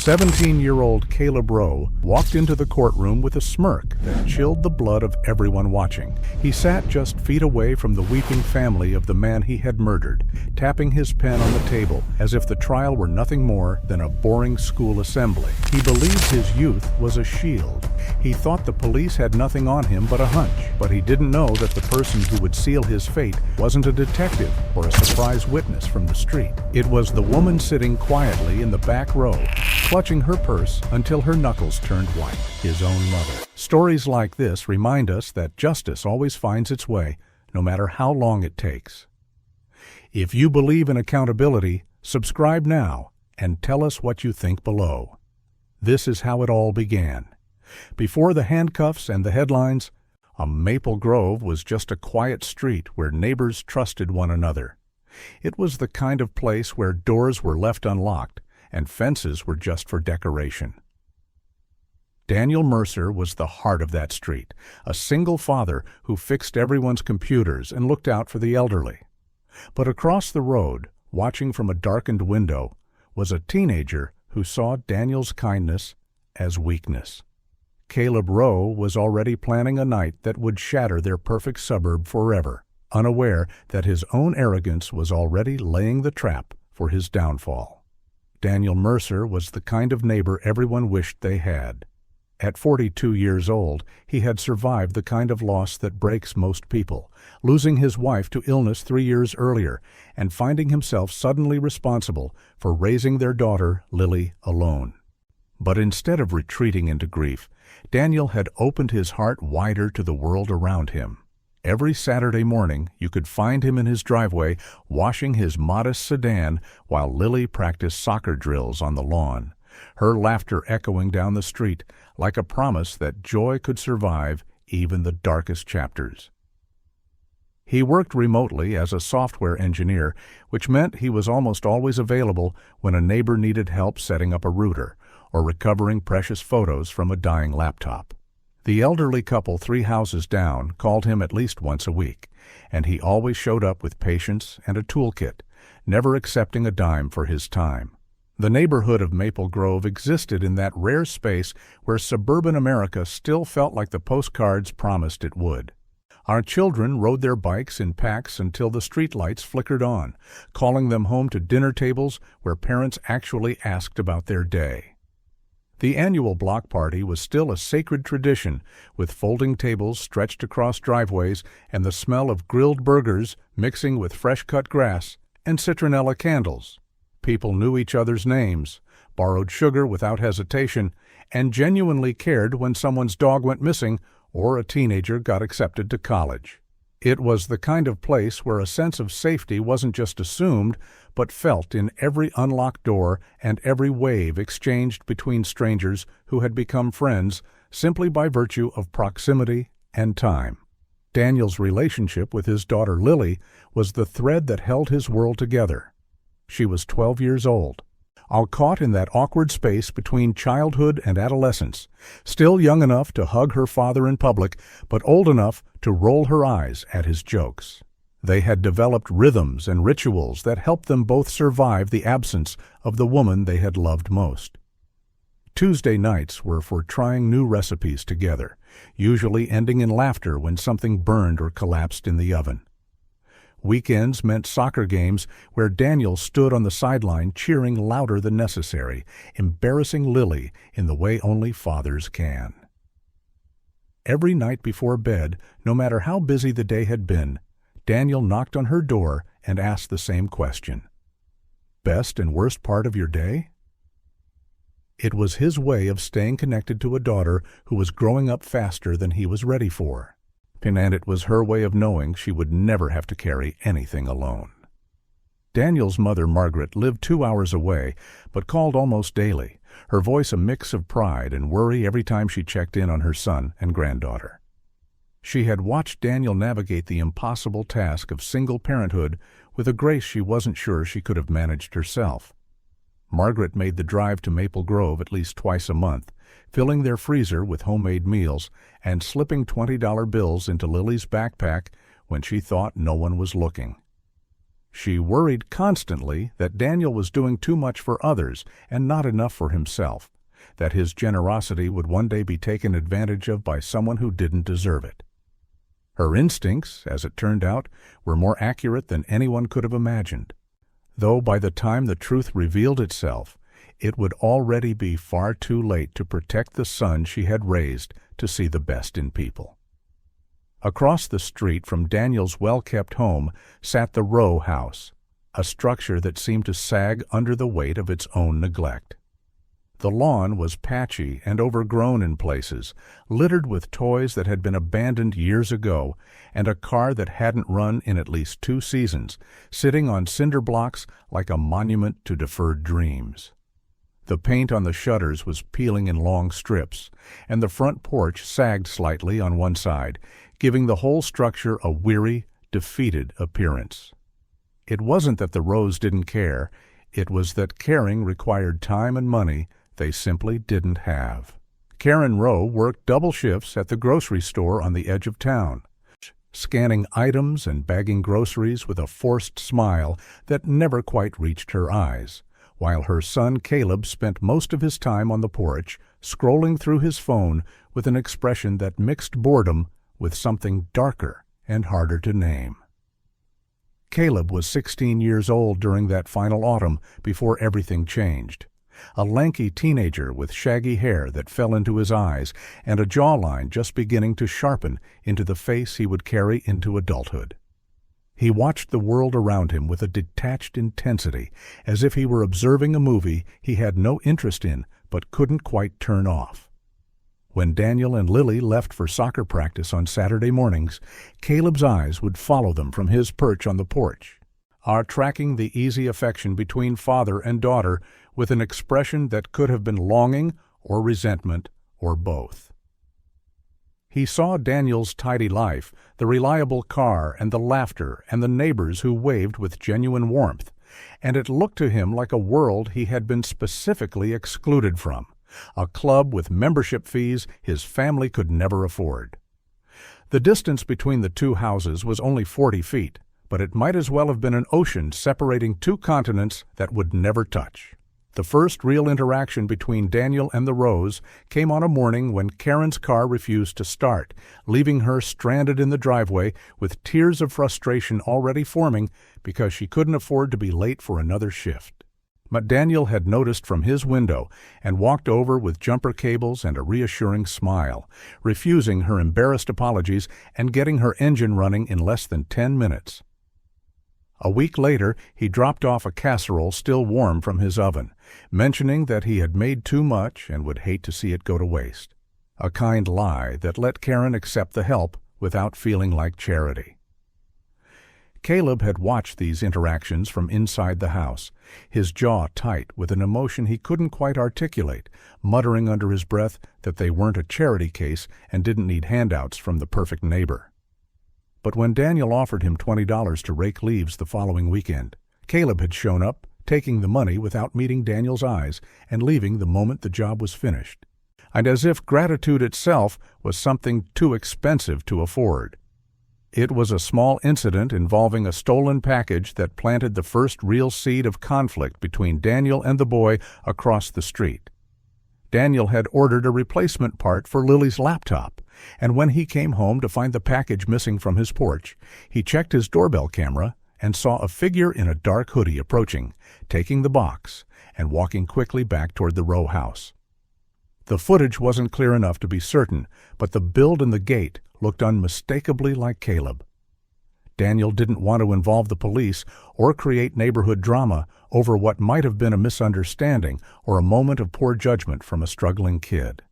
17-year-old Caleb Rowe walked into the courtroom with a smirk that chilled the blood of everyone watching. He sat just feet away from the weeping family of the man he had murdered, tapping his pen on the table as if the trial were nothing more than a boring school assembly. He believed his youth was a shield. He thought the police had nothing on him but a hunch, but he didn't know that the person who would seal his fate wasn't a detective or a surprise witness from the street. It was the woman sitting quietly in the back row, clutching her purse until her knuckles turned white, his own mother. Stories like this remind us that justice always finds its way, no matter how long it takes. If you believe in accountability, subscribe now and tell us what you think below. This is how it all began. Before the handcuffs and the headlines, Maple Grove was just a quiet street where neighbors trusted one another. It was the kind of place where doors were left unlocked and fences were just for decoration. Daniel Mercer was the heart of that street, a single father who fixed everyone's computers and looked out for the elderly. But across the road, watching from a darkened window, was a teenager who saw Daniel's kindness as weakness. Caleb Rowe was already planning a night that would shatter their perfect suburb forever, unaware that his own arrogance was already laying the trap for his downfall. Daniel Mercer was the kind of neighbor everyone wished they had. At 42 years old, he had survived the kind of loss that breaks most people, losing his wife to illness 3 years earlier and finding himself suddenly responsible for raising their daughter, Lily, alone. But instead of retreating into grief, Daniel had opened his heart wider to the world around him. Every Saturday morning, you could find him in his driveway washing his modest sedan while Lily practiced soccer drills on the lawn, her laughter echoing down the street like a promise that joy could survive even the darkest chapters. He worked remotely as a software engineer, which meant he was almost always available when a neighbor needed help setting up a router or recovering precious photos from a dying laptop. The elderly couple 3 houses down called him at least once a week, and he always showed up with patience and a toolkit, never accepting a dime for his time. The neighborhood of Maple Grove existed in that rare space where suburban America still felt like the postcards promised it would. Our children rode their bikes in packs until the streetlights flickered on, calling them home to dinner tables where parents actually asked about their day. The annual block party was still a sacred tradition, with folding tables stretched across driveways and the smell of grilled burgers mixing with fresh-cut grass and citronella candles. People knew each other's names, borrowed sugar without hesitation, and genuinely cared when someone's dog went missing or a teenager got accepted to college. It was the kind of place where a sense of safety wasn't just assumed, but felt in every unlocked door and every wave exchanged between strangers who had become friends simply by virtue of proximity and time. Daniel's relationship with his daughter Lily was the thread that held his world together. She was 12 years old, all caught in that awkward space between childhood and adolescence, still young enough to hug her father in public, but old enough to roll her eyes at his jokes. They had developed rhythms and rituals that helped them both survive the absence of the woman they had loved most. Tuesday nights were for trying new recipes together, usually ending in laughter when something burned or collapsed in the oven. Weekends meant soccer games where Daniel stood on the sideline cheering louder than necessary, embarrassing Lily in the way only fathers can. Every night before bed, no matter how busy the day had been, Daniel knocked on her door and asked the same question. Best and worst part of your day? It was his way of staying connected to a daughter who was growing up faster than he was ready for. And it was her way of knowing she would never have to carry anything alone. Daniel's mother, Margaret, lived 2 hours away, but called almost daily, her voice a mix of pride and worry every time she checked in on her son and granddaughter. She had watched Daniel navigate the impossible task of single parenthood with a grace she wasn't sure she could have managed herself. Margaret made the drive to Maple Grove at least twice a month, filling their freezer with homemade meals and slipping $20 bills into Lily's backpack when she thought no one was looking. She worried constantly that Daniel was doing too much for others and not enough for himself, that his generosity would one day be taken advantage of by someone who didn't deserve it. Her instincts, as it turned out, were more accurate than anyone could have imagined, though by the time the truth revealed itself, it would already be far too late to protect the son she had raised to see the best in people. Across the street from Daniel's well-kept home sat the Row house, a structure that seemed to sag under the weight of its own neglect. The lawn was patchy and overgrown in places, littered with toys that had been abandoned years ago, and a car that hadn't run in at least 2 seasons, sitting on cinder blocks like a monument to deferred dreams. The paint on the shutters was peeling in long strips, and the front porch sagged slightly on one side, giving the whole structure a weary, defeated appearance. It wasn't that the Rows didn't care, it was that caring required time and money they simply didn't have. Karen Rowe worked double shifts at the grocery store on the edge of town, scanning items and bagging groceries with a forced smile that never quite reached her eyes, while her son Caleb spent most of his time on the porch, scrolling through his phone with an expression that mixed boredom with something darker and harder to name. Caleb was 16 years old during that final autumn before everything changed. A lanky teenager with shaggy hair that fell into his eyes and a jawline just beginning to sharpen into the face he would carry into adulthood. He watched the world around him with a detached intensity, as if he were observing a movie he had no interest in but couldn't quite turn off. When Daniel and Lily left for soccer practice on Saturday mornings, Caleb's eyes would follow them from his perch on the porch, tracking the easy affection between father and daughter with an expression that could have been longing or resentment or both. He saw Daniel's tidy life, the reliable car and the laughter and the neighbors who waved with genuine warmth, and it looked to him like a world he had been specifically excluded from, a club with membership fees his family could never afford. The distance between the 2 houses was only 40 feet, but it might as well have been an ocean separating 2 continents that would never touch. The first real interaction between Daniel and the Rows came on a morning when Karen's car refused to start, leaving her stranded in the driveway with tears of frustration already forming because she couldn't afford to be late for another shift. But Daniel had noticed from his window and walked over with jumper cables and a reassuring smile, refusing her embarrassed apologies and getting her engine running in less than 10 minutes. A week later, he dropped off a casserole still warm from his oven, mentioning that he had made too much and would hate to see it go to waste. A kind lie that let Karen accept the help without feeling like charity. Caleb had watched these interactions from inside the house, his jaw tight with an emotion he couldn't quite articulate, muttering under his breath that they weren't a charity case and didn't need handouts from the perfect neighbor. But when Daniel offered him $20 to rake leaves the following weekend, Caleb had shown up, taking the money without meeting Daniel's eyes and leaving the moment the job was finished, and as if gratitude itself was something too expensive to afford. It was a small incident involving a stolen package that planted the first real seed of conflict between Daniel and the boy across the street. Daniel had ordered a replacement part for Lily's laptop, and when he came home to find the package missing from his porch, he checked his doorbell camera and saw a figure in a dark hoodie approaching, taking the box, and walking quickly back toward the Row house. The footage wasn't clear enough to be certain, but the build and the gait looked unmistakably like Caleb. Daniel didn't want to involve the police or create neighborhood drama over what might have been a misunderstanding or a moment of poor judgment from a struggling kid.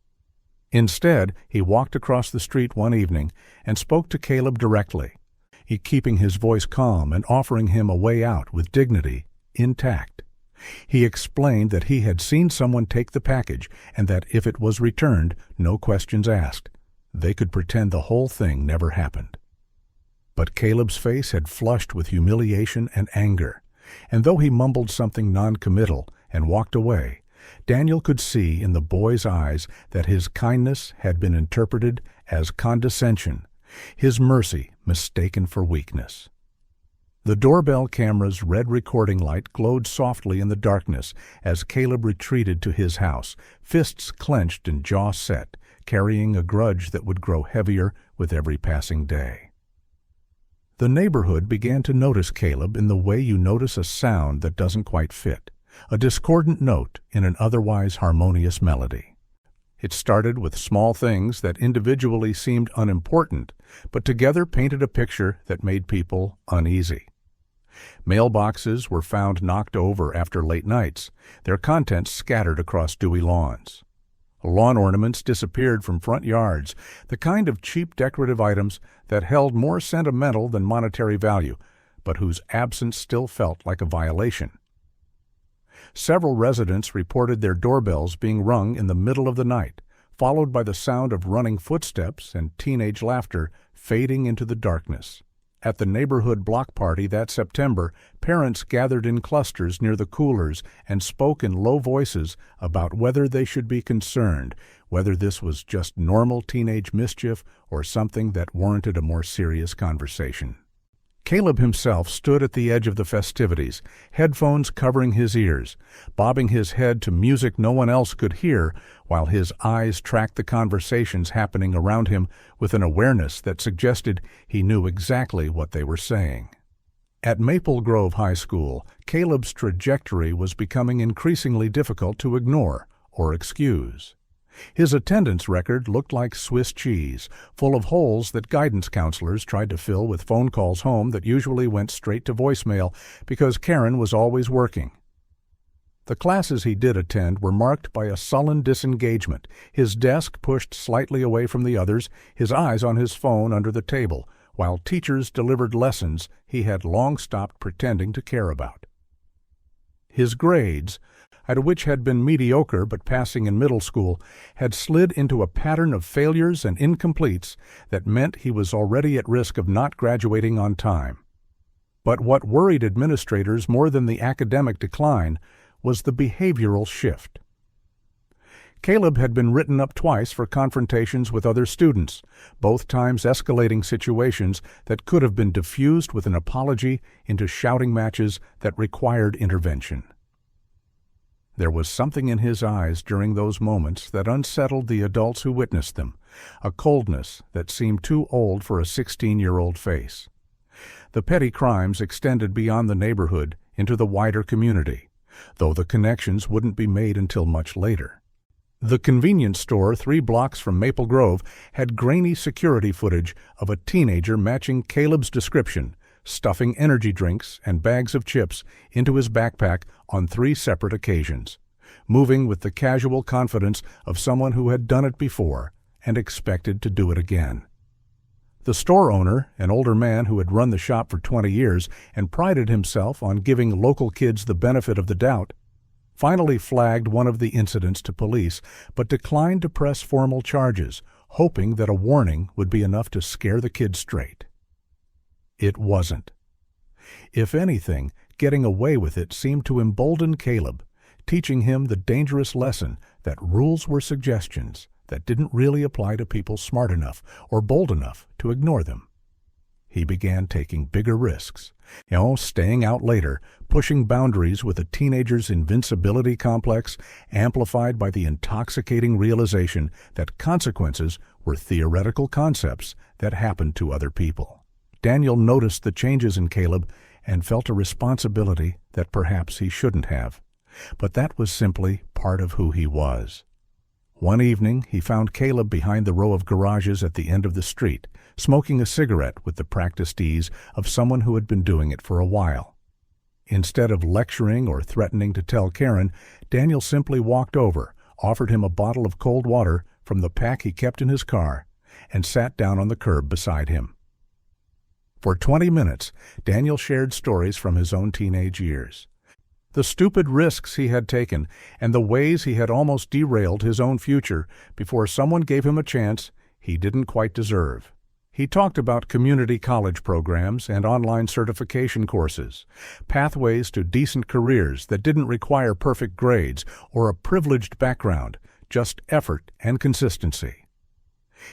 Instead, he walked across the street one evening and spoke to Caleb directly, keeping his voice calm and offering him a way out with dignity intact. He explained that he had seen someone take the package and that if it was returned, no questions asked. They could pretend the whole thing never happened. But Caleb's face had flushed with humiliation and anger, and though he mumbled something non-committal and walked away, Daniel could see in the boy's eyes that his kindness had been interpreted as condescension, his mercy mistaken for weakness. The doorbell camera's red recording light glowed softly in the darkness as Caleb retreated to his house, fists clenched and jaw set, carrying a grudge that would grow heavier with every passing day. The neighborhood began to notice Caleb in the way you notice a sound that doesn't quite fit, a discordant note in an otherwise harmonious melody. It started with small things that individually seemed unimportant, but together painted a picture that made people uneasy. Mailboxes were found knocked over after late nights, their contents scattered across dewy lawns. Lawn ornaments disappeared from front yards, the kind of cheap decorative items that held more sentimental than monetary value, but whose absence still felt like a violation. Several residents reported their doorbells being rung in the middle of the night, followed by the sound of running footsteps and teenage laughter fading into the darkness. At the neighborhood block party that September, parents gathered in clusters near the coolers and spoke in low voices about whether they should be concerned, whether this was just normal teenage mischief or something that warranted a more serious conversation. Caleb himself stood at the edge of the festivities, headphones covering his ears, bobbing his head to music no one else could hear, while his eyes tracked the conversations happening around him with an awareness that suggested he knew exactly what they were saying. At Maple Grove High School, Caleb's trajectory was becoming increasingly difficult to ignore or excuse. His attendance record looked like Swiss cheese, full of holes that guidance counselors tried to fill with phone calls home that usually went straight to voicemail because Karen was always working. The classes he did attend were marked by a sullen disengagement, his desk pushed slightly away from the others, his eyes on his phone under the table, while teachers delivered lessons he had long stopped pretending to care about. His grades, at which had been mediocre but passing in middle school, had slid into a pattern of failures and incompletes that meant he was already at risk of not graduating on time. But what worried administrators more than the academic decline was the behavioral shift. Caleb had been written up twice for confrontations with other students, both times escalating situations that could have been diffused with an apology into shouting matches that required intervention. There was something in his eyes during those moments that unsettled the adults who witnessed them, a coldness that seemed too old for a 16-year-old face. The petty crimes extended beyond the neighborhood into the wider community, though the connections wouldn't be made until much later. The convenience store 3 blocks from Maple Grove had grainy security footage of a teenager matching Caleb's description, stuffing energy drinks and bags of chips into his backpack on 3 separate occasions, moving with the casual confidence of someone who had done it before and expected to do it again. The store owner, an older man who had run the shop for 20 years and prided himself on giving local kids the benefit of the doubt, finally flagged one of the incidents to police but declined to press formal charges, hoping that a warning would be enough to scare the kids straight. It wasn't. If anything, getting away with it seemed to embolden Caleb, teaching him the dangerous lesson that rules were suggestions that didn't really apply to people smart enough or bold enough to ignore them. He began taking bigger risks, staying out later, pushing boundaries with a teenager's invincibility complex amplified by the intoxicating realization that consequences were theoretical concepts that happened to other people. Daniel noticed the changes in Caleb and felt a responsibility that perhaps he shouldn't have, but that was simply part of who he was. One evening, he found Caleb behind the row of garages at the end of the street, smoking a cigarette with the practiced ease of someone who had been doing it for a while. Instead of lecturing or threatening to tell Karen, Daniel simply walked over, offered him a bottle of cold water from the pack he kept in his car, and sat down on the curb beside him. For 20 minutes, Daniel shared stories from his own teenage years. The stupid risks he had taken and the ways he had almost derailed his own future before someone gave him a chance he didn't quite deserve. He talked about community college programs and online certification courses, pathways to decent careers that didn't require perfect grades or a privileged background, just effort and consistency.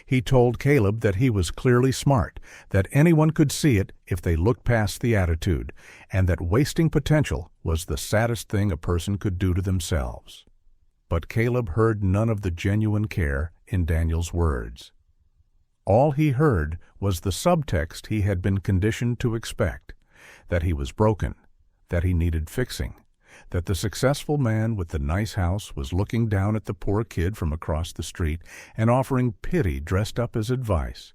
He told Caleb that he was clearly smart, that anyone could see it if they looked past the attitude, and that wasting potential was the saddest thing a person could do to themselves. But Caleb heard none of the genuine care in Daniel's words. All he heard was the subtext he had been conditioned to expect, that he was broken, that he needed fixing, that the successful man with the nice house was looking down at the poor kid from across the street and offering pity dressed up as advice.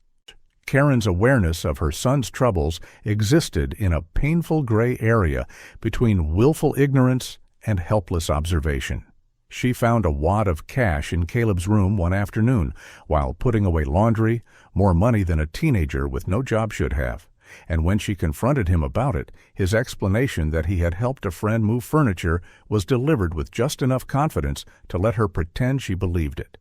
Karen's awareness of her son's troubles existed in a painful gray area between willful ignorance and helpless observation. She found a wad of cash in Caleb's room one afternoon while putting away laundry, more money than a teenager with no job should have. And when she confronted him about it, his explanation that he had helped a friend move furniture was delivered with just enough confidence to let her pretend she believed it.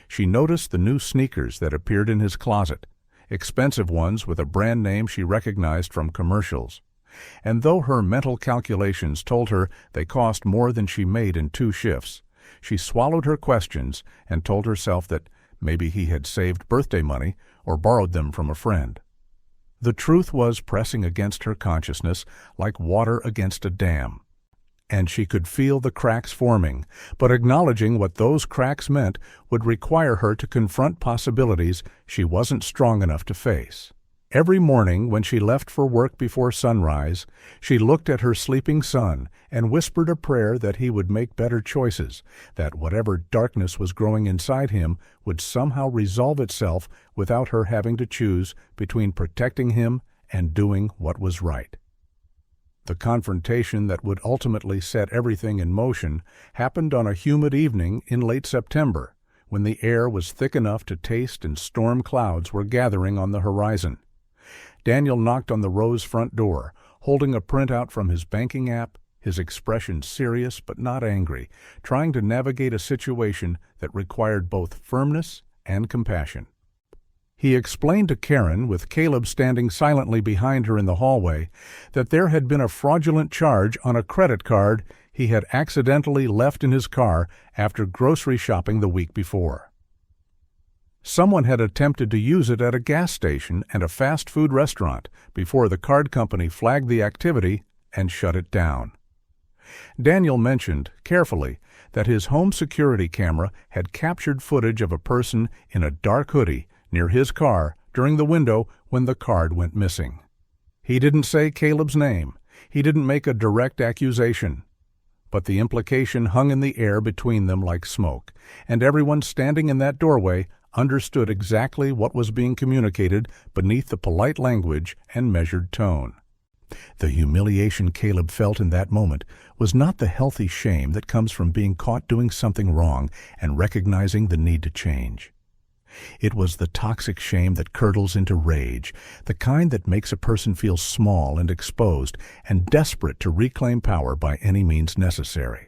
She noticed the new sneakers that appeared in his closet, expensive ones with a brand name she recognized from commercials. And though her mental calculations told her they cost more than she made in 2 shifts, she swallowed her questions and told herself that maybe he had saved birthday money or borrowed them from a friend. The truth was pressing against her consciousness like water against a dam, and she could feel the cracks forming, but acknowledging what those cracks meant would require her to confront possibilities she wasn't strong enough to face. Every morning when she left for work before sunrise, she looked at her sleeping son and whispered a prayer that he would make better choices, that whatever darkness was growing inside him would somehow resolve itself without her having to choose between protecting him and doing what was right. The confrontation that would ultimately set everything in motion happened on a humid evening in late September, when the air was thick enough to taste and storm clouds were gathering on the horizon. Daniel knocked on the Rows' front door, holding a printout from his banking app, his expression serious but not angry, trying to navigate a situation that required both firmness and compassion. He explained to Karen, with Caleb standing silently behind her in the hallway, that there had been a fraudulent charge on a credit card he had accidentally left in his car after grocery shopping the week before. Someone had attempted to use it at a gas station and a fast food restaurant before the card company flagged the activity and shut it down. Daniel mentioned, carefully, that his home security camera had captured footage of a person in a dark hoodie near his car during the window when the card went missing. He didn't say Caleb's name. He didn't make a direct accusation. But the implication hung in the air between them like smoke, and everyone standing in that doorway understood exactly what was being communicated beneath the polite language and measured tone. The humiliation Caleb felt in that moment was not the healthy shame that comes from being caught doing something wrong and recognizing the need to change. It was the toxic shame that curdles into rage, the kind that makes a person feel small and exposed and desperate to reclaim power by any means necessary.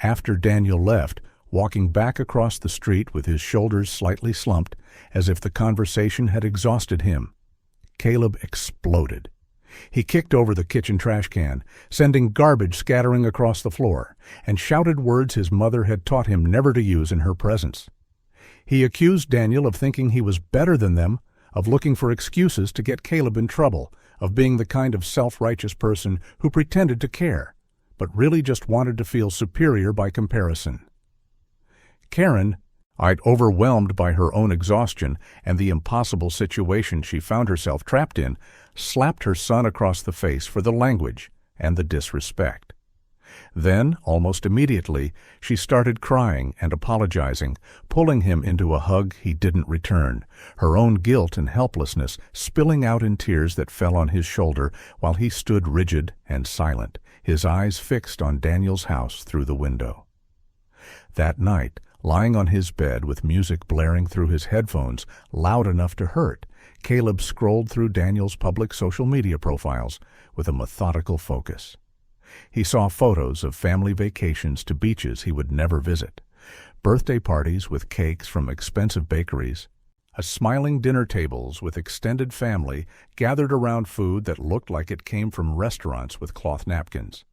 After Daniel left, walking back across the street with his shoulders slightly slumped, as if the conversation had exhausted him, Caleb exploded. He kicked over the kitchen trash can, sending garbage scattering across the floor, and shouted words his mother had taught him never to use in her presence. He accused Daniel of thinking he was better than them, of looking for excuses to get Caleb in trouble, of being the kind of self-righteous person who pretended to care, but really just wanted to feel superior by comparison. Karen, overwhelmed by her own exhaustion and the impossible situation she found herself trapped in, slapped her son across the face for the language and the disrespect. Then, almost immediately, she started crying and apologizing, pulling him into a hug he didn't return, her own guilt and helplessness spilling out in tears that fell on his shoulder while he stood rigid and silent, his eyes fixed on Daniel's house through the window. That night, lying on his bed with music blaring through his headphones loud enough to hurt, Caleb scrolled through Daniel's public social media profiles with a methodical focus. He saw photos of family vacations to beaches he would never visit, birthday parties with cakes from expensive bakeries, smiling dinner tables with extended family gathered around food that looked like it came from restaurants with cloth napkins.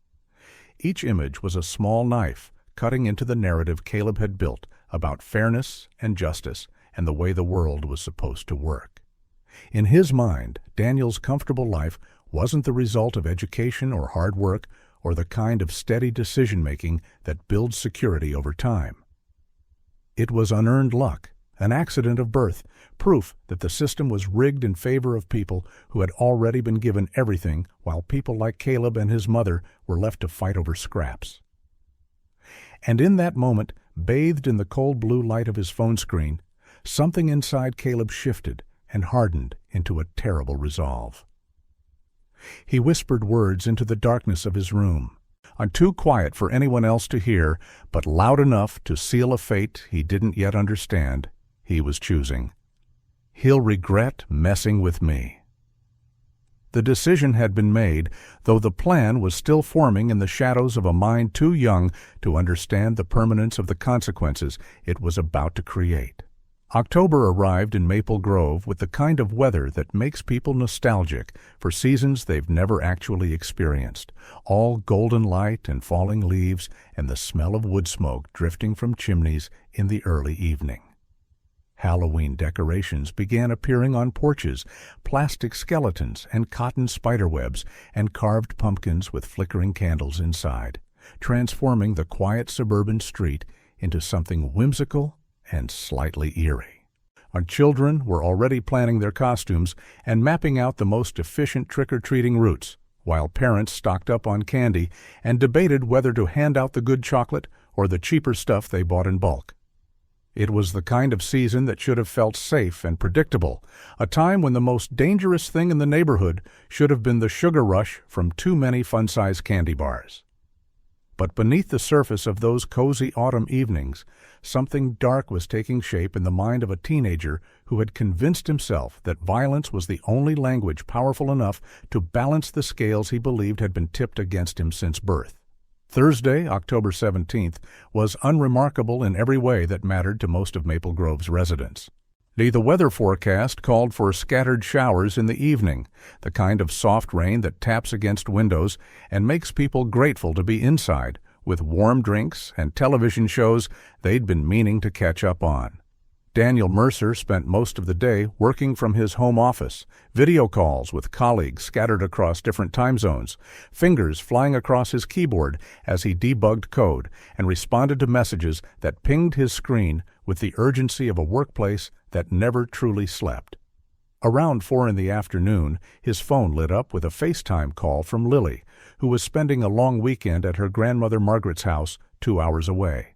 Each image was a small knife cutting into the narrative Caleb had built about fairness and justice and the way the world was supposed to work. In his mind, Daniel's comfortable life wasn't the result of education or hard work or the kind of steady decision-making that builds security over time. It was unearned luck, an accident of birth, proof that the system was rigged in favor of people who had already been given everything, while people like Caleb and his mother were left to fight over scraps. And in that moment, bathed in the cold blue light of his phone screen, something inside Caleb shifted and hardened into a terrible resolve. He whispered words into the darkness of his room, too quiet for anyone else to hear, but loud enough to seal a fate he didn't yet understand he was choosing. He'll regret messing with me. The decision had been made, though the plan was still forming in the shadows of a mind too young to understand the permanence of the consequences it was about to create. October arrived in Maple Grove with the kind of weather that makes people nostalgic for seasons they've never actually experienced, all golden light and falling leaves and the smell of wood smoke drifting from chimneys in the early evening. Halloween decorations began appearing on porches, plastic skeletons and cotton spiderwebs and carved pumpkins with flickering candles inside, transforming the quiet suburban street into something whimsical and slightly eerie. Our children were already planning their costumes and mapping out the most efficient trick-or-treating routes, while parents stocked up on candy and debated whether to hand out the good chocolate or the cheaper stuff they bought in bulk. It was the kind of season that should have felt safe and predictable, a time when the most dangerous thing in the neighborhood should have been the sugar rush from too many fun-sized candy bars. But beneath the surface of those cozy autumn evenings, something dark was taking shape in the mind of a teenager who had convinced himself that violence was the only language powerful enough to balance the scales he believed had been tipped against him since birth. Thursday, October 17th, was unremarkable in every way that mattered to most of Maple Grove's residents. The weather forecast called for scattered showers in the evening, the kind of soft rain that taps against windows and makes people grateful to be inside, with warm drinks and television shows they'd been meaning to catch up on. Daniel Mercer spent most of the day working from his home office, video calls with colleagues scattered across different time zones, fingers flying across his keyboard as he debugged code and responded to messages that pinged his screen with the urgency of a workplace that never truly slept. Around 4 in the afternoon, his phone lit up with a FaceTime call from Lily, who was spending a long weekend at her grandmother Margaret's house 2 hours away.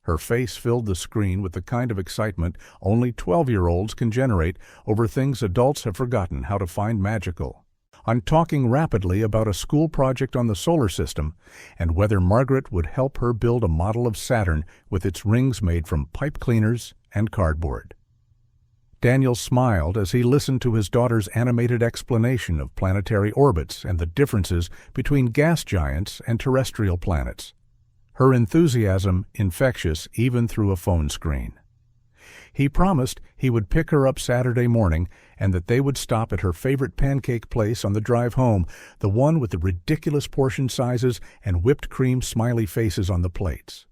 Her face filled the screen with the kind of excitement only 12-year-olds can generate over things adults have forgotten how to find magical. On talking rapidly about a school project on the solar system and whether Margaret would help her build a model of Saturn with its rings made from pipe cleaners and cardboard. Daniel smiled as he listened to his daughter's animated explanation of planetary orbits and the differences between gas giants and terrestrial planets. Her enthusiasm infectious even through a phone screen. He promised he would pick her up Saturday morning and that they would stop at her favorite pancake place on the drive home, the one with the ridiculous portion sizes and whipped cream smiley faces on the plates.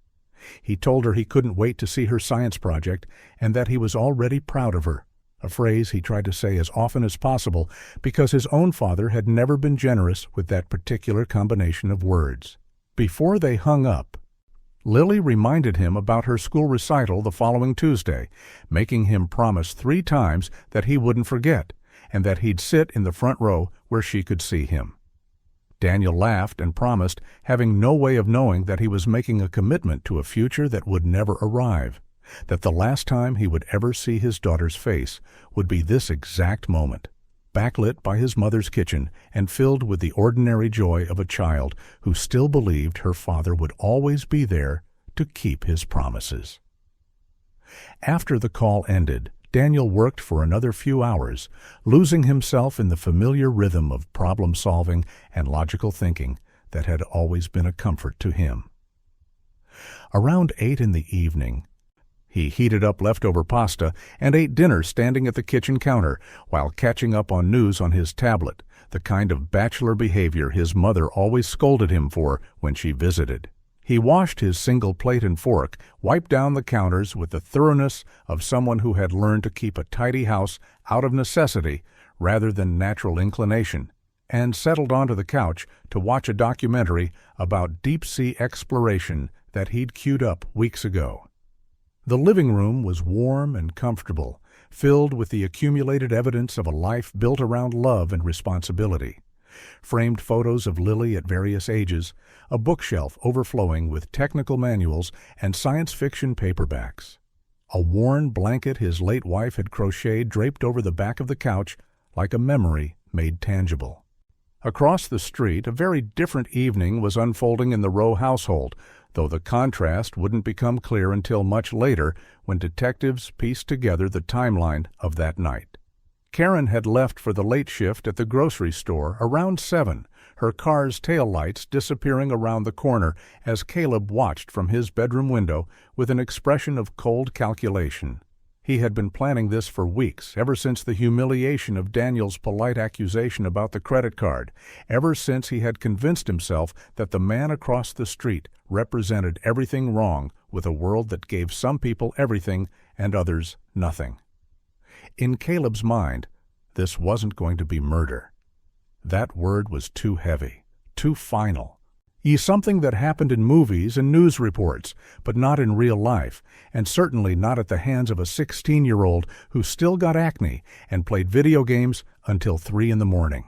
He told her he couldn't wait to see her science project and that he was already proud of her, a phrase he tried to say as often as possible because his own father had never been generous with that particular combination of words. Before they hung up, Lily reminded him about her school recital the following Tuesday, making him promise 3 times that he wouldn't forget and that he'd sit in the front row where she could see him. Daniel laughed and promised, having no way of knowing that he was making a commitment to a future that would never arrive, that the last time he would ever see his daughter's face would be this exact moment, backlit by his mother's kitchen and filled with the ordinary joy of a child who still believed her father would always be there to keep his promises. After the call ended, Daniel worked for another few hours, losing himself in the familiar rhythm of problem-solving and logical thinking that had always been a comfort to him. Around 8 in the evening, he heated up leftover pasta and ate dinner standing at the kitchen counter while catching up on news on his tablet, the kind of bachelor behavior his mother always scolded him for when she visited. He washed his single plate and fork, wiped down the counters with the thoroughness of someone who had learned to keep a tidy house out of necessity rather than natural inclination, and settled onto the couch to watch a documentary about deep-sea exploration that he'd queued up weeks ago. The living room was warm and comfortable, filled with the accumulated evidence of a life built around love and responsibility. Framed photos of Lily at various ages, a bookshelf overflowing with technical manuals and science fiction paperbacks. A worn blanket his late wife had crocheted draped over the back of the couch like a memory made tangible. Across the street, a very different evening was unfolding in the Rowe household, though the contrast wouldn't become clear until much later when detectives pieced together the timeline of that night. Karen had left for the late shift at the grocery store around 7, her car's taillights disappearing around the corner as Caleb watched from his bedroom window with an expression of cold calculation. He had been planning this for weeks, ever since the humiliation of Daniel's polite accusation about the credit card, ever since he had convinced himself that the man across the street represented everything wrong with a world that gave some people everything and others nothing. In Caleb's mind, this wasn't going to be murder. That word was too heavy, too final. Something that happened in movies and news reports, but not in real life, and certainly not at the hands of a 16-year-old who still got acne and played video games until 3 in the morning.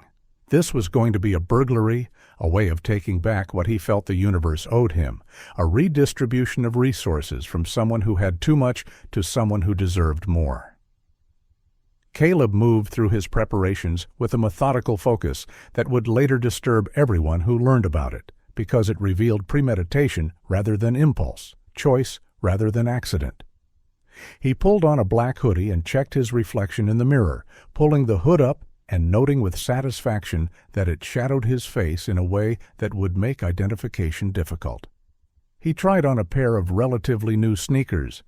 This was going to be a burglary, a way of taking back what he felt the universe owed him, a redistribution of resources from someone who had too much to someone who deserved more. Caleb moved through his preparations with a methodical focus that would later disturb everyone who learned about it, because it revealed premeditation rather than impulse, choice rather than accident. He pulled on a black hoodie and checked his reflection in the mirror, pulling the hood up and noting with satisfaction that it shadowed his face in a way that would make identification difficult. He tried on a pair of relatively new sneakers,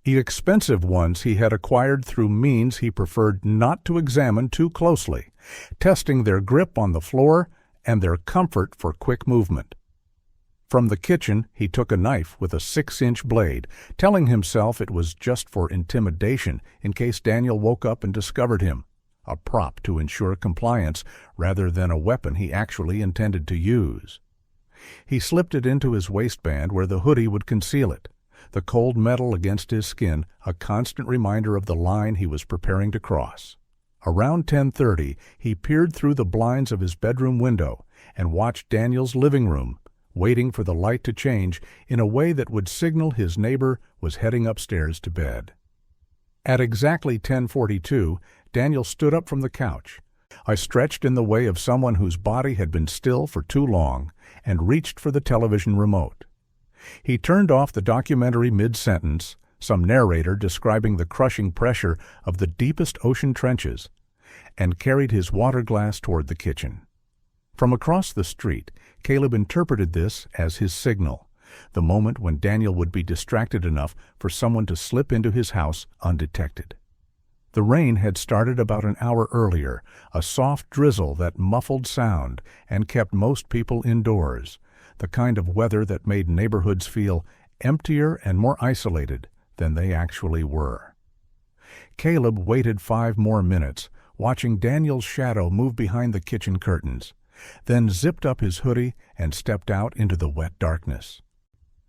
the expensive ones he had acquired through means he preferred not to examine too closely, testing their grip on the floor and their comfort for quick movement. From the kitchen, he took a knife with a 6-inch blade, telling himself it was just for intimidation in case Daniel woke up and discovered him, a prop to ensure compliance rather than a weapon he actually intended to use. He slipped it into his waistband where the hoodie would conceal it, the cold metal against his skin a constant reminder of the line he was preparing to cross. Around 10:30, he peered through the blinds of his bedroom window and watched Daniel's living room, waiting for the light to change in a way that would signal his neighbor was heading upstairs to bed. At exactly 10:42, Daniel stood up from the couch. I stretched in the way of someone whose body had been still for too long and reached for the television remote. He turned off the documentary mid-sentence, some narrator describing the crushing pressure of the deepest ocean trenches, and carried his water glass toward the kitchen. From across the street, Caleb interpreted this as his signal, the moment when Daniel would be distracted enough for someone to slip into his house undetected. The rain had started about an hour earlier, a soft drizzle that muffled sound and kept most people indoors, the kind of weather that made neighborhoods feel emptier and more isolated than they actually were. Caleb waited 5 more minutes, watching Daniel's shadow move behind the kitchen curtains, then zipped up his hoodie and stepped out into the wet darkness.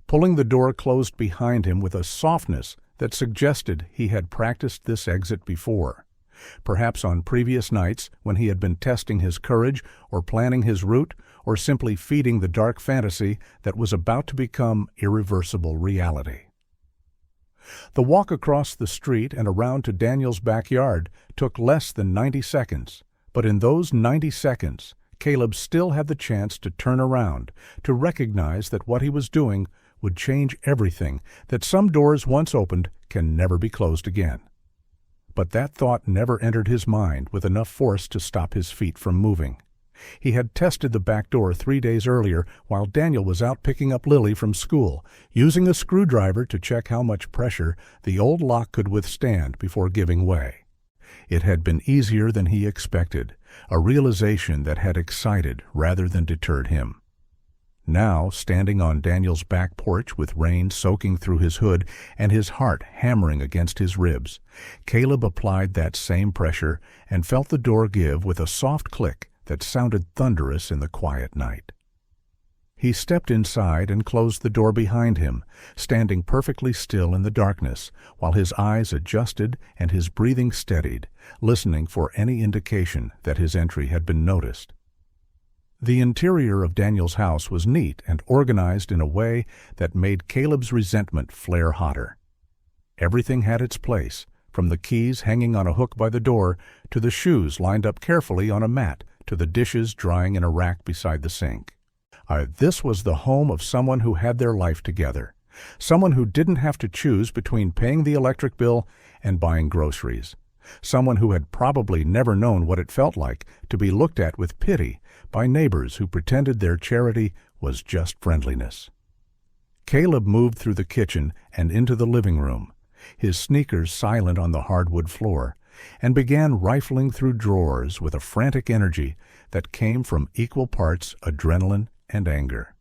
Pulling the door closed behind him with a softness that suggested he had practiced this exit before, perhaps on previous nights when he had been testing his courage or planning his route or simply feeding the dark fantasy that was about to become irreversible reality. The walk across the street and around to Daniel's backyard took less than 90 seconds, but in those 90 seconds, Caleb still had the chance to turn around, to recognize that what he was doing would change everything, that some doors once opened can never be closed again. But that thought never entered his mind with enough force to stop his feet from moving. He had tested the back door 3 days earlier while Daniel was out picking up Lily from school, using a screwdriver to check how much pressure the old lock could withstand before giving way. It had been easier than he expected, a realization that had excited rather than deterred him. Now, standing on Daniel's back porch with rain soaking through his hood and his heart hammering against his ribs, Caleb applied that same pressure and felt the door give with a soft click that sounded thunderous in the quiet night. He stepped inside and closed the door behind him, standing perfectly still in the darkness, while his eyes adjusted and his breathing steadied, listening for any indication that his entry had been noticed. The interior of Daniel's house was neat and organized in a way that made Caleb's resentment flare hotter. Everything had its place, from the keys hanging on a hook by the door, to the shoes lined up carefully on a mat, to the dishes drying in a rack beside the sink. This was the home of someone who had their life together, someone who didn't have to choose between paying the electric bill and buying groceries, someone who had probably never known what it felt like to be looked at with pity by neighbors who pretended their charity was just friendliness. Caleb moved through the kitchen and into the living room, his sneakers silent on the hardwood floor, and began rifling through drawers with a frantic energy that came from equal parts adrenaline and anger.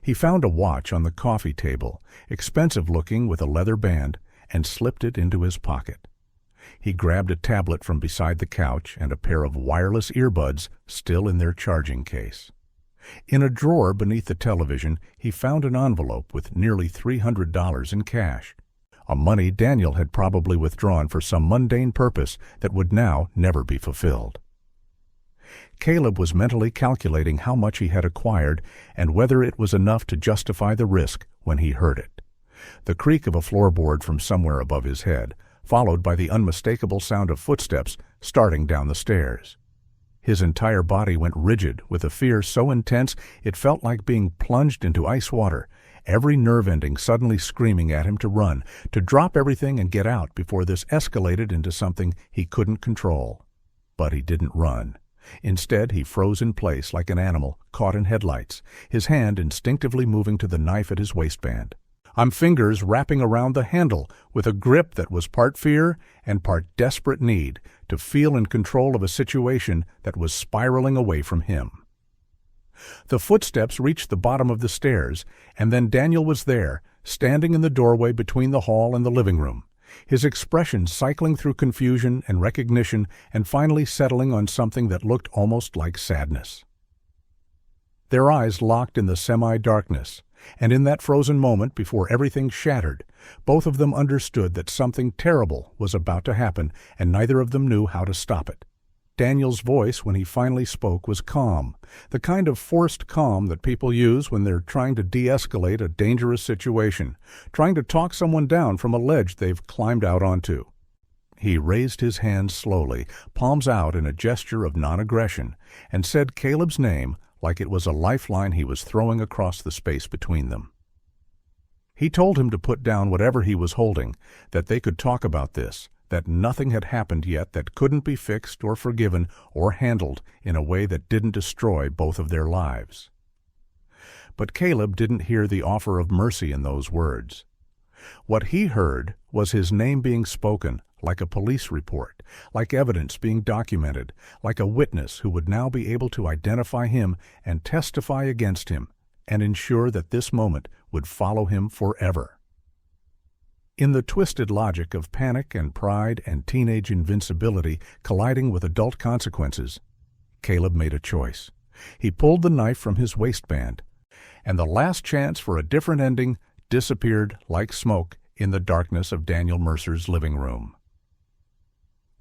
He found a watch on the coffee table, expensive-looking with a leather band, and slipped it into his pocket. He grabbed a tablet from beside the couch and a pair of wireless earbuds still in their charging case. In a drawer beneath the television, he found an envelope with nearly $300 in cash, a money Daniel had probably withdrawn for some mundane purpose that would now never be fulfilled. Caleb was mentally calculating how much he had acquired and whether it was enough to justify the risk when he heard it. The creak of a floorboard from somewhere above his head, followed by the unmistakable sound of footsteps starting down the stairs. His entire body went rigid with a fear so intense it felt like being plunged into ice water, every nerve ending suddenly screaming at him to run, to drop everything and get out before this escalated into something he couldn't control. But he didn't run. Instead, he froze in place like an animal caught in headlights, his hand instinctively moving to the knife at his waistband. Fingers wrapping around the handle with a grip that was part fear and part desperate need to feel in control of a situation that was spiraling away from him. The footsteps reached the bottom of the stairs, and then Daniel was there, standing in the doorway between the hall and the living room, his expression cycling through confusion and recognition and finally settling on something that looked almost like sadness. Their eyes locked in the semi-darkness, and in that frozen moment before everything shattered, both of them understood that something terrible was about to happen, and neither of them knew how to stop it. Daniel's voice, when he finally spoke, was calm, the kind of forced calm that people use when they're trying to de-escalate a dangerous situation, trying to talk someone down from a ledge they've climbed out onto. He raised his hands slowly, palms out in a gesture of non-aggression, and said Caleb's name like it was a lifeline he was throwing across the space between them. He told him to put down whatever he was holding, that they could talk about this, that nothing had happened yet that couldn't be fixed or forgiven or handled in a way that didn't destroy both of their lives. But Caleb didn't hear the offer of mercy in those words. What he heard was his name being spoken, like a police report, like evidence being documented, like a witness who would now be able to identify him and testify against him and ensure that this moment would follow him forever. In the twisted logic of panic and pride and teenage invincibility colliding with adult consequences, Caleb made a choice. He pulled the knife from his waistband, and the last chance for a different ending disappeared like smoke in the darkness of Daniel Mercer's living room.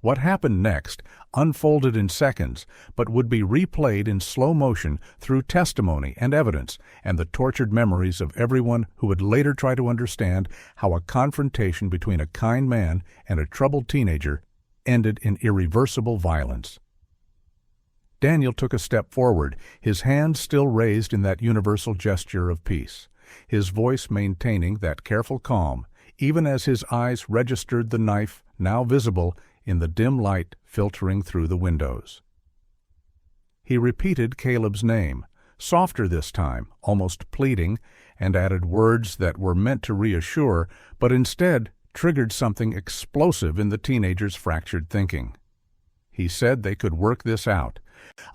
What happened next unfolded in seconds, but would be replayed in slow motion through testimony and evidence and the tortured memories of everyone who would later try to understand how a confrontation between a kind man and a troubled teenager ended in irreversible violence. Daniel took a step forward, his hands still raised in that universal gesture of peace, his voice maintaining that careful calm, even as his eyes registered the knife, now visible, in the dim light filtering through the windows. He repeated Caleb's name, softer this time, almost pleading, and added words that were meant to reassure, but instead triggered something explosive in the teenager's fractured thinking. He said they could work this out.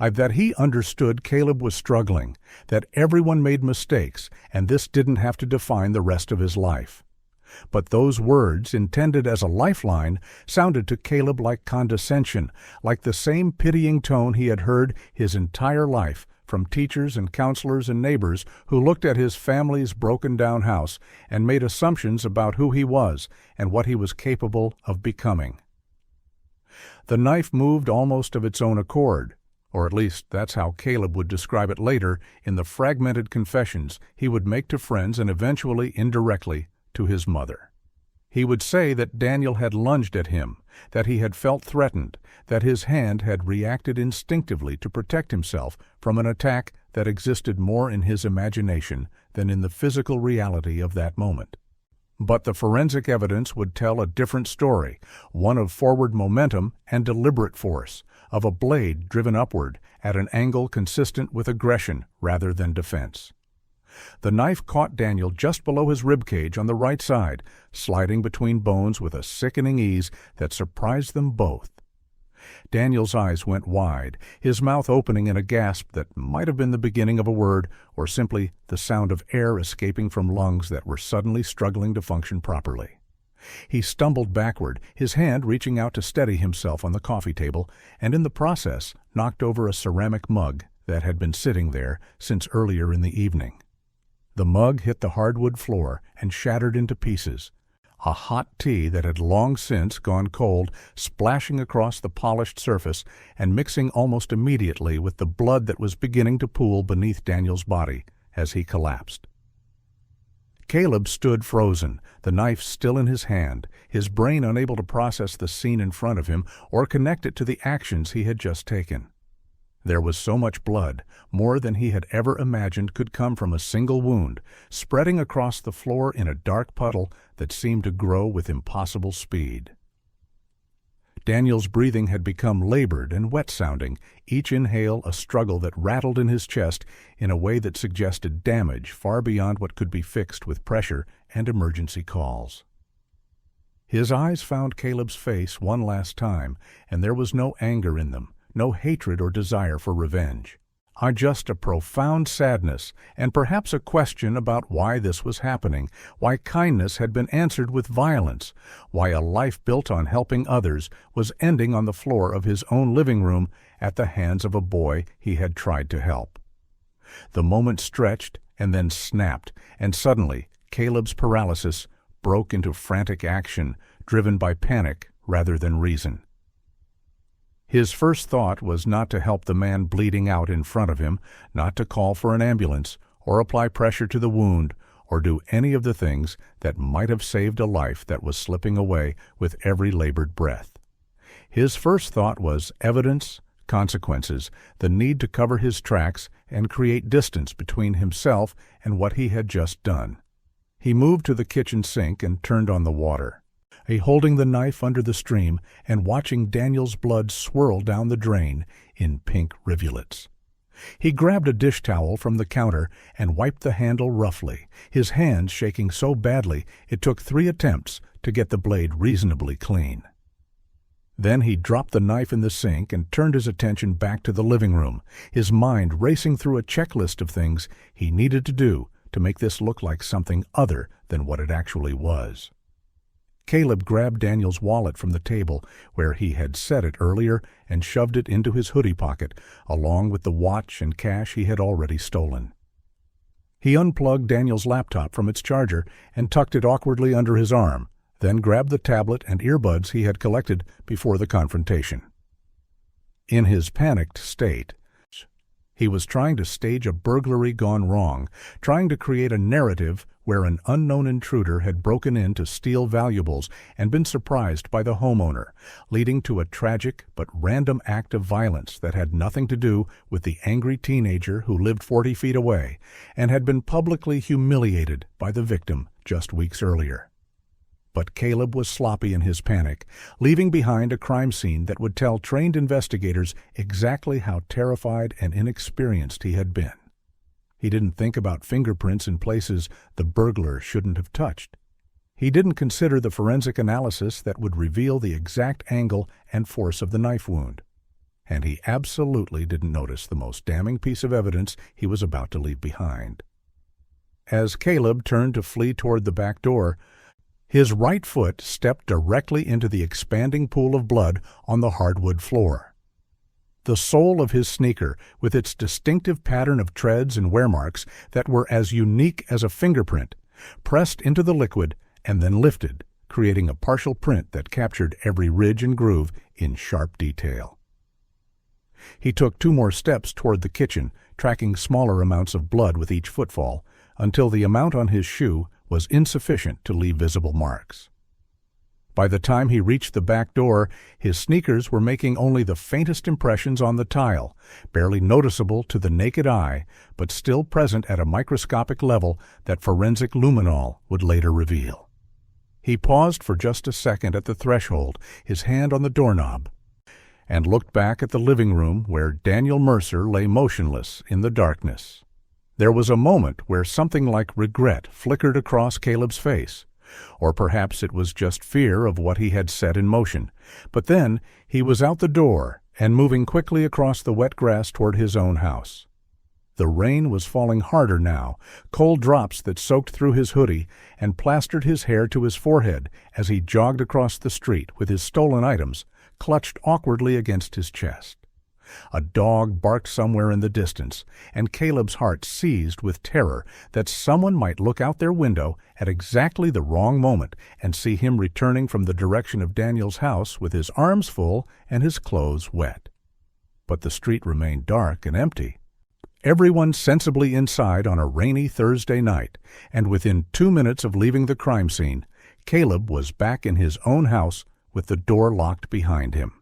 That he understood Caleb was struggling, that everyone made mistakes, and this didn't have to define the rest of his life. But those words, intended as a lifeline, sounded to Caleb like condescension, like the same pitying tone he had heard his entire life from teachers and counselors and neighbors who looked at his family's broken-down house and made assumptions about who he was and what he was capable of becoming. The knife moved almost of its own accord, or at least that's how Caleb would describe it later in the fragmented confessions he would make to friends and eventually, indirectly, to his mother. He would say that Daniel had lunged at him, that he had felt threatened, that his hand had reacted instinctively to protect himself from an attack that existed more in his imagination than in the physical reality of that moment. But the forensic evidence would tell a different story, one of forward momentum and deliberate force, of a blade driven upward at an angle consistent with aggression rather than defense. The knife caught Daniel just below his ribcage on the right side, sliding between bones with a sickening ease that surprised them both. Daniel's eyes went wide, his mouth opening in a gasp that might have been the beginning of a word or simply the sound of air escaping from lungs that were suddenly struggling to function properly. He stumbled backward, his hand reaching out to steady himself on the coffee table, and in the process knocked over a ceramic mug that had been sitting there since earlier in the evening. The mug hit the hardwood floor and shattered into pieces, a hot tea that had long since gone cold splashing across the polished surface and mixing almost immediately with the blood that was beginning to pool beneath Daniel's body as he collapsed. Caleb stood frozen, the knife still in his hand, his brain unable to process the scene in front of him or connect it to the actions he had just taken. There was so much blood, more than he had ever imagined could come from a single wound, spreading across the floor in a dark puddle that seemed to grow with impossible speed. Daniel's breathing had become labored and wet-sounding, each inhale a struggle that rattled in his chest in a way that suggested damage far beyond what could be fixed with pressure and emergency calls. His eyes found Caleb's face one last time, and there was no anger in them, no hatred or desire for revenge. Just a profound sadness, and perhaps a question about why this was happening, why kindness had been answered with violence, why a life built on helping others was ending on the floor of his own living room at the hands of a boy he had tried to help. The moment stretched and then snapped, and suddenly Caleb's paralysis broke into frantic action, driven by panic rather than reason. His first thought was not to help the man bleeding out in front of him, not to call for an ambulance, or apply pressure to the wound, or do any of the things that might have saved a life that was slipping away with every labored breath. His first thought was evidence, consequences, the need to cover his tracks and create distance between himself and what he had just done. He moved to the kitchen sink and turned on the water. Holding the knife under the stream and watching Daniel's blood swirl down the drain in pink rivulets. He grabbed a dish towel from the counter and wiped the handle roughly, his hands shaking so badly it took 3 attempts to get the blade reasonably clean. Then he dropped the knife in the sink and turned his attention back to the living room, his mind racing through a checklist of things he needed to do to make this look like something other than what it actually was. Caleb grabbed Daniel's wallet from the table where he had set it earlier and shoved it into his hoodie pocket, along with the watch and cash he had already stolen. He unplugged Daniel's laptop from its charger and tucked it awkwardly under his arm, then grabbed the tablet and earbuds he had collected before the confrontation. In his panicked state, he was trying to stage a burglary gone wrong, trying to create a narrative where an unknown intruder had broken in to steal valuables and been surprised by the homeowner, leading to a tragic but random act of violence that had nothing to do with the angry teenager who lived 40 feet away and had been publicly humiliated by the victim just weeks earlier. But Caleb was sloppy in his panic, leaving behind a crime scene that would tell trained investigators exactly how terrified and inexperienced he had been. He didn't think about fingerprints in places the burglar shouldn't have touched. He didn't consider the forensic analysis that would reveal the exact angle and force of the knife wound. and he absolutely didn't notice the most damning piece of evidence he was about to leave behind. As Caleb turned to flee toward the back door, his right foot stepped directly into the expanding pool of blood on the hardwood floor. The sole of his sneaker, with its distinctive pattern of treads and wear marks that were as unique as a fingerprint, pressed into the liquid and then lifted, creating a partial print that captured every ridge and groove in sharp detail. He took 2 more steps toward the kitchen, tracking smaller amounts of blood with each footfall, until the amount on his shoe was insufficient to leave visible marks. By the time he reached the back door, his sneakers were making only the faintest impressions on the tile, barely noticeable to the naked eye, but still present at a microscopic level that forensic luminol would later reveal. He paused for just a second at the threshold, his hand on the doorknob, and looked back at the living room where Daniel Mercer lay motionless in the darkness. There was a moment where something like regret flickered across Caleb's face, or perhaps it was just fear of what he had set in motion. But then he was out the door and moving quickly across the wet grass toward his own house. The rain was falling harder now, cold drops that soaked through his hoodie and plastered his hair to his forehead as he jogged across the street with his stolen items clutched awkwardly against his chest. A dog barked somewhere in the distance, and Caleb's heart seized with terror that someone might look out their window at exactly the wrong moment and see him returning from the direction of Daniel's house with his arms full and his clothes wet. But the street remained dark and empty. Everyone sensibly inside on a rainy Thursday night, and within 2 minutes of leaving the crime scene, Caleb was back in his own house with the door locked behind him.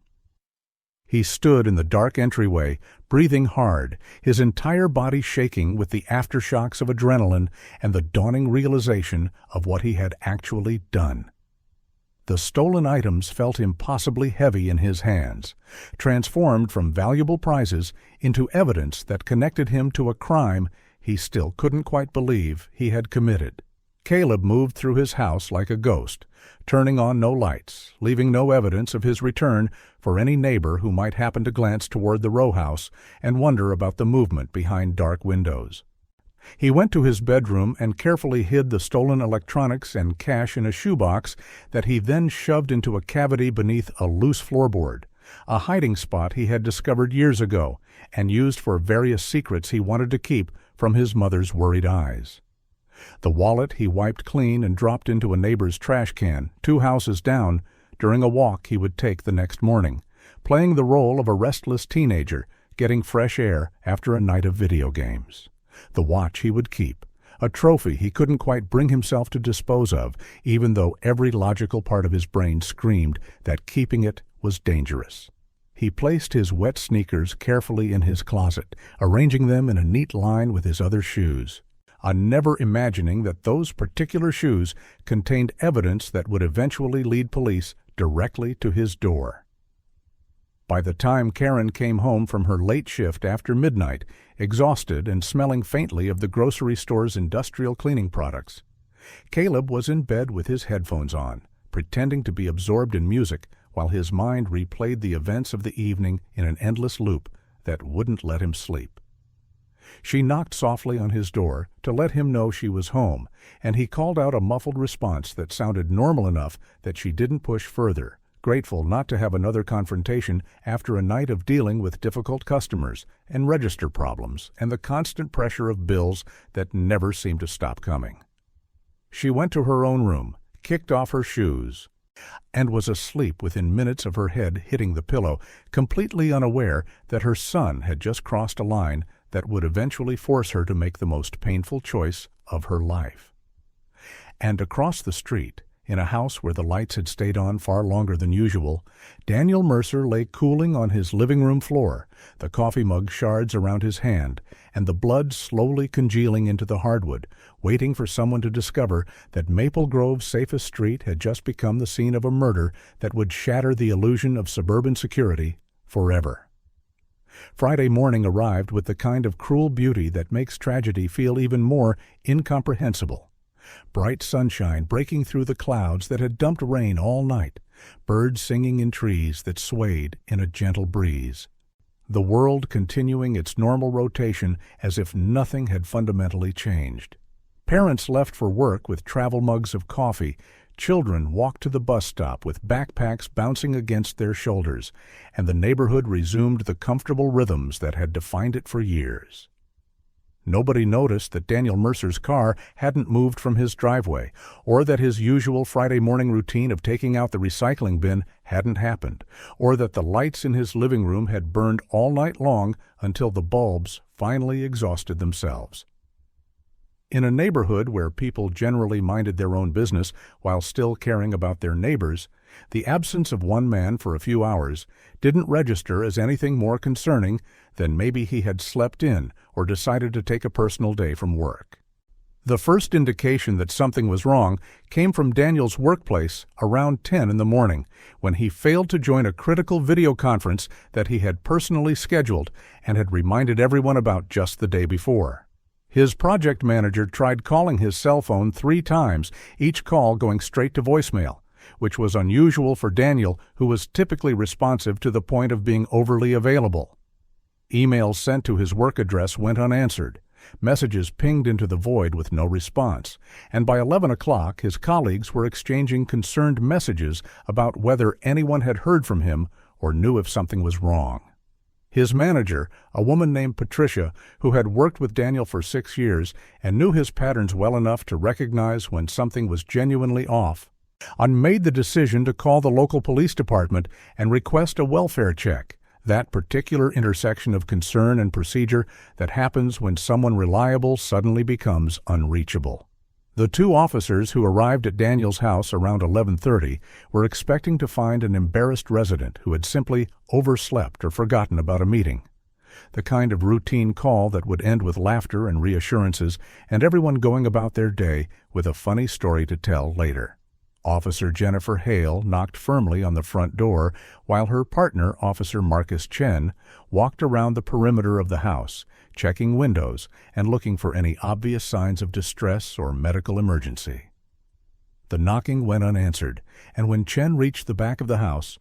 He stood in the dark entryway, breathing hard, his entire body shaking with the aftershocks of adrenaline and the dawning realization of what he had actually done. The stolen items felt impossibly heavy in his hands, transformed from valuable prizes into evidence that connected him to a crime he still couldn't quite believe he had committed. Caleb moved through his house like a ghost, turning on no lights, leaving no evidence of his return for any neighbor who might happen to glance toward the row house and wonder about the movement behind dark windows. He went to his bedroom and carefully hid the stolen electronics and cash in a shoebox that he then shoved into a cavity beneath a loose floorboard, a hiding spot he had discovered years ago and used for various secrets he wanted to keep from his mother's worried eyes. The wallet he wiped clean and dropped into a neighbor's trash can 2 houses down during a walk he would take the next morning, playing the role of a restless teenager getting fresh air after a night of video games. The watch he would keep, a trophy he couldn't quite bring himself to dispose of, even though every logical part of his brain screamed that keeping it was dangerous. He placed his wet sneakers carefully in his closet, arranging them in a neat line with his other shoes, never imagining that those particular shoes contained evidence that would eventually lead police directly to his door. By the time Karen came home from her late shift after midnight, exhausted and smelling faintly of the grocery store's industrial cleaning products, Caleb was in bed with his headphones on, pretending to be absorbed in music while his mind replayed the events of the evening in an endless loop that wouldn't let him sleep. She knocked softly on his door to let him know she was home, and he called out a muffled response that sounded normal enough that she didn't push further, grateful not to have another confrontation after a night of dealing with difficult customers and register problems and the constant pressure of bills that never seemed to stop coming. She went to her own room, kicked off her shoes, and was asleep within minutes of her head hitting the pillow, completely unaware that her son had just crossed a line that would eventually force her to make the most painful choice of her life. And across the street, in a house where the lights had stayed on far longer than usual, Daniel Mercer lay cooling on his living room floor, the coffee mug shards around his hand, and the blood slowly congealing into the hardwood, waiting for someone to discover that Maple Grove's safest street had just become the scene of a murder that would shatter the illusion of suburban security forever. Friday morning arrived with the kind of cruel beauty that makes tragedy feel even more incomprehensible. Bright sunshine breaking through the clouds that had dumped rain all night, birds singing in trees that swayed in a gentle breeze, the world continuing its normal rotation as if nothing had fundamentally changed. Parents left for work with travel mugs of coffee. Children walked to the bus stop with backpacks bouncing against their shoulders, and the neighborhood resumed the comfortable rhythms that had defined it for years. Nobody noticed that Daniel Mercer's car hadn't moved from his driveway, or that his usual Friday morning routine of taking out the recycling bin hadn't happened, or that the lights in his living room had burned all night long until the bulbs finally exhausted themselves. In a neighborhood where people generally minded their own business while still caring about their neighbors, the absence of one man for a few hours didn't register as anything more concerning than maybe he had slept in or decided to take a personal day from work. The first indication that something was wrong came from Daniel's workplace around 10 in the morning, when he failed to join a critical video conference that he had personally scheduled and had reminded everyone about just the day before. His project manager tried calling his cell phone 3 times, each call going straight to voicemail, which was unusual for Daniel, who was typically responsive to the point of being overly available. Emails sent to his work address went unanswered. Messages pinged into the void with no response, and by 11 o'clock his colleagues were exchanging concerned messages about whether anyone had heard from him or knew if something was wrong. His manager, a woman named Patricia, who had worked with Daniel for 6 years and knew his patterns well enough to recognize when something was genuinely off, made the decision to call the local police department and request a welfare check, that particular intersection of concern and procedure that happens when someone reliable suddenly becomes unreachable. The 2 officers who arrived at Daniel's house around 11:30 were expecting to find an embarrassed resident who had simply overslept or forgotten about a meeting. The kind of routine call that would end with laughter and reassurances and everyone going about their day with a funny story to tell later. Officer Jennifer Hale knocked firmly on the front door while her partner, Officer Marcus Chen, walked around the perimeter of the house, checking windows and looking for any obvious signs of distress or medical emergency. The knocking went unanswered, and when Chen reached the back of the house,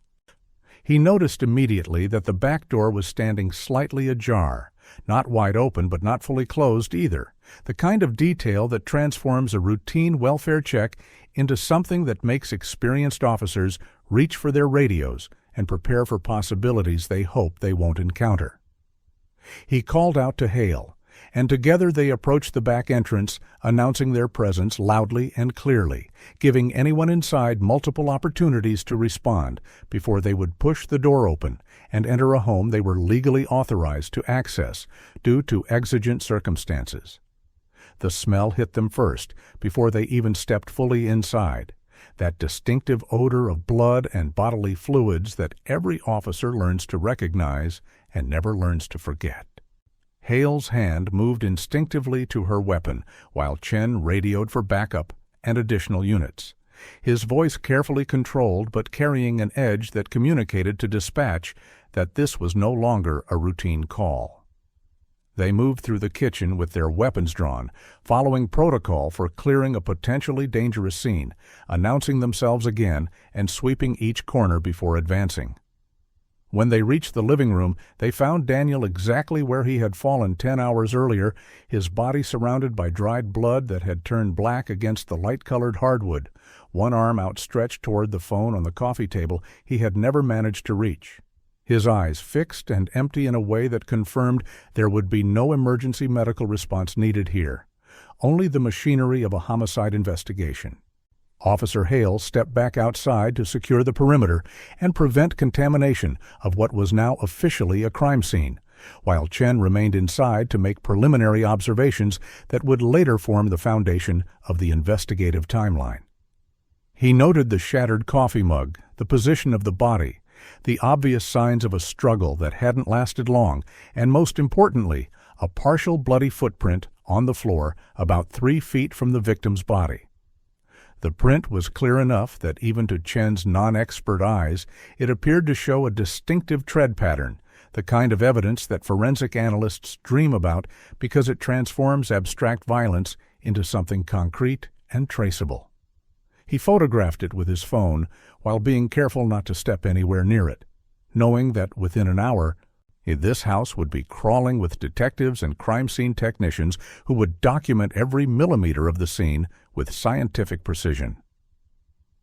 he noticed immediately that the back door was standing slightly ajar, not wide open but not fully closed either, the kind of detail that transforms a routine welfare check into something that makes experienced officers reach for their radios and prepare for possibilities they hope they won't encounter. He called out to Hale, and together they approached the back entrance, announcing their presence loudly and clearly, giving anyone inside multiple opportunities to respond before they would push the door open and enter a home they were legally authorized to access due to exigent circumstances. The smell hit them first, before they even stepped fully inside, that distinctive odor of blood and bodily fluids that every officer learns to recognize and never learns to forget. Hale's hand moved instinctively to her weapon, while Chen radioed for backup and additional units, his voice carefully controlled but carrying an edge that communicated to dispatch that this was no longer a routine call. They moved through the kitchen with their weapons drawn, following protocol for clearing a potentially dangerous scene, announcing themselves again and sweeping each corner before advancing. When they reached the living room, they found Daniel exactly where he had fallen 10 hours earlier, his body surrounded by dried blood that had turned black against the light-colored hardwood, one arm outstretched toward the phone on the coffee table he had never managed to reach. His eyes fixed and empty in a way that confirmed there would be no emergency medical response needed here, only the machinery of a homicide investigation. Officer Hale stepped back outside to secure the perimeter and prevent contamination of what was now officially a crime scene, while Chen remained inside to make preliminary observations that would later form the foundation of the investigative timeline. He noted the shattered coffee mug, the position of the body, the obvious signs of a struggle that hadn't lasted long, and most importantly, a partial bloody footprint on the floor about 3 feet from the victim's body. The print was clear enough that even to Chen's non-expert eyes, it appeared to show a distinctive tread pattern, the kind of evidence that forensic analysts dream about because it transforms abstract violence into something concrete and traceable. He photographed it with his phone while being careful not to step anywhere near it, knowing that within an hour, This house would be crawling with detectives and crime scene technicians who would document every millimeter of the scene with scientific precision.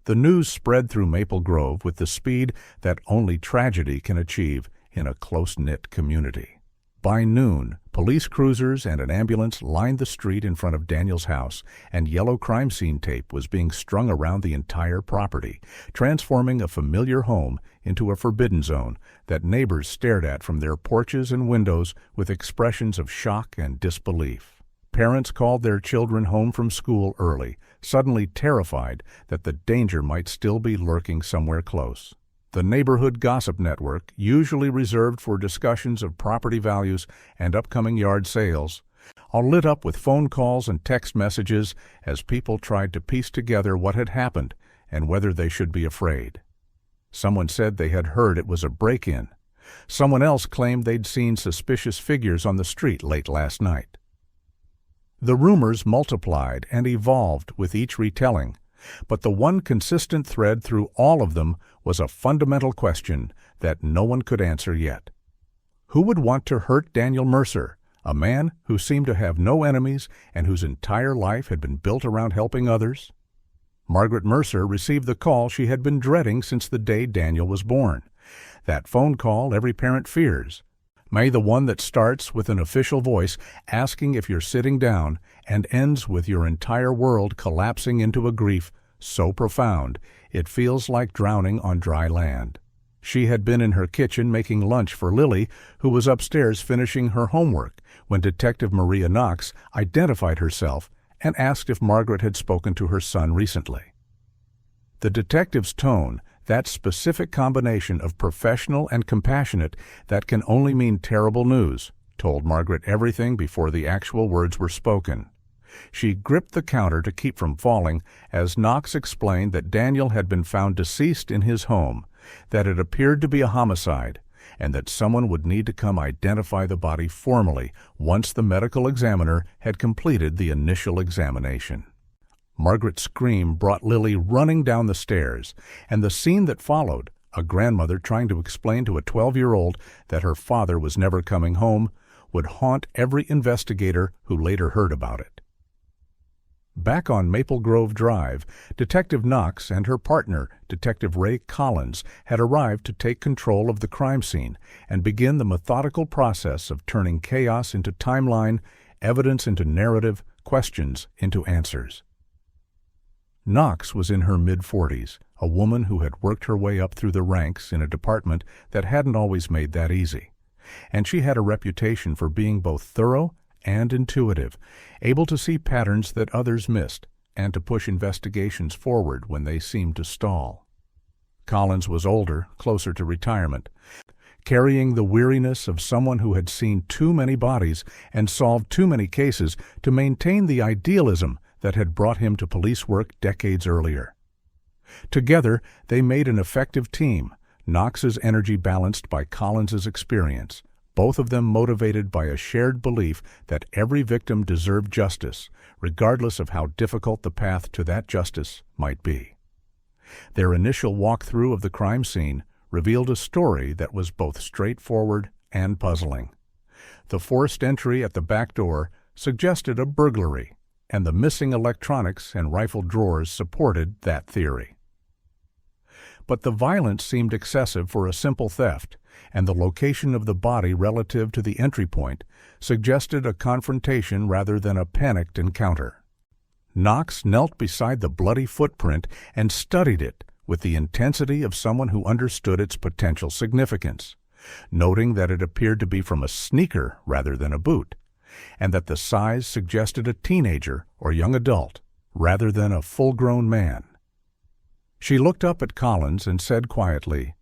The news spread through Maple Grove with the speed that only tragedy can achieve in a close-knit community. By noon, police cruisers and an ambulance lined the street in front of Daniel's house, and yellow crime scene tape was being strung around the entire property, transforming a familiar home into a forbidden zone that neighbors stared at from their porches and windows with expressions of shock and disbelief. Parents called their children home from school early, suddenly terrified that the danger might still be lurking somewhere close. The neighborhood gossip network, usually reserved for discussions of property values and upcoming yard sales, all lit up with phone calls and text messages as people tried to piece together what had happened and whether they should be afraid. Someone said they had heard it was a break-in. Someone else claimed they'd seen suspicious figures on the street late last night. The rumors multiplied and evolved with each retelling, but the one consistent thread through all of them was a fundamental question that no one could answer yet. Who would want to hurt Daniel Mercer, a man who seemed to have no enemies and whose entire life had been built around helping others? Margaret Mercer received the call she had been dreading since the day Daniel was born. That phone call every parent fears. May the one that starts with an official voice asking if you're sitting down and ends with your entire world collapsing into a grief so profound it feels like drowning on dry land. She had been in her kitchen making lunch for Lily, who was upstairs finishing her homework, when Detective Maria Knox identified herself and asked if Margaret had spoken to her son recently. The detective's tone, that specific combination of professional and compassionate that can only mean terrible news, told Margaret everything before the actual words were spoken. She gripped the counter to keep from falling as Knox explained that Daniel had been found deceased in his home, that it appeared to be a homicide, and that someone would need to come identify the body formally once the medical examiner had completed the initial examination. Margaret's scream brought Lily running down the stairs, and the scene that followed, a grandmother trying to explain to a 12-year-old that her father was never coming home, would haunt every investigator who later heard about it. Back on Maple Grove Drive, Detective Knox and her partner, Detective Ray Collins, had arrived to take control of the crime scene and begin the methodical process of turning chaos into timeline, evidence into narrative, questions into answers. Knox was in her mid-40s, a woman who had worked her way up through the ranks in a department that hadn't always made that easy. And she had a reputation for being both thorough and intuitive, able to see patterns that others missed, and to push investigations forward when they seemed to stall. Collins was older, closer to retirement, carrying the weariness of someone who had seen too many bodies and solved too many cases to maintain the idealism that had brought him to police work decades earlier. Together, they made an effective team, Knox's energy balanced by Collins's experience, both of them motivated by a shared belief that every victim deserved justice, regardless of how difficult the path to that justice might be. Their initial walkthrough of the crime scene revealed a story that was both straightforward and puzzling. The forced entry at the back door suggested a burglary, and the missing electronics and rifle drawers supported that theory. But the violence seemed excessive for a simple theft, and the location of the body relative to the entry point suggested a confrontation rather than a panicked encounter. Knox knelt beside the bloody footprint and studied it with the intensity of someone who understood its potential significance, noting that it appeared to be from a sneaker rather than a boot, and that the size suggested a teenager or young adult rather than a full-grown man. She looked up at Collins and said quietly,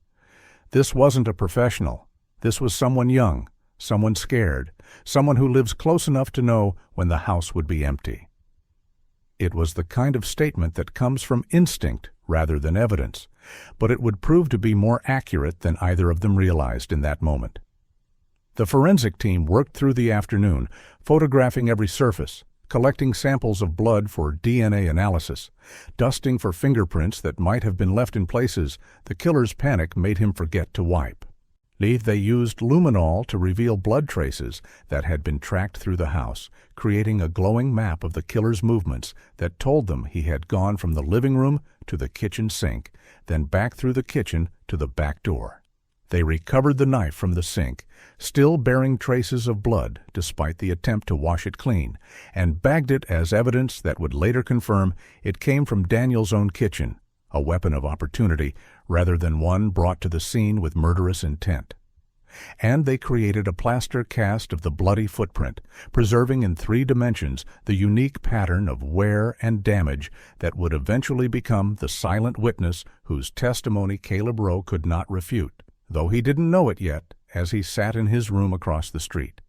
"This wasn't a professional. This was someone young, someone scared, someone who lives close enough to know when the house would be empty." It was the kind of statement that comes from instinct rather than evidence, but it would prove to be more accurate than either of them realized in that moment. The forensic team worked through the afternoon, photographing every surface, collecting samples of blood for DNA analysis, dusting for fingerprints that might have been left in places the killer's panic made him forget to wipe. They used luminol to reveal blood traces that had been tracked through the house, creating a glowing map of the killer's movements that told them he had gone from the living room to the kitchen sink, then back through the kitchen to the back door. They recovered the knife from the sink, still bearing traces of blood despite the attempt to wash it clean, and bagged it as evidence that would later confirm it came from Daniel's own kitchen, a weapon of opportunity rather than one brought to the scene with murderous intent. And they created a plaster cast of the bloody footprint, preserving in 3 dimensions the unique pattern of wear and damage that would eventually become the silent witness whose testimony Caleb Rowe could not refute, though he didn't know it yet as he sat in his room across the street,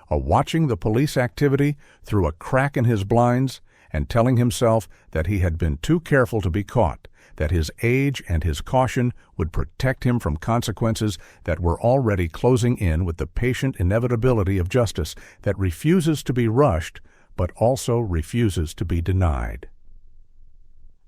watching the police activity through a crack in his blinds and telling himself that he had been too careful to be caught, that his age and his caution would protect him from consequences that were already closing in with the patient inevitability of justice that refuses to be rushed but also refuses to be denied.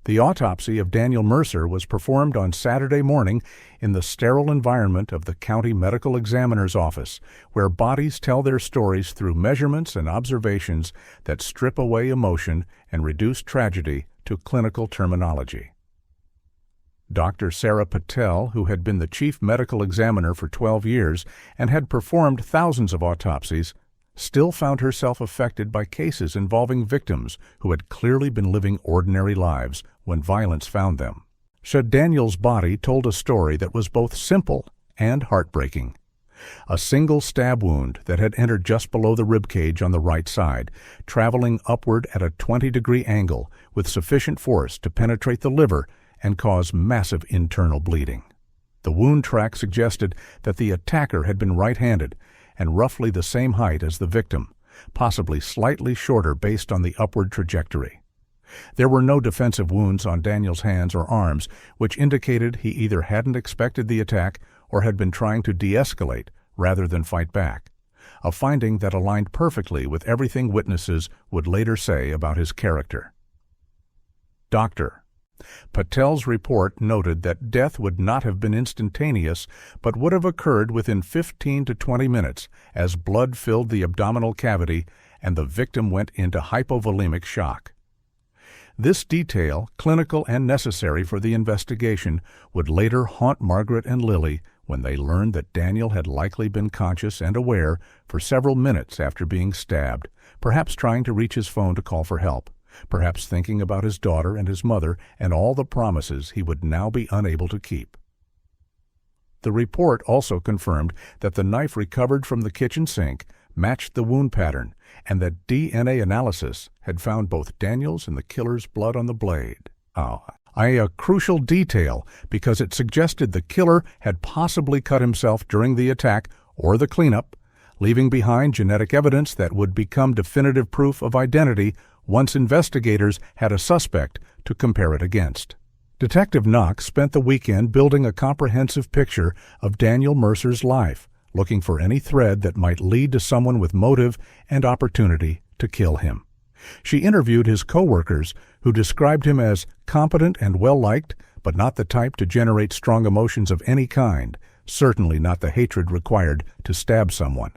The autopsy of Daniel Mercer was performed on Saturday morning in the sterile environment of the county medical examiner's office, where bodies tell their stories through measurements and observations that strip away emotion and reduce tragedy to clinical terminology. Dr. Sarah Patel, who had been the chief medical examiner for 12 years and had performed thousands of autopsies, still found herself affected by cases involving victims who had clearly been living ordinary lives when violence found them. Daniel's body told a story that was both simple and heartbreaking. A single stab wound that had entered just below the ribcage on the right side, traveling upward at a 20-degree angle with sufficient force to penetrate the liver and cause massive internal bleeding. The wound track suggested that the attacker had been right-handed and roughly the same height as the victim, possibly slightly shorter based on the upward trajectory. There were no defensive wounds on Daniel's hands or arms, which indicated he either hadn't expected the attack or had been trying to de-escalate rather than fight back, a finding that aligned perfectly with everything witnesses would later say about his character. Doctor. Patel's report noted that death would not have been instantaneous, but would have occurred within 15 to 20 minutes as blood filled the abdominal cavity and the victim went into hypovolemic shock. This detail, clinical and necessary for the investigation, would later haunt Margaret and Lily when they learned that Daniel had likely been conscious and aware for several minutes after being stabbed, perhaps trying to reach his phone to call for help, perhaps thinking about his daughter and his mother and all the promises he would now be unable to keep. The report also confirmed that the knife recovered from the kitchen sink matched the wound pattern and that DNA analysis had found both Daniel's and the killer's blood on the blade. A crucial detail because it suggested the killer had possibly cut himself during the attack or the cleanup, leaving behind genetic evidence that would become definitive proof of identity once investigators had a suspect to compare it against. Detective Knox spent the weekend building a comprehensive picture of Daniel Mercer's life, looking for any thread that might lead to someone with motive and opportunity to kill him. She interviewed his co-workers, who described him as competent and well-liked, but not the type to generate strong emotions of any kind, certainly not the hatred required to stab someone.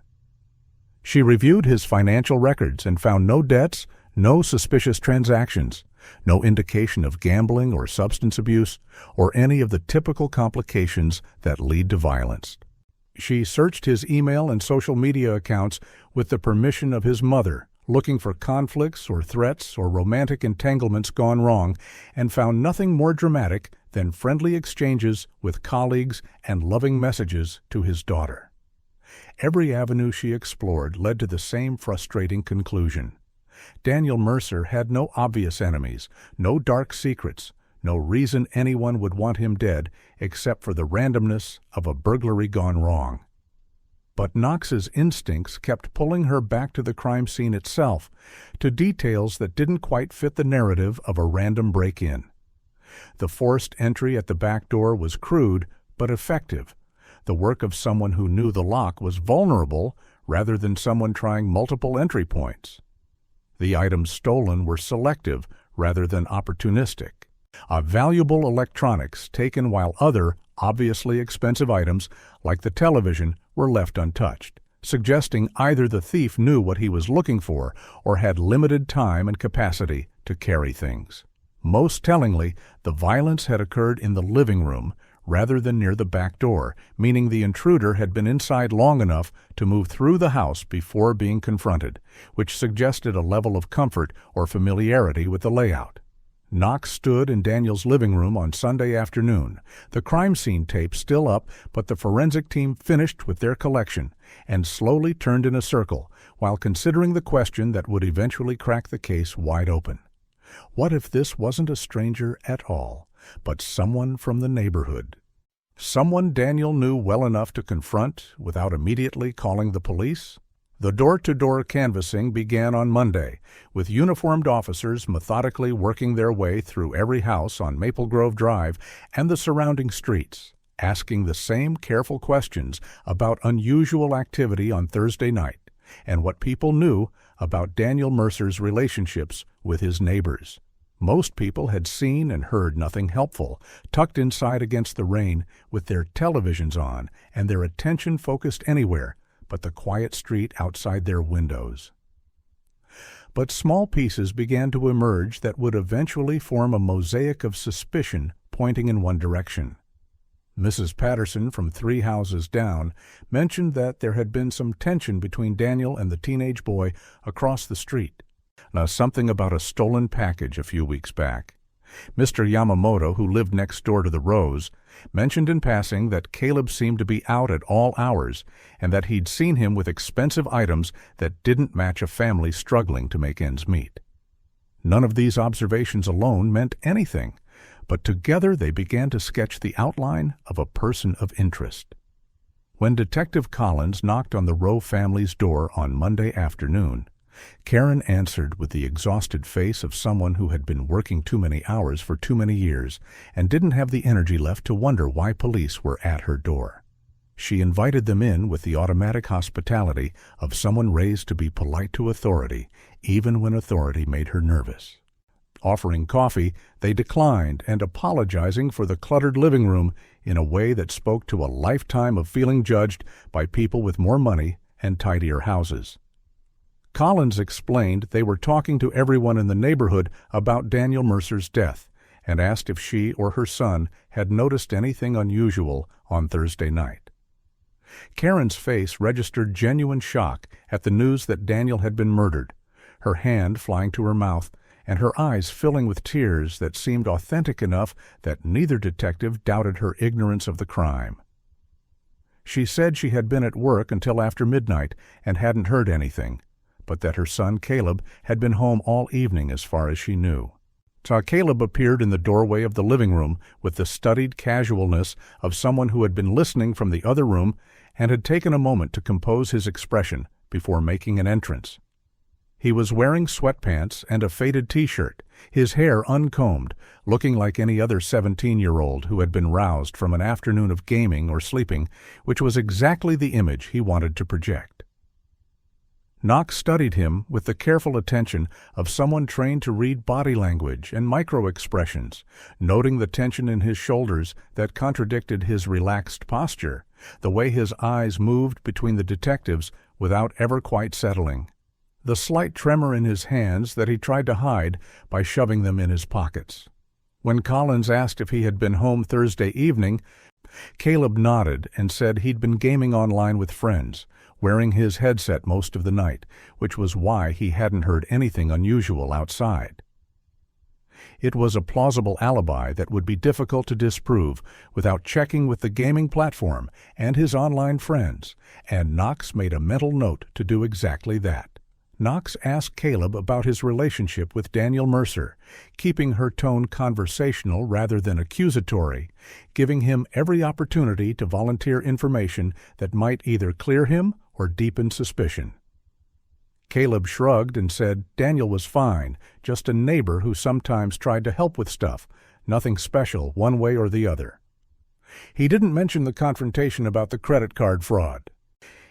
She reviewed his financial records and found no debts, no suspicious transactions, no indication of gambling or substance abuse, or any of the typical complications that lead to violence. She searched his email and social media accounts with the permission of his mother, looking for conflicts or threats or romantic entanglements gone wrong, and found nothing more dramatic than friendly exchanges with colleagues and loving messages to his daughter. Every avenue she explored led to the same frustrating conclusion. Daniel Mercer had no obvious enemies, no dark secrets, no reason anyone would want him dead except for the randomness of a burglary gone wrong. But Knox's instincts kept pulling her back to the crime scene itself, to details that didn't quite fit the narrative of a random break-in. The forced entry at the back door was crude but effective, the work of someone who knew the lock was vulnerable rather than someone trying multiple entry points. The items stolen were selective rather than opportunistic. Valuable electronics taken while other, Obviously expensive items, like the television, were left untouched, suggesting either the thief knew what he was looking for or had limited time and capacity to carry things. Most tellingly, the violence had occurred in the living room rather than near the back door, meaning the intruder had been inside long enough to move through the house before being confronted, which suggested a level of comfort or familiarity with the layout. Knox stood in Daniel's living room on Sunday afternoon, the crime scene tape still up, but the forensic team finished with their collection and slowly turned in a circle while considering the question that would eventually crack the case wide open. What if this wasn't a stranger at all, but someone from the neighborhood? Someone Daniel knew well enough to confront without immediately calling the police? The door-to-door canvassing began on Monday, with uniformed officers methodically working their way through every house on Maple Grove Drive and the surrounding streets, asking the same careful questions about unusual activity on Thursday night and what people knew about Daniel Mercer's relationships with his neighbors. Most people had seen and heard nothing helpful, tucked inside against the rain with their televisions on and their attention focused anywhere but the quiet street outside their windows. But small pieces began to emerge that would eventually form a mosaic of suspicion pointing in one direction. Mrs. Patterson from 3 houses down mentioned that there had been some tension between Daniel and the teenage boy across the street. Now, something about a stolen package a few weeks back. Mr. Yamamoto, who lived next door to the Rows, mentioned in passing that Caleb seemed to be out at all hours and that he'd seen him with expensive items that didn't match a family struggling to make ends meet. None of these observations alone meant anything, but together they began to sketch the outline of a person of interest. When Detective Collins knocked on the Rowe family's door on Monday afternoon, Karen answered with the exhausted face of someone who had been working too many hours for too many years and didn't have the energy left to wonder why police were at her door. She invited them in with the automatic hospitality of someone raised to be polite to authority, even when authority made her nervous. Offering coffee, they declined and apologizing for the cluttered living room in a way that spoke to a lifetime of feeling judged by people with more money and tidier houses. Collins explained they were talking to everyone in the neighborhood about Daniel Mercer's death and asked if she or her son had noticed anything unusual on Thursday night. Karen's face registered genuine shock at the news that Daniel had been murdered, her hand flying to her mouth and her eyes filling with tears that seemed authentic enough that neither detective doubted her ignorance of the crime. She said she had been at work until after midnight and hadn't heard anything, but that her son Caleb had been home all evening as far as she knew. Caleb appeared in the doorway of the living room with the studied casualness of someone who had been listening from the other room and had taken a moment to compose his expression before making an entrance. He was wearing sweatpants and a faded t-shirt, his hair uncombed, looking like any other 17-year-old who had been roused from an afternoon of gaming or sleeping, which was exactly the image he wanted to project. Knox studied him with the careful attention of someone trained to read body language and micro-expressions, noting the tension in his shoulders that contradicted his relaxed posture, the way his eyes moved between the detectives without ever quite settling, the slight tremor in his hands that he tried to hide by shoving them in his pockets. When Collins asked if he had been home Thursday evening, Caleb nodded and said he'd been gaming online with friends, wearing his headset most of the night, which was why he hadn't heard anything unusual outside. It was a plausible alibi that would be difficult to disprove without checking with the gaming platform and his online friends, and Knox made a mental note to do exactly that. Knox asked Caleb about his relationship with Daniel Mercer, keeping her tone conversational rather than accusatory, giving him every opportunity to volunteer information that might either clear him or deepen suspicion. Caleb shrugged and said Daniel was fine, just a neighbor who sometimes tried to help with stuff, nothing special one way or the other. He didn't mention the confrontation about the credit card fraud.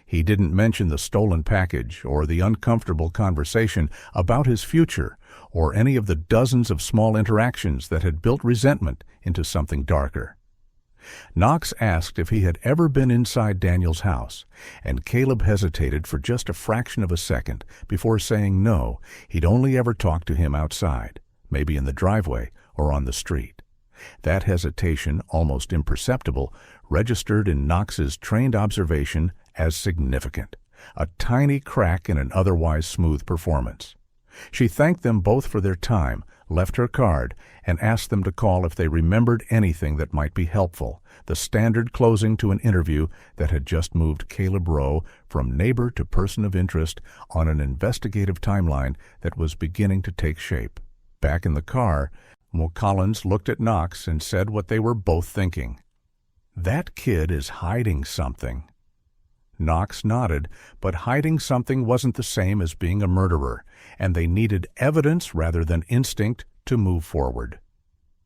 He didn't mention the stolen package or the uncomfortable conversation about his future or any of the dozens of small interactions that had built resentment into something darker. Knox asked if he had ever been inside Daniel's house, and Caleb hesitated for just a fraction of a second before saying no, he'd only ever talked to him outside, maybe in the driveway or on the street. That hesitation, almost imperceptible, registered in Knox's trained observation as significant, a tiny crack in an otherwise smooth performance. She thanked them both for their time, left her card, and asked them to call if they remembered anything that might be helpful, the standard closing to an interview that had just moved Caleb Rowe from neighbor to person of interest on an investigative timeline that was beginning to take shape. Back in the car, Collins looked at Knox and said what they were both thinking. "That kid is hiding something." Knox nodded, but hiding something wasn't the same as being a murderer, and they needed evidence rather than instinct to move forward.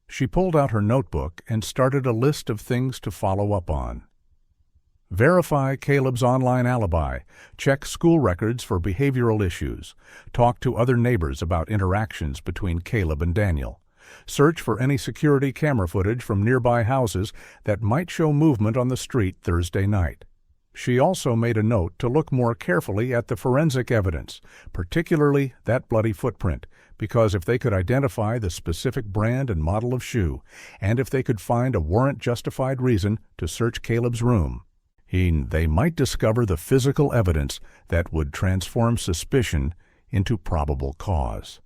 She pulled out her notebook and started a list of things to follow up on. Verify Caleb's online alibi, check school records for behavioral issues, talk to other neighbors about interactions between Caleb and Daniel, search for any security camera footage from nearby houses that might show movement on the street Thursday night. She also made a note to look more carefully at the forensic evidence, particularly that bloody footprint, because if they could identify the specific brand and model of shoe, and if they could find a warrant-justified reason to search Caleb's room, they might discover the physical evidence that would transform suspicion into probable cause.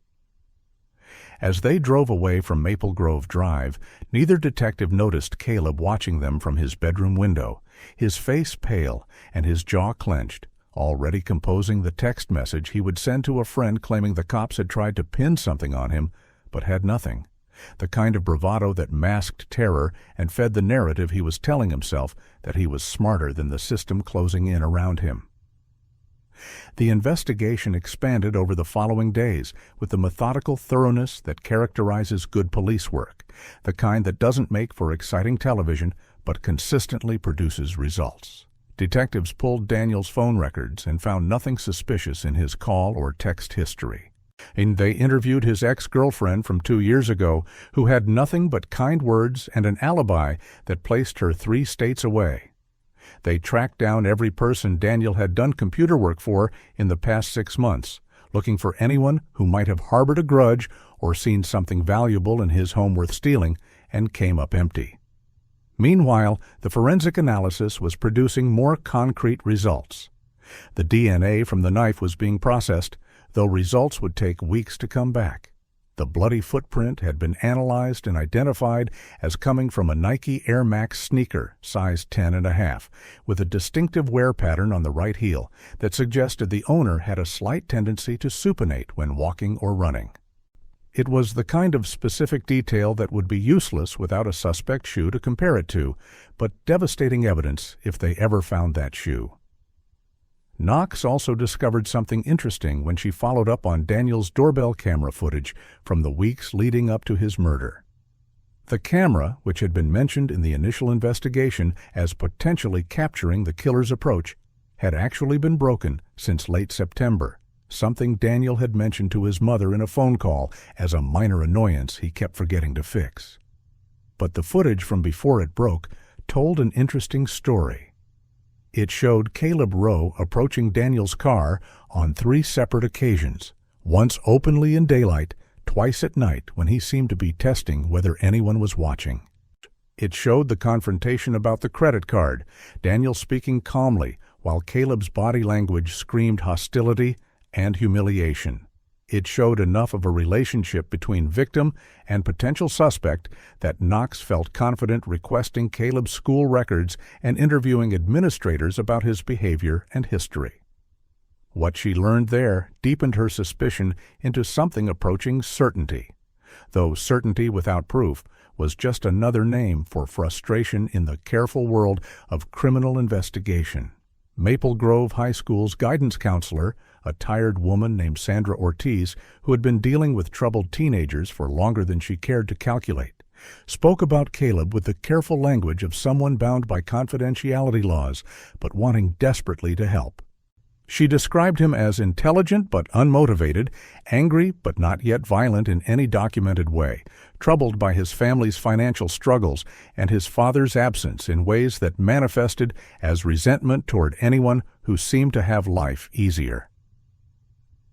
As they drove away from Maple Grove Drive, neither detective noticed Caleb watching them from his bedroom window, his face pale and his jaw clenched, already composing the text message he would send to a friend claiming the cops had tried to pin something on him, but had nothing, the kind of bravado that masked terror and fed the narrative he was telling himself that he was smarter than the system closing in around him. The investigation expanded over the following days with the methodical thoroughness that characterizes good police work, the kind that doesn't make for exciting television but consistently produces results. Detectives pulled Daniel's phone records and found nothing suspicious in his call or text history. And they interviewed his ex-girlfriend from 2 years ago, who had nothing but kind words and an alibi that placed her 3 states away. They tracked down every person Daniel had done computer work for in the past 6 months, looking for anyone who might have harbored a grudge or seen something valuable in his home worth stealing, and came up empty. Meanwhile, the forensic analysis was producing more concrete results. The DNA from the knife was being processed, though results would take weeks to come back. The bloody footprint had been analyzed and identified as coming from a Nike Air Max sneaker, size 10.5, with a distinctive wear pattern on the right heel that suggested the owner had a slight tendency to supinate when walking or running. It was the kind of specific detail that would be useless without a suspect shoe to compare it to, but devastating evidence if they ever found that shoe. Knox also discovered something interesting when she followed up on Daniel's doorbell camera footage from the weeks leading up to his murder. The camera, which had been mentioned in the initial investigation as potentially capturing the killer's approach, had actually been broken since late September, something Daniel had mentioned to his mother in a phone call as a minor annoyance he kept forgetting to fix. But the footage from before it broke told an interesting story. It showed Caleb Rowe approaching Daniel's car on 3 separate occasions, once openly in daylight, twice at night when he seemed to be testing whether anyone was watching. It showed the confrontation about the credit card, Daniel speaking calmly while Caleb's body language screamed hostility and humiliation. It showed enough of a relationship between victim and potential suspect that Knox felt confident requesting Caleb's school records and interviewing administrators about his behavior and history. What she learned there deepened her suspicion into something approaching certainty, though certainty without proof was just another name for frustration in the careful world of criminal investigation. Maple Grove High School's guidance counselor, a tired woman named Sandra Ortiz, who had been dealing with troubled teenagers for longer than she cared to calculate, spoke about Caleb with the careful language of someone bound by confidentiality laws, but wanting desperately to help. She described him as intelligent but unmotivated, angry but not yet violent in any documented way, troubled by his family's financial struggles and his father's absence in ways that manifested as resentment toward anyone who seemed to have life easier.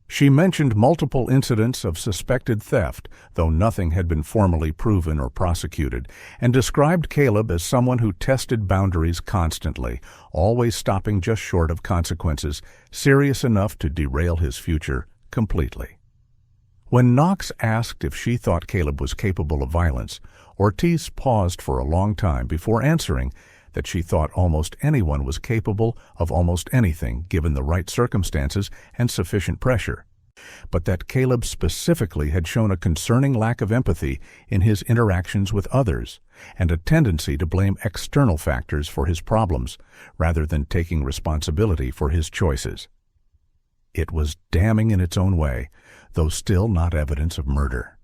She mentioned multiple incidents of suspected theft, though nothing had been formally proven or prosecuted, and described Caleb as someone who tested boundaries constantly, always stopping just short of consequences serious enough to derail his future completely. When Knox asked if she thought Caleb was capable of violence, Ortiz paused for a long time before answering that she thought almost anyone was capable of almost anything given the right circumstances and sufficient pressure, but that Caleb specifically had shown a concerning lack of empathy in his interactions with others and a tendency to blame external factors for his problems rather than taking responsibility for his choices. It was damning in its own way, though still not evidence of murder.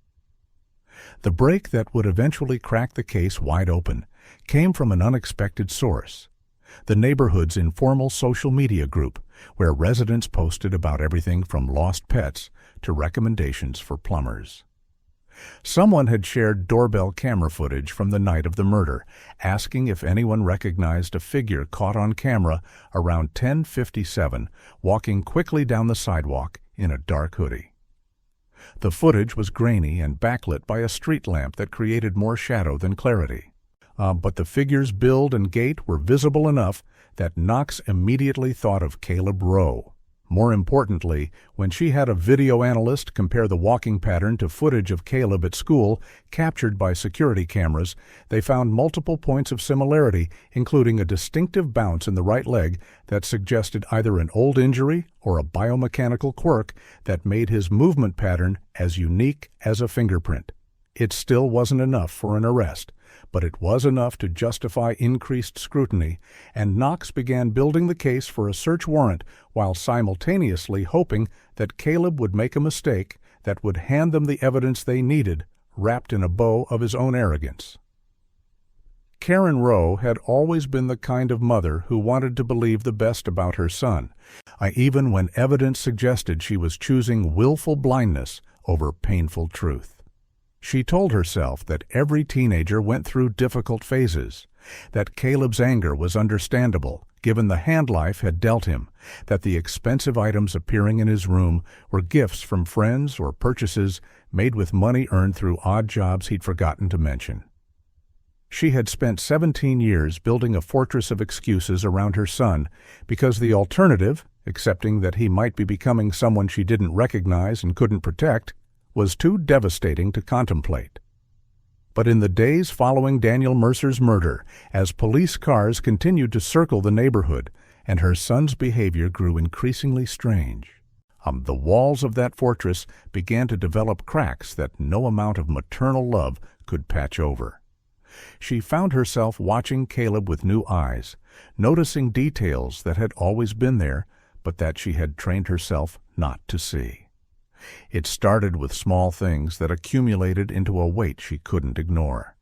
The break that would eventually crack the case wide open came from an unexpected source: the neighborhood's informal social media group, where residents posted about everything from lost pets to recommendations for plumbers. Someone had shared doorbell camera footage from the night of the murder, asking if anyone recognized a figure caught on camera around 10:57 walking quickly down the sidewalk in a dark hoodie. The footage was grainy and backlit by a street lamp that created more shadow than clarity. But the figure's build and gait were visible enough that Knox immediately thought of Caleb Rowe. More importantly, when she had a video analyst compare the walking pattern to footage of Caleb at school captured by security cameras, they found multiple points of similarity, including a distinctive bounce in the right leg that suggested either an old injury or a biomechanical quirk that made his movement pattern as unique as a fingerprint. It still wasn't enough for an arrest, but it was enough to justify increased scrutiny, and Knox began building the case for a search warrant while simultaneously hoping that Caleb would make a mistake that would hand them the evidence they needed, wrapped in a bow of his own arrogance. Karen Rowe had always been the kind of mother who wanted to believe the best about her son, even when evidence suggested she was choosing willful blindness over painful truth. She told herself that every teenager went through difficult phases, that Caleb's anger was understandable, given the hand life had dealt him, that the expensive items appearing in his room were gifts from friends or purchases made with money earned through odd jobs he'd forgotten to mention. She had spent 17 years building a fortress of excuses around her son because the alternative, accepting that he might be becoming someone she didn't recognize and couldn't protect, was too devastating to contemplate. But in the days following Daniel Mercer's murder, as police cars continued to circle the neighborhood and her son's behavior grew increasingly strange, the walls of that fortress began to develop cracks that no amount of maternal love could patch over. She found herself watching Caleb with new eyes, noticing details that had always been there, but that she had trained herself not to see. It started with small things that accumulated into a weight she couldn't ignore.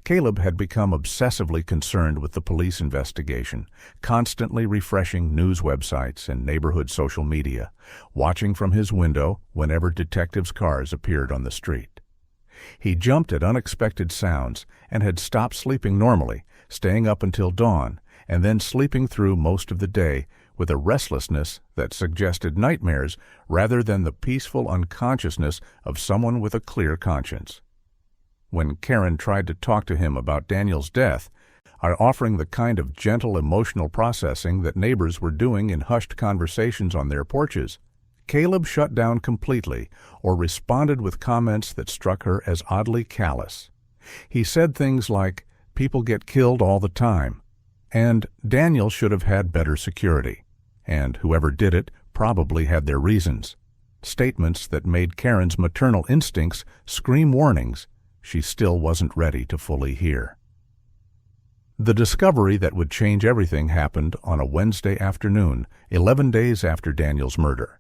Caleb had become obsessively concerned with the police investigation, constantly refreshing news websites and neighborhood social media, watching from his window whenever detectives' cars appeared on the street. He jumped at unexpected sounds and had stopped sleeping normally, staying up until dawn, and then sleeping through most of the day with a restlessness that suggested nightmares rather than the peaceful unconsciousness of someone with a clear conscience. When Karen tried to talk to him about Daniel's death, offering the kind of gentle emotional processing that neighbors were doing in hushed conversations on their porches, Caleb shut down completely or responded with comments that struck her as oddly callous. He said things like, "People get killed all the time," and "Daniel should have had better security," and "whoever did it probably had their reasons." Statements that made Karen's maternal instincts scream warnings she still wasn't ready to fully hear. The discovery that would change everything happened on a Wednesday afternoon, 11 days after Daniel's murder.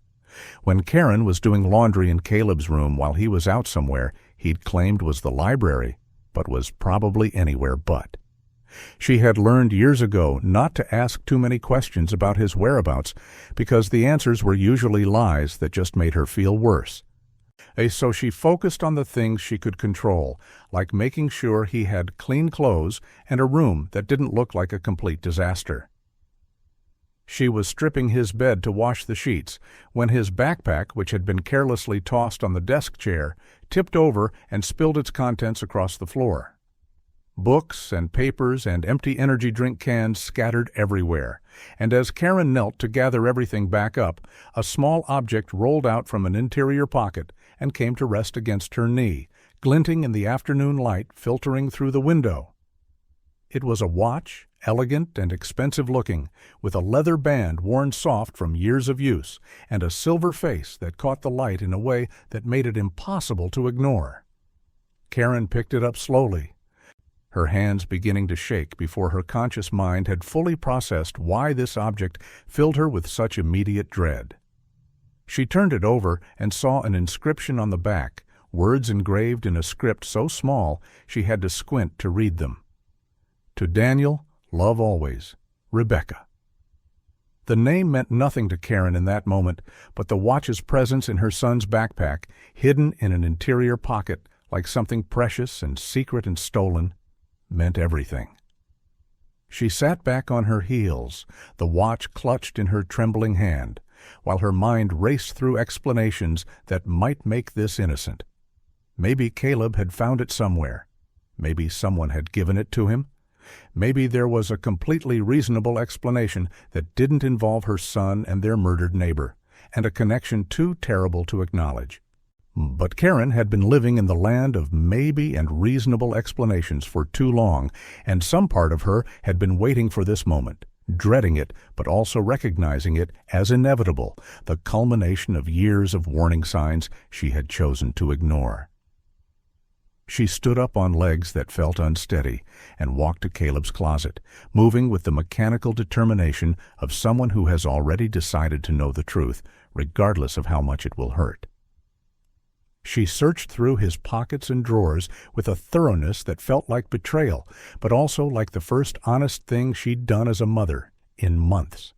When Karen was doing laundry in Caleb's room while he was out somewhere he'd claimed was the library, but was probably anywhere but. She had learned years ago not to ask too many questions about his whereabouts because the answers were usually lies that just made her feel worse. So she focused on the things she could control, like making sure he had clean clothes and a room that didn't look like a complete disaster. She was stripping his bed to wash the sheets when his backpack, which had been carelessly tossed on the desk chair, tipped over and spilled its contents across the floor. Books and papers and empty energy drink cans scattered everywhere, and as Karen knelt to gather everything back up, a small object rolled out from an interior pocket and came to rest against her knee, glinting in the afternoon light filtering through the window. It was a watch, elegant and expensive-looking, with a leather band worn soft from years of use, and a silver face that caught the light in a way that made it impossible to ignore. Karen picked it up slowly, her hands beginning to shake before her conscious mind had fully processed why this object filled her with such immediate dread. She turned it over and saw an inscription on the back, words engraved in a script so small she had to squint to read them. To Daniel, love always, Rebecca. The name meant nothing to Karen in that moment, but the watch's presence in her son's backpack, hidden in an interior pocket like something precious and secret and stolen, meant everything. She sat back on her heels, the watch clutched in her trembling hand, while her mind raced through explanations that might make this innocent. Maybe Caleb had found it somewhere. Maybe someone had given it to him. Maybe there was a completely reasonable explanation that didn't involve her son and their murdered neighbor, and a connection too terrible to acknowledge. But Karen had been living in the land of maybe and reasonable explanations for too long, and some part of her had been waiting for this moment, dreading it, but also recognizing it as inevitable, the culmination of years of warning signs she had chosen to ignore. She stood up on legs that felt unsteady and walked to Caleb's closet, moving with the mechanical determination of someone who has already decided to know the truth, regardless of how much it will hurt. She searched through his pockets and drawers with a thoroughness that felt like betrayal, but also like the first honest thing she'd done as a mother in months.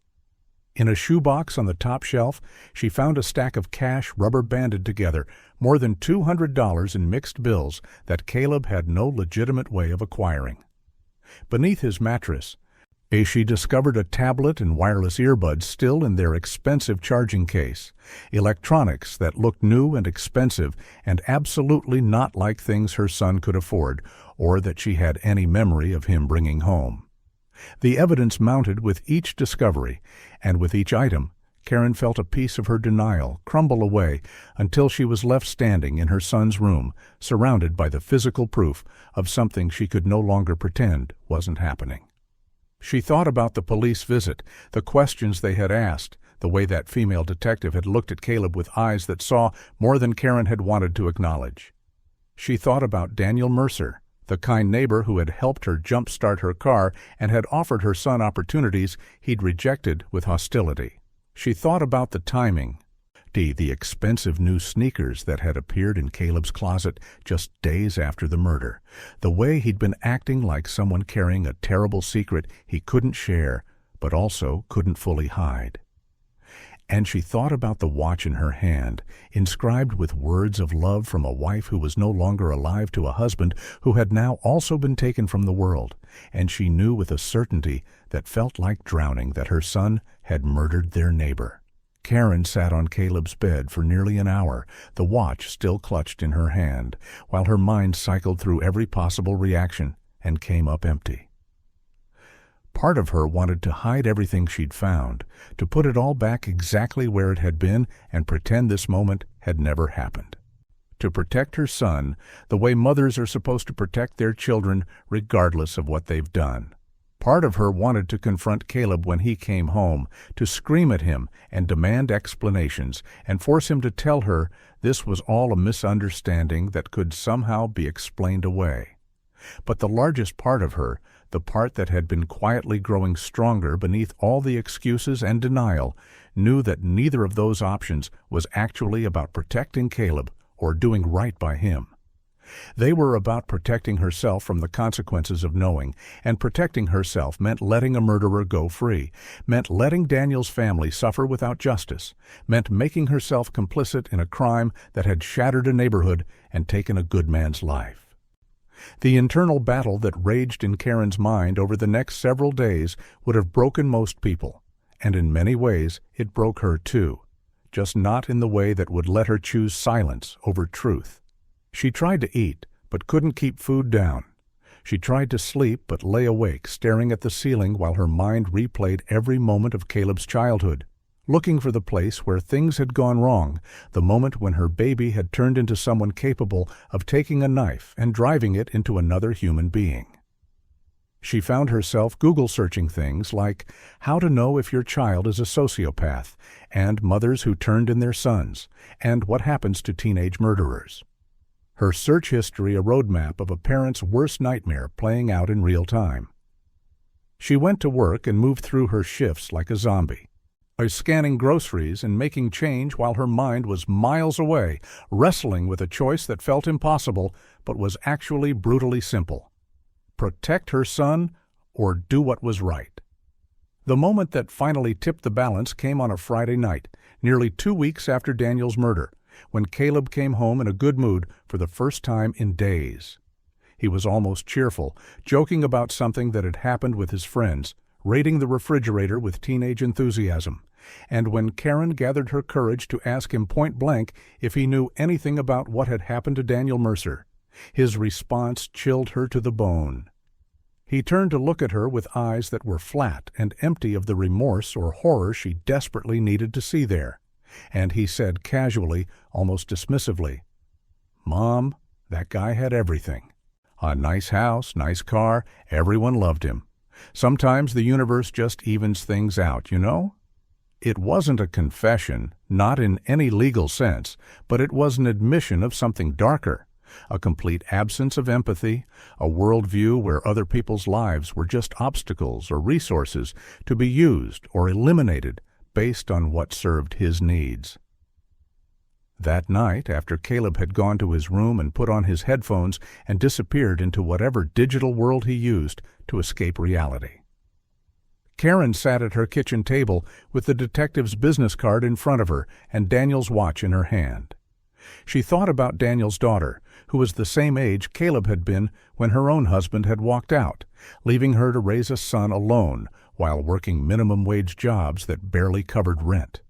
In a shoebox on the top shelf, she found a stack of cash rubber-banded together, more than $200 in mixed bills that Caleb had no legitimate way of acquiring. Beneath his mattress, she discovered a tablet and wireless earbuds still in their expensive charging case, electronics that looked new and expensive and absolutely not like things her son could afford or that she had any memory of him bringing home. The evidence mounted with each discovery, and with each item, Karen felt a piece of her denial crumble away until she was left standing in her son's room, surrounded by the physical proof of something she could no longer pretend wasn't happening. She thought about the police visit, the questions they had asked, the way that female detective had looked at Caleb with eyes that saw more than Karen had wanted to acknowledge. She thought about Daniel Mercer, the kind neighbor who had helped her jump-start her car and had offered her son opportunities he'd rejected with hostility. She thought about the timing, the expensive new sneakers that had appeared in Caleb's closet just days after the murder, the way he'd been acting like someone carrying a terrible secret he couldn't share, but also couldn't fully hide. And she thought about the watch in her hand, inscribed with words of love from a wife who was no longer alive to a husband who had now also been taken from the world, and she knew with a certainty that felt like drowning that her son had murdered their neighbor. Karen sat on Caleb's bed for nearly an hour, the watch still clutched in her hand, while her mind cycled through every possible reaction and came up empty. Part of her wanted to hide everything she'd found, to put it all back exactly where it had been and pretend this moment had never happened. To protect her son the way mothers are supposed to protect their children regardless of what they've done. Part of her wanted to confront Caleb when he came home, to scream at him and demand explanations and force him to tell her this was all a misunderstanding that could somehow be explained away. But the largest part of her, the part that had been quietly growing stronger beneath all the excuses and denial, knew that neither of those options was actually about protecting Caleb or doing right by him. They were about protecting herself from the consequences of knowing, and protecting herself meant letting a murderer go free, meant letting Daniel's family suffer without justice, meant making herself complicit in a crime that had shattered a neighborhood and taken a good man's life. The internal battle that raged in Karen's mind over the next several days would have broken most people, and in many ways it broke her too, just not in the way that would let her choose silence over truth. She tried to eat, but couldn't keep food down. She tried to sleep, but lay awake, staring at the ceiling while her mind replayed every moment of Caleb's childhood, looking for the place where things had gone wrong, the moment when her baby had turned into someone capable of taking a knife and driving it into another human being. She found herself Google searching things like how to know if your child is a sociopath, and mothers who turned in their sons, and what happens to teenage murderers. Her search history a roadmap of a parent's worst nightmare playing out in real time. She went to work and moved through her shifts like a zombie, scanning groceries and making change while her mind was miles away, wrestling with a choice that felt impossible but was actually brutally simple. Protect her son or do what was right. The moment that finally tipped the balance came on a Friday night, nearly 2 weeks after Daniel's murder, when Caleb came home in a good mood for the first time in days. He was almost cheerful, joking about something that had happened with his friends, raiding the refrigerator with teenage enthusiasm. And when Karen gathered her courage to ask him point-blank if he knew anything about what had happened to Daniel Mercer, his response chilled her to the bone. He turned to look at her with eyes that were flat and empty of the remorse or horror she desperately needed to see there. And he said casually, almost dismissively, "Mom, that guy had everything. A nice house, nice car, everyone loved him. Sometimes the universe just evens things out, you know?" It wasn't a confession, not in any legal sense, but it was an admission of something darker, a complete absence of empathy, a worldview where other people's lives were just obstacles or resources to be used or eliminated based on what served his needs. That night, after Caleb had gone to his room and put on his headphones and disappeared into whatever digital world he used to escape reality, Karen sat at her kitchen table with the detective's business card in front of her and Daniel's watch in her hand. She thought about Daniel's daughter, who was the same age Caleb had been when her own husband had walked out, leaving her to raise a son alone while working minimum-wage jobs that barely covered rent.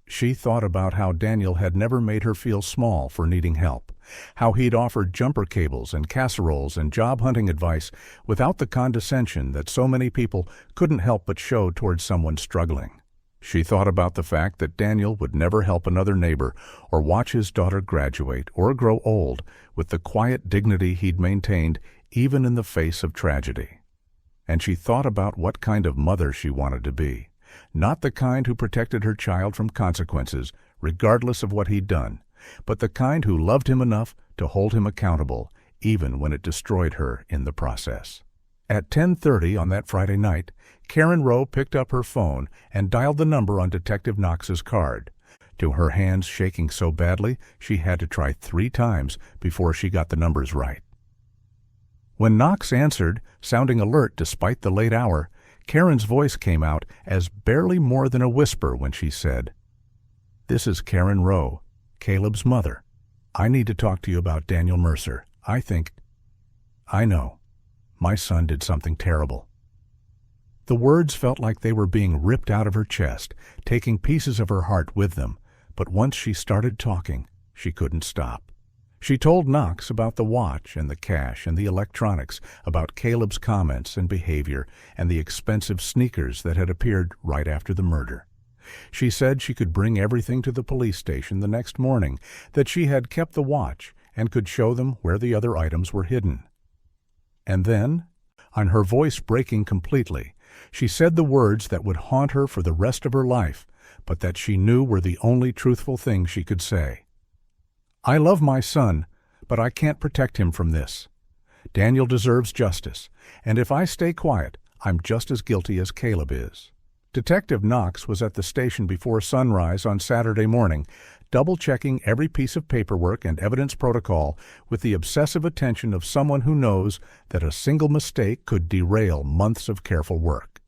She thought about how Daniel had never made her feel small for needing help, how he'd offered jumper cables and casseroles and job hunting advice without the condescension that so many people couldn't help but show towards someone struggling. She thought about the fact that Daniel would never help another neighbor or watch his daughter graduate or grow old with the quiet dignity he'd maintained even in the face of tragedy. And she thought about what kind of mother she wanted to be. Not the kind who protected her child from consequences, regardless of what he'd done, but the kind who loved him enough to hold him accountable, even when it destroyed her in the process. At 10:30 on that Friday night, Karen Rowe picked up her phone and dialed the number on Detective Knox's card, to her hands shaking so badly she had to try 3 times before she got the numbers right. When Knox answered, sounding alert despite the late hour, Karen's voice came out as barely more than a whisper when she said, "This is Karen Rowe, Caleb's mother. I need to talk to you about Daniel Mercer. I know. My son did something terrible." The words felt like they were being ripped out of her chest, taking pieces of her heart with them, but once she started talking, she couldn't stop. She told Knox about the watch and the cash and the electronics, about Caleb's comments and behavior, and the expensive sneakers that had appeared right after the murder. She said she could bring everything to the police station the next morning, that she had kept the watch and could show them where the other items were hidden. And then, on her voice breaking completely, she said the words that would haunt her for the rest of her life, but that she knew were the only truthful thing she could say. "I love my son, but I can't protect him from this. Daniel deserves justice, and if I stay quiet, I'm just as guilty as Caleb is. Detective Knox was at the station before sunrise on Saturday morning, double-checking every piece of paperwork and evidence protocol with the obsessive attention of someone who knows that a single mistake could derail months of careful work.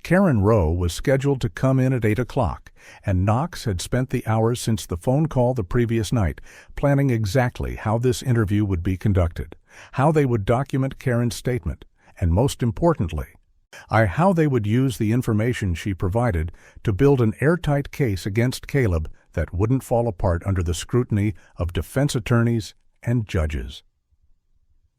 Karen Rowe was scheduled to come in at 8 o'clock, and Knox had spent the hours since the phone call the previous night planning exactly how this interview would be conducted, how they would document Karen's statement, and most importantly, how they would use the information she provided to build an airtight case against Caleb that wouldn't fall apart under the scrutiny of defense attorneys and judges.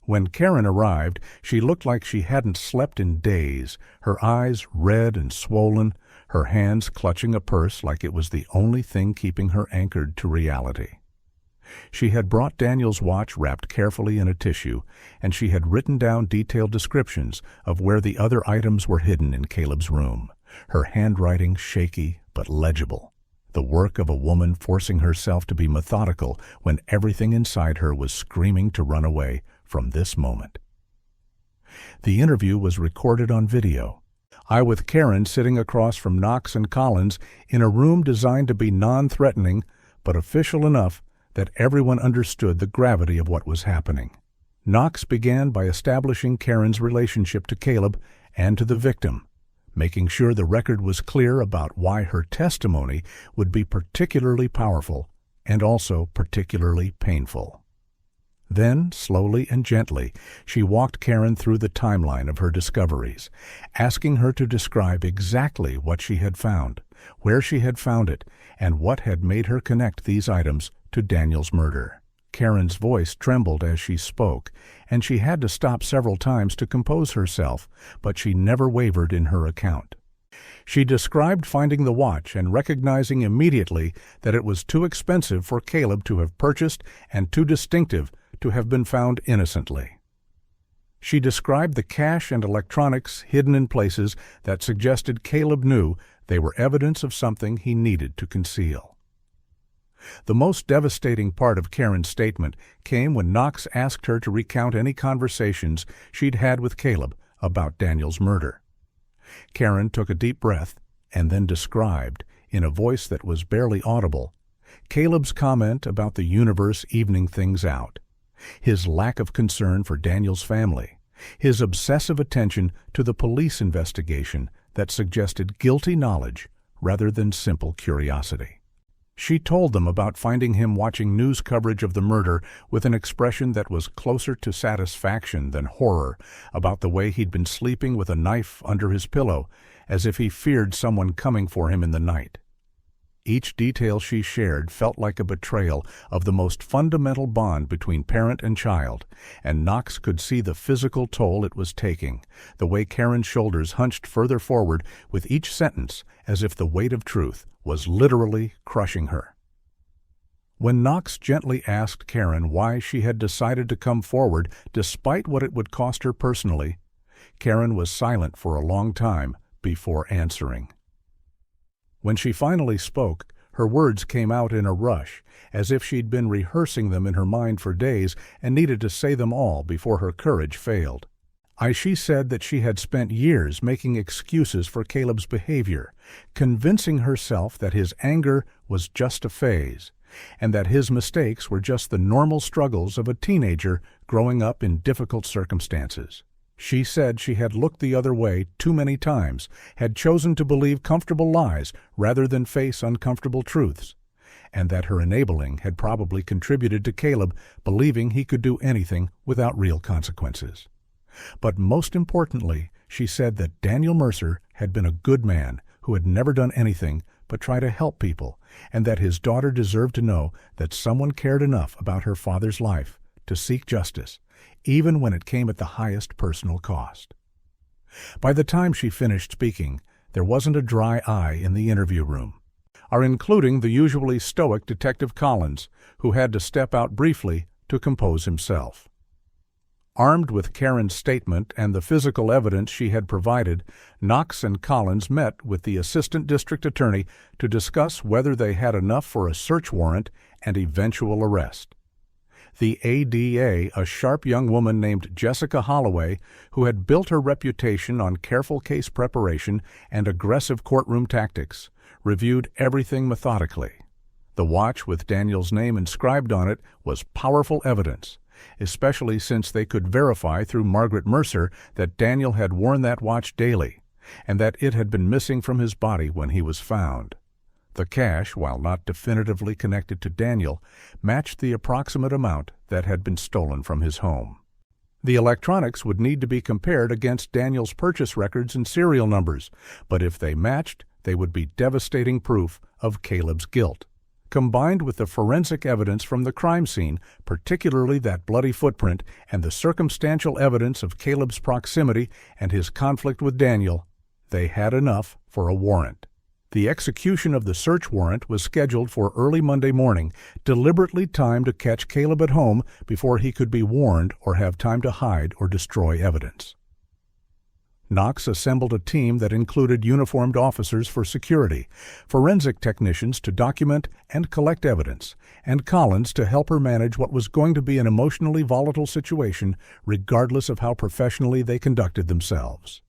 When Karen arrived, she looked like she hadn't slept in days, her eyes red and swollen, her hands clutching a purse like it was the only thing keeping her anchored to reality. She had brought Daniel's watch wrapped carefully in a tissue, and she had written down detailed descriptions of where the other items were hidden in Caleb's room, her handwriting shaky but legible, the work of a woman forcing herself to be methodical when everything inside her was screaming to run away from this moment. The interview was recorded on video. With Karen sitting across from Knox and Collins in a room designed to be non-threatening but official enough that everyone understood the gravity of what was happening. Knox began by establishing Karen's relationship to Caleb and to the victim, making sure the record was clear about why her testimony would be particularly powerful and also particularly painful. Then, slowly and gently, she walked Karen through the timeline of her discoveries, asking her to describe exactly what she had found, where she had found it, and what had made her connect these items to Daniel's murder. Karen's voice trembled as she spoke, and she had to stop several times to compose herself, but she never wavered in her account. She described finding the watch and recognizing immediately that it was too expensive for Caleb to have purchased and too distinctive to have been found innocently. She described the cash and electronics hidden in places that suggested Caleb knew they were evidence of something he needed to conceal. The most devastating part of Karen's statement came when Knox asked her to recount any conversations she'd had with Caleb about Daniel's murder. Karen took a deep breath and then described, in a voice that was barely audible, Caleb's comment about the universe evening things out, his lack of concern for Daniel's family, his obsessive attention to the police investigation that suggested guilty knowledge rather than simple curiosity. She told them about finding him watching news coverage of the murder with an expression that was closer to satisfaction than horror, about the way he'd been sleeping with a knife under his pillow, as if he feared someone coming for him in the night. Each detail she shared felt like a betrayal of the most fundamental bond between parent and child, and Knox could see the physical toll it was taking, the way Karen's shoulders hunched further forward with each sentence as if the weight of truth was literally crushing her. When Knox gently asked Karen why she had decided to come forward despite what it would cost her personally, Karen was silent for a long time before answering. When she finally spoke, her words came out in a rush, as if she'd been rehearsing them in her mind for days and needed to say them all before her courage failed. She said that she had spent years making excuses for Caleb's behavior, convincing herself that his anger was just a phase, and that his mistakes were just the normal struggles of a teenager growing up in difficult circumstances. She said she had looked the other way too many times, had chosen to believe comfortable lies rather than face uncomfortable truths, and that her enabling had probably contributed to Caleb believing he could do anything without real consequences. But most importantly, she said that Daniel Mercer had been a good man who had never done anything but try to help people, and that his daughter deserved to know that someone cared enough about her father's life to seek justice, even when it came at the highest personal cost. By the time she finished speaking, there wasn't a dry eye in the interview room, including the usually stoic Detective Collins, who had to step out briefly to compose himself. Armed with Karen's statement and the physical evidence she had provided, Knox and Collins met with the Assistant District Attorney to discuss whether they had enough for a search warrant and eventual arrest. The ADA, a sharp young woman named Jessica Holloway, who had built her reputation on careful case preparation and aggressive courtroom tactics, reviewed everything methodically. The watch with Daniel's name inscribed on it was powerful evidence, especially since they could verify through Margaret Mercer that Daniel had worn that watch daily, and that it had been missing from his body when he was found. The cash, while not definitively connected to Daniel, matched the approximate amount that had been stolen from his home. The electronics would need to be compared against Daniel's purchase records and serial numbers, but if they matched, they would be devastating proof of Caleb's guilt. Combined with the forensic evidence from the crime scene, particularly that bloody footprint, and the circumstantial evidence of Caleb's proximity and his conflict with Daniel, they had enough for a warrant. The execution of the search warrant was scheduled for early Monday morning, deliberately timed to catch Caleb at home before he could be warned or have time to hide or destroy evidence. Knox assembled a team that included uniformed officers for security, forensic technicians to document and collect evidence, and Collins to help her manage what was going to be an emotionally volatile situation regardless of how professionally they conducted themselves.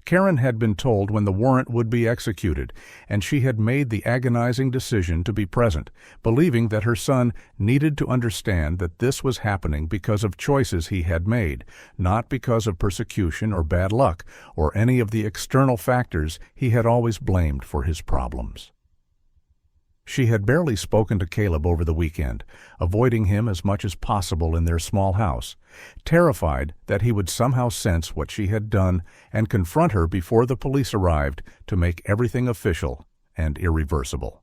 Karen had been told when the warrant would be executed, and she had made the agonizing decision to be present, believing that her son needed to understand that this was happening because of choices he had made, not because of persecution or bad luck, or any of the external factors he had always blamed for his problems. She had barely spoken to Caleb over the weekend, avoiding him as much as possible in their small house, terrified that he would somehow sense what she had done and confront her before the police arrived to make everything official and irreversible.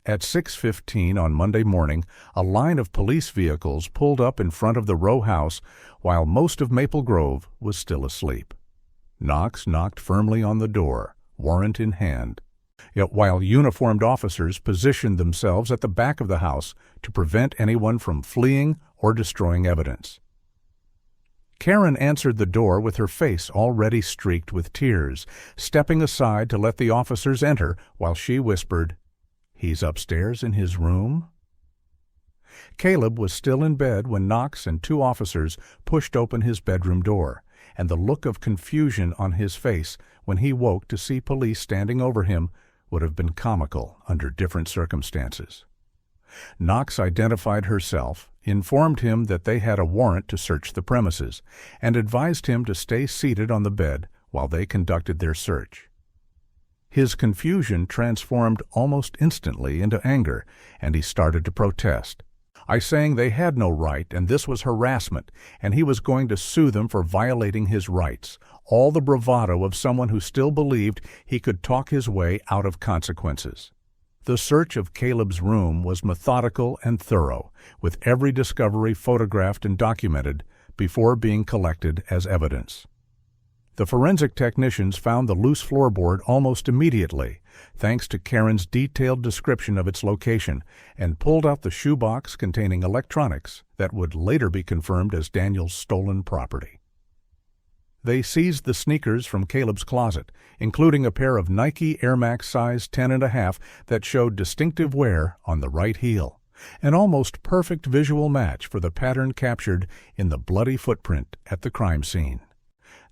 At 6:15 on Monday morning, a line of police vehicles pulled up in front of the row house while most of Maple Grove was still asleep. Knox knocked firmly on the door, warrant in hand, yet while uniformed officers positioned themselves at the back of the house to prevent anyone from fleeing or destroying evidence. Karen answered the door with her face already streaked with tears, stepping aside to let the officers enter while she whispered, "He's upstairs in his room?" Caleb was still in bed when Knox and two officers pushed open his bedroom door, and the look of confusion on his face when he woke to see police standing over him would have been comical under different circumstances. Knox identified herself, informed him that they had a warrant to search the premises, and advised him to stay seated on the bed while they conducted their search. His confusion transformed almost instantly into anger, and he started to protest, saying they had no right and this was harassment, and he was going to sue them for violating his rights, all the bravado of someone who still believed he could talk his way out of consequences. The search of Caleb's room was methodical and thorough, with every discovery photographed and documented before being collected as evidence. The forensic technicians found the loose floorboard almost immediately, thanks to Karen's detailed description of its location, and pulled out the shoebox containing electronics that would later be confirmed as Daniel's stolen property. They seized the sneakers from Caleb's closet, including a pair of Nike Air Max size 10.5 that showed distinctive wear on the right heel, an almost perfect visual match for the pattern captured in the bloody footprint at the crime scene.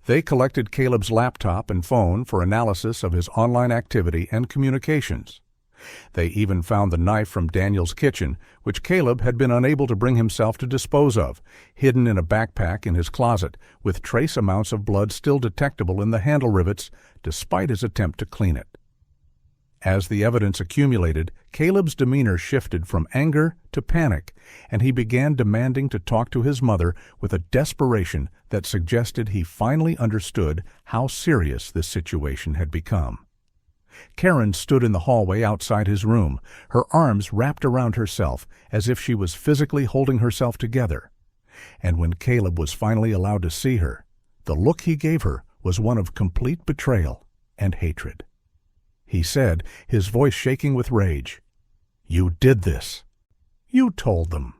They collected Caleb's laptop and phone for analysis of his online activity and communications. They even found the knife from Daniel's kitchen, which Caleb had been unable to bring himself to dispose of, hidden in a backpack in his closet, with trace amounts of blood still detectable in the handle rivets, despite his attempt to clean it. As the evidence accumulated, Caleb's demeanor shifted from anger to panic, and he began demanding to talk to his mother with a desperation that suggested he finally understood how serious this situation had become. Karen stood in the hallway outside his room, her arms wrapped around herself as if she was physically holding herself together. And when Caleb was finally allowed to see her, the look he gave her was one of complete betrayal and hatred. He said, his voice shaking with rage, "You did this. You told them."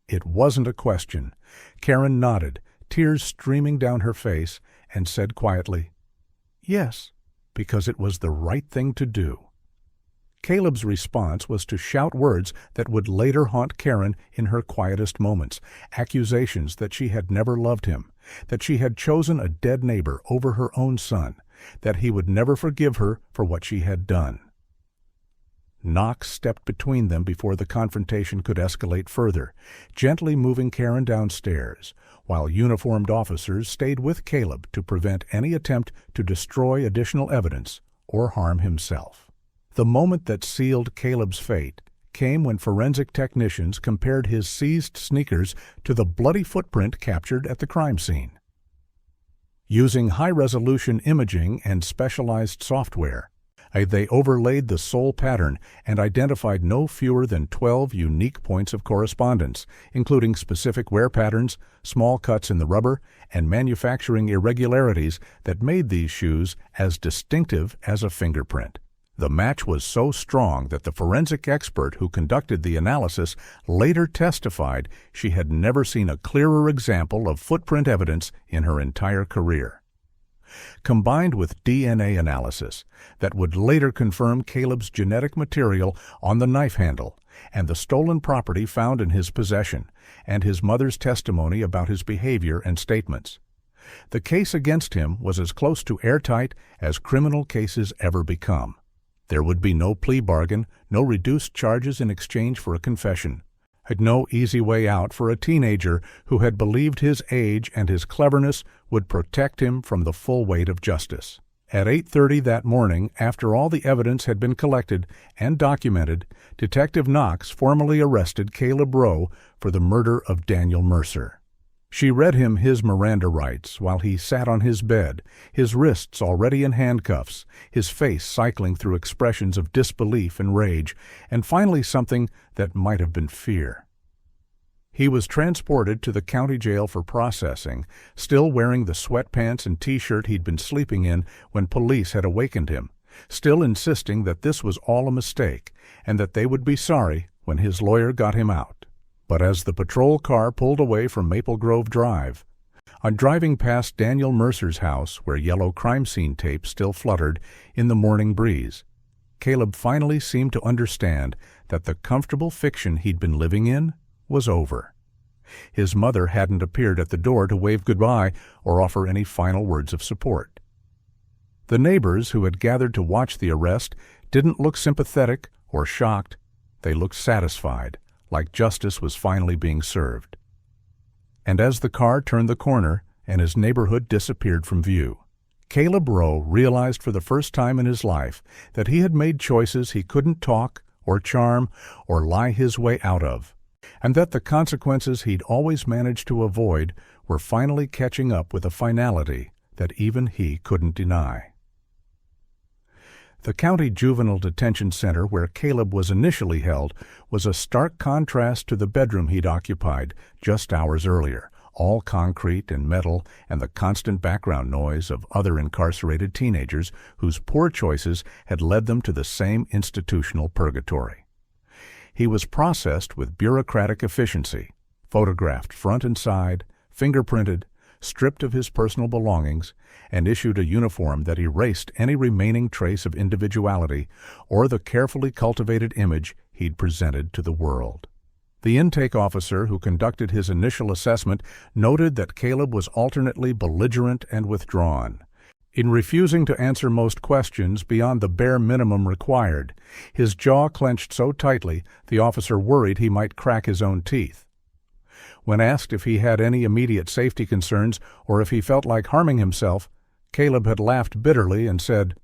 It wasn't a question. Karen nodded, tears streaming down her face, and said quietly, "Yes, because it was the right thing to do." Caleb's response was to shout words that would later haunt Karen in her quietest moments, accusations that she had never loved him, that she had chosen a dead neighbor over her own son, that he would never forgive her for what she had done. Knox stepped between them before the confrontation could escalate further, gently moving Karen downstairs, while uniformed officers stayed with Caleb to prevent any attempt to destroy additional evidence or harm himself. The moment that sealed Caleb's fate came when forensic technicians compared his seized sneakers to the bloody footprint captured at the crime scene. Using high-resolution imaging and specialized software, they overlaid the sole pattern and identified no fewer than 12 unique points of correspondence, including specific wear patterns, small cuts in the rubber, and manufacturing irregularities that made these shoes as distinctive as a fingerprint. The match was so strong that the forensic expert who conducted the analysis later testified she had never seen a clearer example of footprint evidence in her entire career. Combined with DNA analysis that would later confirm Caleb's genetic material on the knife handle and the stolen property found in his possession, and his mother's testimony about his behavior and statements, the case against him was as close to airtight as criminal cases ever become. There would be no plea bargain, no reduced charges in exchange for a confession, no easy way out for a teenager who had believed his age and his cleverness would protect him from the full weight of justice. At 8:30 that morning, after all the evidence had been collected and documented, Detective Knox formally arrested Caleb Rowe for the murder of Daniel Mercer. She read him his Miranda rights while he sat on his bed, his wrists already in handcuffs, his face cycling through expressions of disbelief and rage, and finally something that might have been fear. He was transported to the county jail for processing, still wearing the sweatpants and t-shirt he'd been sleeping in when police had awakened him, still insisting that this was all a mistake and that they would be sorry when his lawyer got him out. But as the patrol car pulled away from Maple Grove Drive, on driving past Daniel Mercer's house where yellow crime scene tape still fluttered in the morning breeze, Caleb finally seemed to understand that the comfortable fiction he'd been living in was over. His mother hadn't appeared at the door to wave goodbye or offer any final words of support. The neighbors who had gathered to watch the arrest didn't look sympathetic or shocked. They looked satisfied, like justice was finally being served. And as the car turned the corner and his neighborhood disappeared from view, Caleb Rowe realized for the first time in his life that he had made choices he couldn't talk or charm or lie his way out of, and that the consequences he'd always managed to avoid were finally catching up with a finality that even he couldn't deny. The county juvenile detention center where Caleb was initially held was a stark contrast to the bedroom he'd occupied just hours earlier, all concrete and metal and the constant background noise of other incarcerated teenagers whose poor choices had led them to the same institutional purgatory. He was processed with bureaucratic efficiency, photographed front and side, fingerprinted, stripped of his personal belongings, and issued a uniform that erased any remaining trace of individuality or the carefully cultivated image he'd presented to the world. The intake officer who conducted his initial assessment noted that Caleb was alternately belligerent and withdrawn. In refusing to answer most questions beyond the bare minimum required, his jaw clenched so tightly the officer worried he might crack his own teeth. When asked if he had any immediate safety concerns or if he felt like harming himself, Caleb had laughed bitterly and said,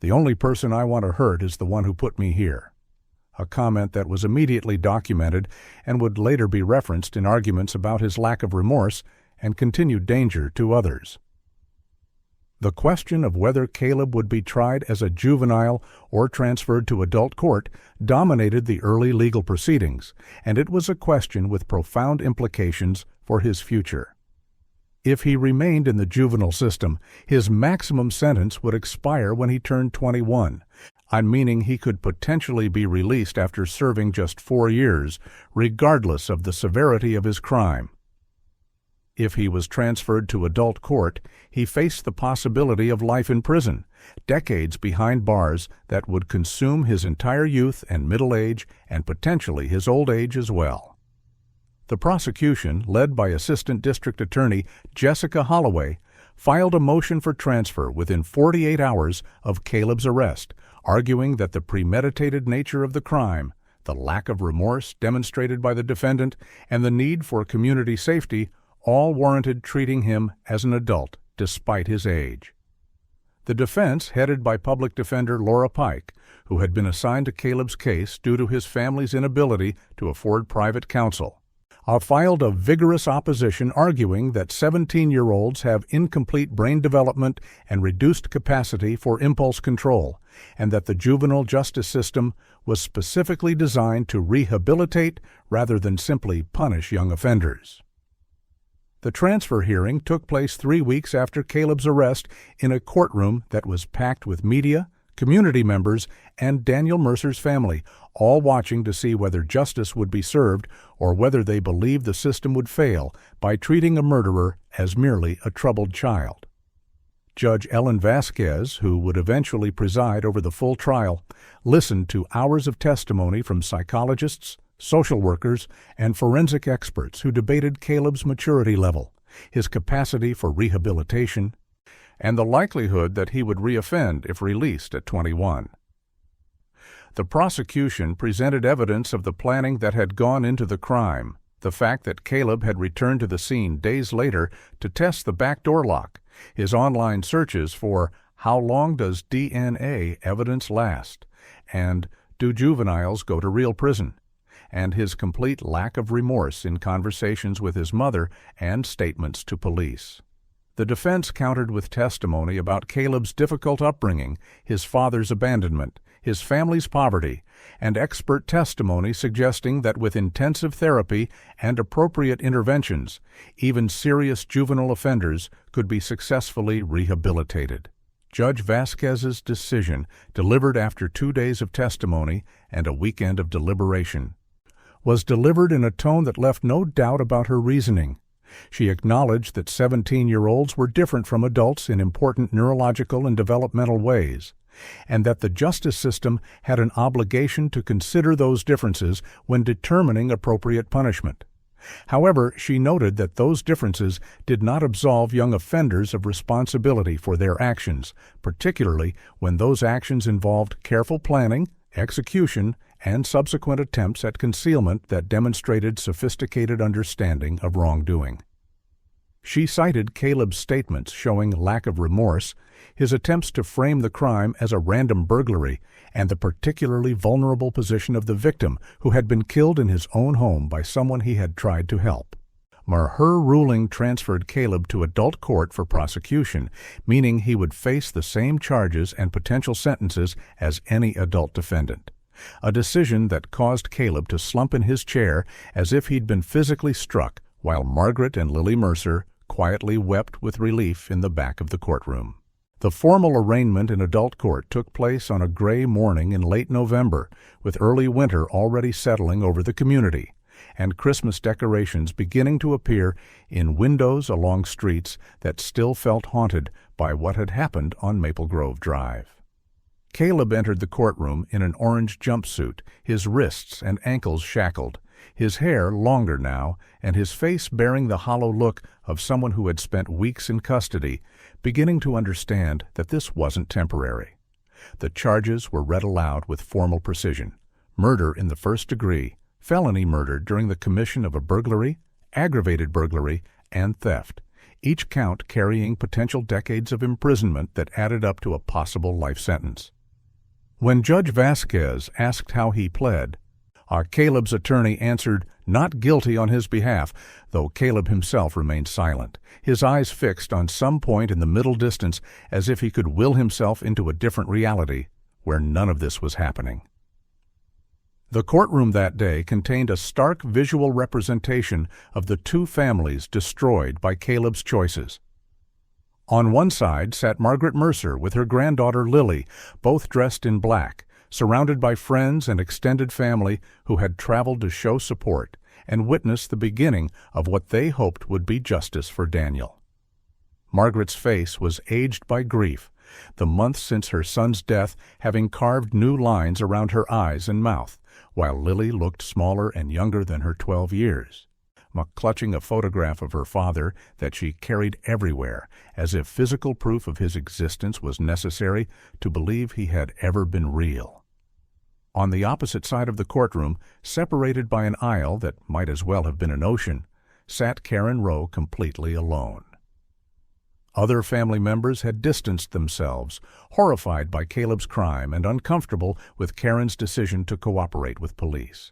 "The only person I want to hurt is the one who put me here," a comment that was immediately documented and would later be referenced in arguments about his lack of remorse and continued danger to others. The question of whether Caleb would be tried as a juvenile or transferred to adult court dominated the early legal proceedings, and it was a question with profound implications for his future. If he remained in the juvenile system, his maximum sentence would expire when he turned 21, meaning he could potentially be released after serving just 4 years, regardless of the severity of his crime. If he was transferred to adult court, he faced the possibility of life in prison, decades behind bars that would consume his entire youth and middle age and potentially his old age as well. The prosecution, led by Assistant District Attorney Jessica Holloway, filed a motion for transfer within 48 hours of Caleb's arrest, arguing that the premeditated nature of the crime, the lack of remorse demonstrated by the defendant, and the need for community safety all warranted treating him as an adult despite his age. The defense, headed by Public Defender Laura Pike, who had been assigned to Caleb's case due to his family's inability to afford private counsel, filed a vigorous opposition arguing that 17-year-olds have incomplete brain development and reduced capacity for impulse control, and that the juvenile justice system was specifically designed to rehabilitate rather than simply punish young offenders. The transfer hearing took place 3 weeks after Caleb's arrest in a courtroom that was packed with media, community members, and Daniel Mercer's family, all watching to see whether justice would be served or whether they believed the system would fail by treating a murderer as merely a troubled child. Judge Ellen Vasquez, who would eventually preside over the full trial, listened to hours of testimony from psychologists, social workers, and forensic experts who debated Caleb's maturity level, his capacity for rehabilitation, and the likelihood that he would reoffend if released at 21. The prosecution presented evidence of the planning that had gone into the crime, the fact that Caleb had returned to the scene days later to test the back door lock, his online searches for "How long does DNA evidence last?" and "Do juveniles go to real prison?" and his complete lack of remorse in conversations with his mother and statements to police. The defense countered with testimony about Caleb's difficult upbringing, his father's abandonment, his family's poverty, and expert testimony suggesting that with intensive therapy and appropriate interventions, even serious juvenile offenders could be successfully rehabilitated. Judge Vasquez's decision, delivered after 2 days of testimony and a weekend of deliberation, was delivered in a tone that left no doubt about her reasoning. She acknowledged that 17-year-olds were different from adults in important neurological and developmental ways, and that the justice system had an obligation to consider those differences when determining appropriate punishment. However, she noted that those differences did not absolve young offenders of responsibility for their actions, particularly when those actions involved careful planning, execution, and subsequent attempts at concealment that demonstrated sophisticated understanding of wrongdoing. She cited Caleb's statements showing lack of remorse, his attempts to frame the crime as a random burglary, and the particularly vulnerable position of the victim, who had been killed in his own home by someone he had tried to help. Her ruling transferred Caleb to adult court for prosecution, meaning he would face the same charges and potential sentences as any adult defendant. A decision that caused Caleb to slump in his chair as if he'd been physically struck, while Margaret and Lily Mercer quietly wept with relief in the back of the courtroom. The formal arraignment in adult court took place on a gray morning in late November, with early winter already settling over the community, and Christmas decorations beginning to appear in windows along streets that still felt haunted by what had happened on Maple Grove Drive. Caleb entered the courtroom in an orange jumpsuit, his wrists and ankles shackled, his hair longer now, and his face bearing the hollow look of someone who had spent weeks in custody, beginning to understand that this wasn't temporary. The charges were read aloud with formal precision: murder in the first degree, felony murder during the commission of a burglary, aggravated burglary, and theft, each count carrying potential decades of imprisonment that added up to a possible life sentence. When Judge Vasquez asked how he pled, Caleb's attorney answered not guilty on his behalf, though Caleb himself remained silent, his eyes fixed on some point in the middle distance as if he could will himself into a different reality where none of this was happening. The courtroom that day contained a stark visual representation of the two families destroyed by Caleb's choices. On one side sat Margaret Mercer with her granddaughter Lily, both dressed in black, surrounded by friends and extended family who had traveled to show support, and witness the beginning of what they hoped would be justice for Daniel. Margaret's face was aged by grief, the months since her son's death having carved new lines around her eyes and mouth, while Lily looked smaller and younger than her 12 years. Clutching a photograph of her father that she carried everywhere, as if physical proof of his existence was necessary to believe he had ever been real. On the opposite side of the courtroom, separated by an aisle that might as well have been an ocean, sat Karen Rowe completely alone. Other family members had distanced themselves, horrified by Caleb's crime and uncomfortable with Karen's decision to cooperate with police.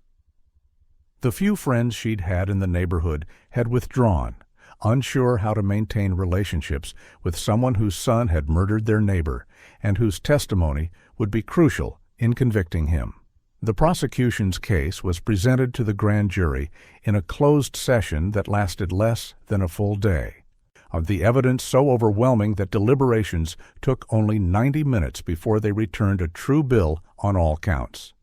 The few friends she'd had in the neighborhood had withdrawn, unsure how to maintain relationships with someone whose son had murdered their neighbor and whose testimony would be crucial in convicting him. The prosecution's case was presented to the grand jury in a closed session that lasted less than a full day, of the evidence so overwhelming that deliberations took only 90 minutes before they returned a true bill on all counts.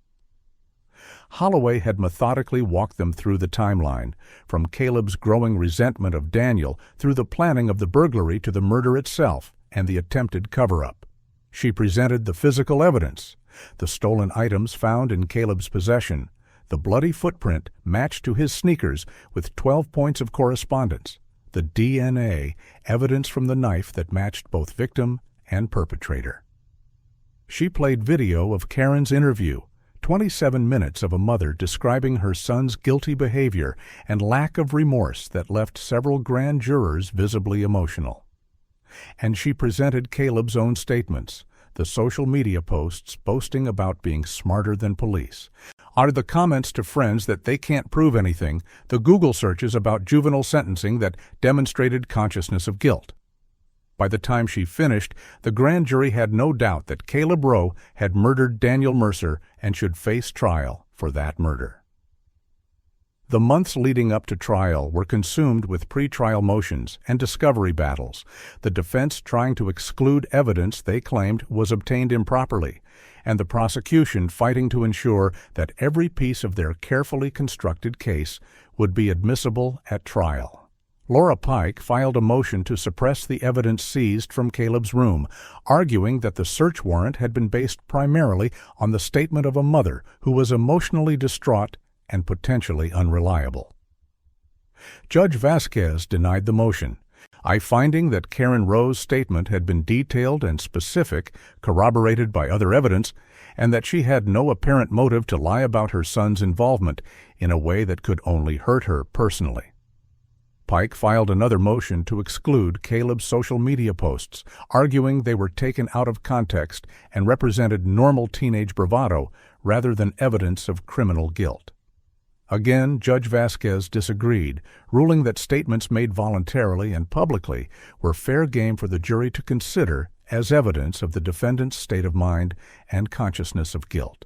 Holloway had methodically walked them through the timeline, from Caleb's growing resentment of Daniel through the planning of the burglary to the murder itself and the attempted cover-up. She presented the physical evidence, the stolen items found in Caleb's possession, the bloody footprint matched to his sneakers with 12 points of correspondence, the DNA evidence from the knife that matched both victim and perpetrator. She played video of Karen's interview, 27 minutes of a mother describing her son's guilty behavior and lack of remorse that left several grand jurors visibly emotional. And she presented Caleb's own statements, the social media posts boasting about being smarter than police, are the comments to friends that they can't prove anything, the Google searches about juvenile sentencing that demonstrated consciousness of guilt. By the time she finished, the grand jury had no doubt that Caleb Rowe had murdered Daniel Mercer and should face trial for that murder. The months leading up to trial were consumed with pretrial motions and discovery battles, the defense trying to exclude evidence they claimed was obtained improperly, and the prosecution fighting to ensure that every piece of their carefully constructed case would be admissible at trial. Laura Pike filed a motion to suppress the evidence seized from Caleb's room, arguing that the search warrant had been based primarily on the statement of a mother who was emotionally distraught and potentially unreliable. Judge Vasquez denied the motion, finding that Karen Rowe's statement had been detailed and specific, corroborated by other evidence, and that she had no apparent motive to lie about her son's involvement in a way that could only hurt her personally. Pike filed another motion to exclude Caleb's social media posts, arguing they were taken out of context and represented normal teenage bravado rather than evidence of criminal guilt. Again, Judge Vasquez disagreed, ruling that statements made voluntarily and publicly were fair game for the jury to consider as evidence of the defendant's state of mind and consciousness of guilt.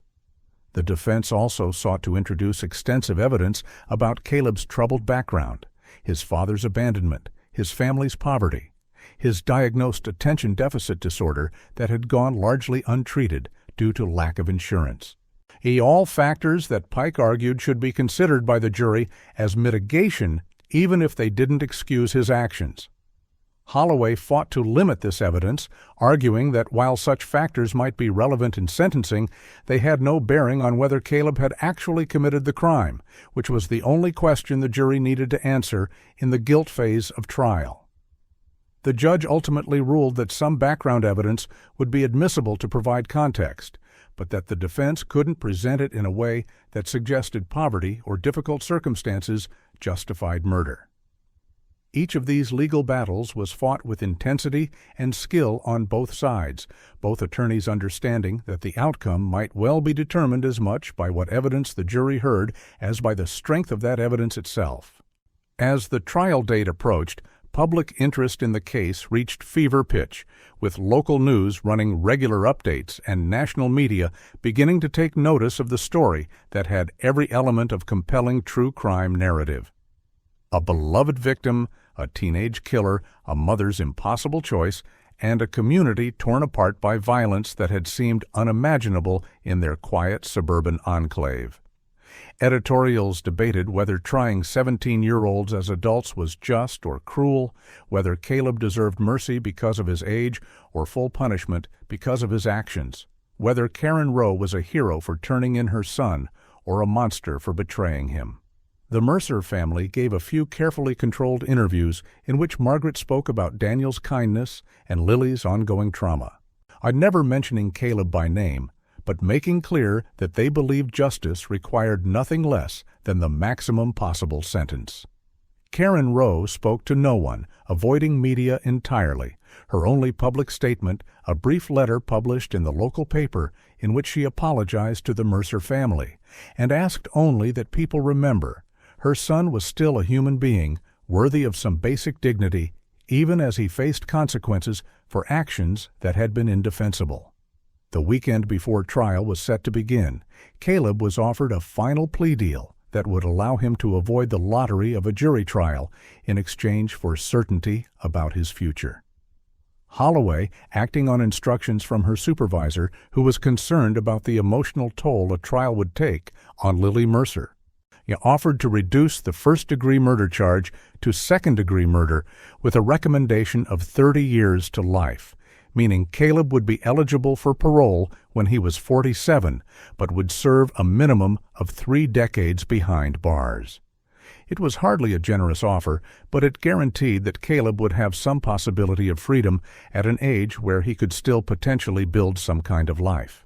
The defense also sought to introduce extensive evidence about Caleb's troubled background, his father's abandonment, his family's poverty, his diagnosed attention deficit disorder that had gone largely untreated due to lack of insurance. All factors that Pike argued should be considered by the jury as mitigation even if they didn't excuse his actions. Holloway fought to limit this evidence, arguing that while such factors might be relevant in sentencing, they had no bearing on whether Caleb had actually committed the crime, which was the only question the jury needed to answer in the guilt phase of trial. The judge ultimately ruled that some background evidence would be admissible to provide context, but that the defense couldn't present it in a way that suggested poverty or difficult circumstances justified murder. Each of these legal battles was fought with intensity and skill on both sides, both attorneys understanding that the outcome might well be determined as much by what evidence the jury heard as by the strength of that evidence itself. As the trial date approached, public interest in the case reached fever pitch, with local news running regular updates and national media beginning to take notice of the story that had every element of compelling true crime narrative. A beloved victim, a teenage killer, a mother's impossible choice, and a community torn apart by violence that had seemed unimaginable in their quiet suburban enclave. Editorials debated whether trying 17-year-olds as adults was just or cruel, whether Caleb deserved mercy because of his age or full punishment because of his actions, whether Karen Rowe was a hero for turning in her son or a monster for betraying him. The Mercer family gave a few carefully controlled interviews in which Margaret spoke about Daniel's kindness and Lily's ongoing trauma. Never mentioning Caleb by name, but making clear that they believed justice required nothing less than the maximum possible sentence. Karen Rowe spoke to no one, avoiding media entirely. Her only public statement, a brief letter published in the local paper in which she apologized to the Mercer family, and asked only that people remember her son was still a human being, worthy of some basic dignity, even as he faced consequences for actions that had been indefensible. The weekend before trial was set to begin, Caleb was offered a final plea deal that would allow him to avoid the lottery of a jury trial in exchange for certainty about his future. Holloway, acting on instructions from her supervisor, who was concerned about the emotional toll a trial would take on Lily Mercer, offered to reduce the first-degree murder charge to second-degree murder with a recommendation of 30 years to life, meaning Caleb would be eligible for parole when he was 47, but would serve a minimum of 3 decades behind bars. It was hardly a generous offer, but it guaranteed that Caleb would have some possibility of freedom at an age where he could still potentially build some kind of life.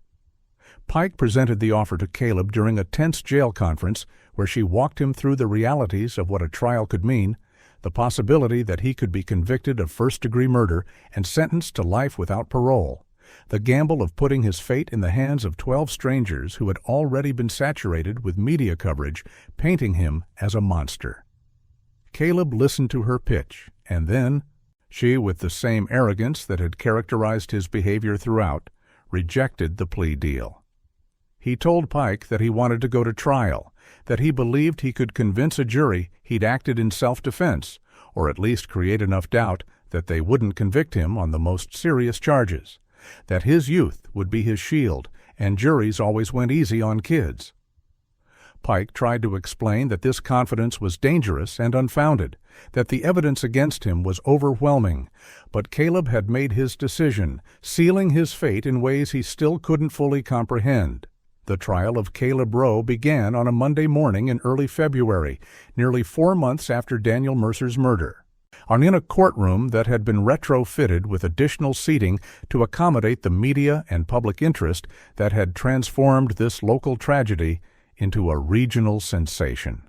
Pike presented the offer to Caleb during a tense jail conference where she walked him through the realities of what a trial could mean, the possibility that he could be convicted of first-degree murder and sentenced to life without parole, the gamble of putting his fate in the hands of 12 strangers who had already been saturated with media coverage, painting him as a monster. Caleb listened to her pitch, and then, she, with the same arrogance that had characterized his behavior throughout, rejected the plea deal. He told Pike that he wanted to go to trial, that he believed he could convince a jury he'd acted in self-defense, or at least create enough doubt that they wouldn't convict him on the most serious charges, that his youth would be his shield, and juries always went easy on kids. Pike tried to explain that this confidence was dangerous and unfounded, that the evidence against him was overwhelming, but Caleb had made his decision, sealing his fate in ways he still couldn't fully comprehend. The trial of Caleb Rowe began on a Monday morning in early February, nearly 4 months after Daniel Mercer's murder, in a courtroom that had been retrofitted with additional seating to accommodate the media and public interest that had transformed this local tragedy into a regional sensation.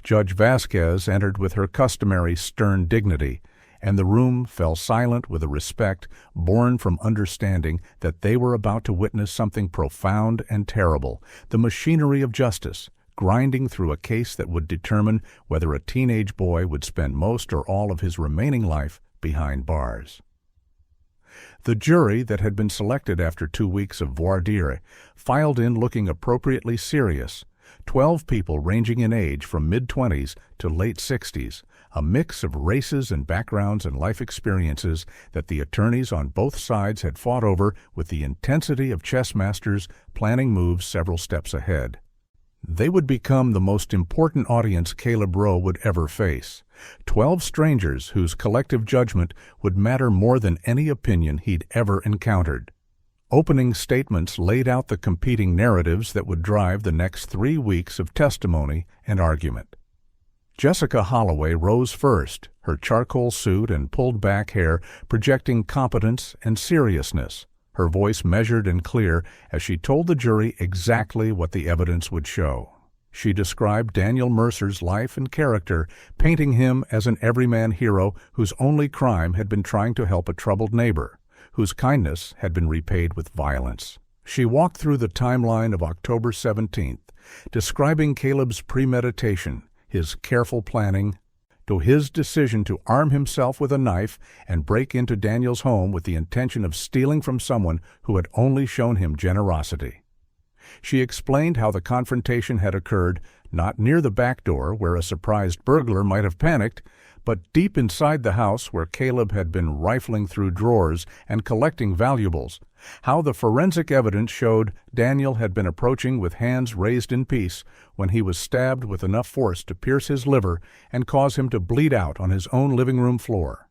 Judge Vasquez entered with her customary stern dignity, and the room fell silent with a respect born from understanding that they were about to witness something profound and terrible, the machinery of justice, grinding through a case that would determine whether a teenage boy would spend most or all of his remaining life behind bars. The jury that had been selected after 2 weeks of voir dire filed in looking appropriately serious, 12 people ranging in age from mid-20s to late 60s, a mix of races and backgrounds and life experiences that the attorneys on both sides had fought over with the intensity of chess masters planning moves several steps ahead. They would become the most important audience Caleb Rowe would ever face, 12 strangers whose collective judgment would matter more than any opinion he'd ever encountered. Opening statements laid out the competing narratives that would drive the next 3 weeks of testimony and argument. Jessica Holloway rose first, her charcoal suit and pulled-back hair projecting competence and seriousness, her voice measured and clear as she told the jury exactly what the evidence would show. She described Daniel Mercer's life and character, painting him as an everyman hero whose only crime had been trying to help a troubled neighbor, whose kindness had been repaid with violence. She walked through the timeline of October 17th, describing Caleb's premeditation, his careful planning, to his decision to arm himself with a knife and break into Daniel's home with the intention of stealing from someone who had only shown him generosity. She explained how the confrontation had occurred not near the back door where a surprised burglar might have panicked, but deep inside the house where Caleb had been rifling through drawers and collecting valuables. How the forensic evidence showed Daniel had been approaching with hands raised in peace when he was stabbed with enough force to pierce his liver and cause him to bleed out on his own living room floor.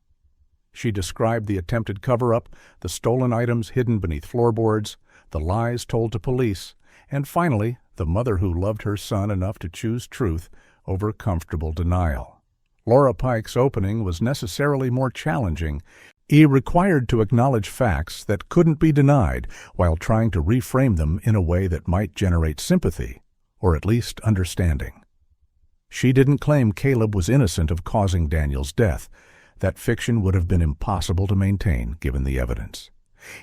She described the attempted cover-up, the stolen items hidden beneath floorboards, the lies told to police, and finally, the mother who loved her son enough to choose truth over comfortable denial. Laura Pike's opening was necessarily more challenging. He required to acknowledge facts that couldn't be denied while trying to reframe them in a way that might generate sympathy, or at least understanding. She didn't claim Caleb was innocent of causing Daniel's death. That fiction would have been impossible to maintain given the evidence.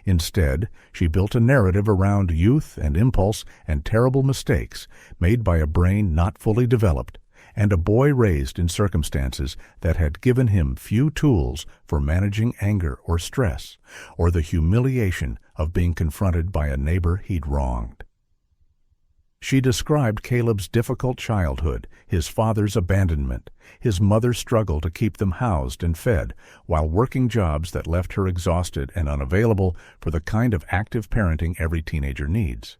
Instead, she built a narrative around youth and impulse and terrible mistakes made by a brain not fully developed, and a boy raised in circumstances that had given him few tools for managing anger or stress, or the humiliation of being confronted by a neighbor he'd wronged. She described Caleb's difficult childhood, his father's abandonment, his mother's struggle to keep them housed and fed, while working jobs that left her exhausted and unavailable for the kind of active parenting every teenager needs.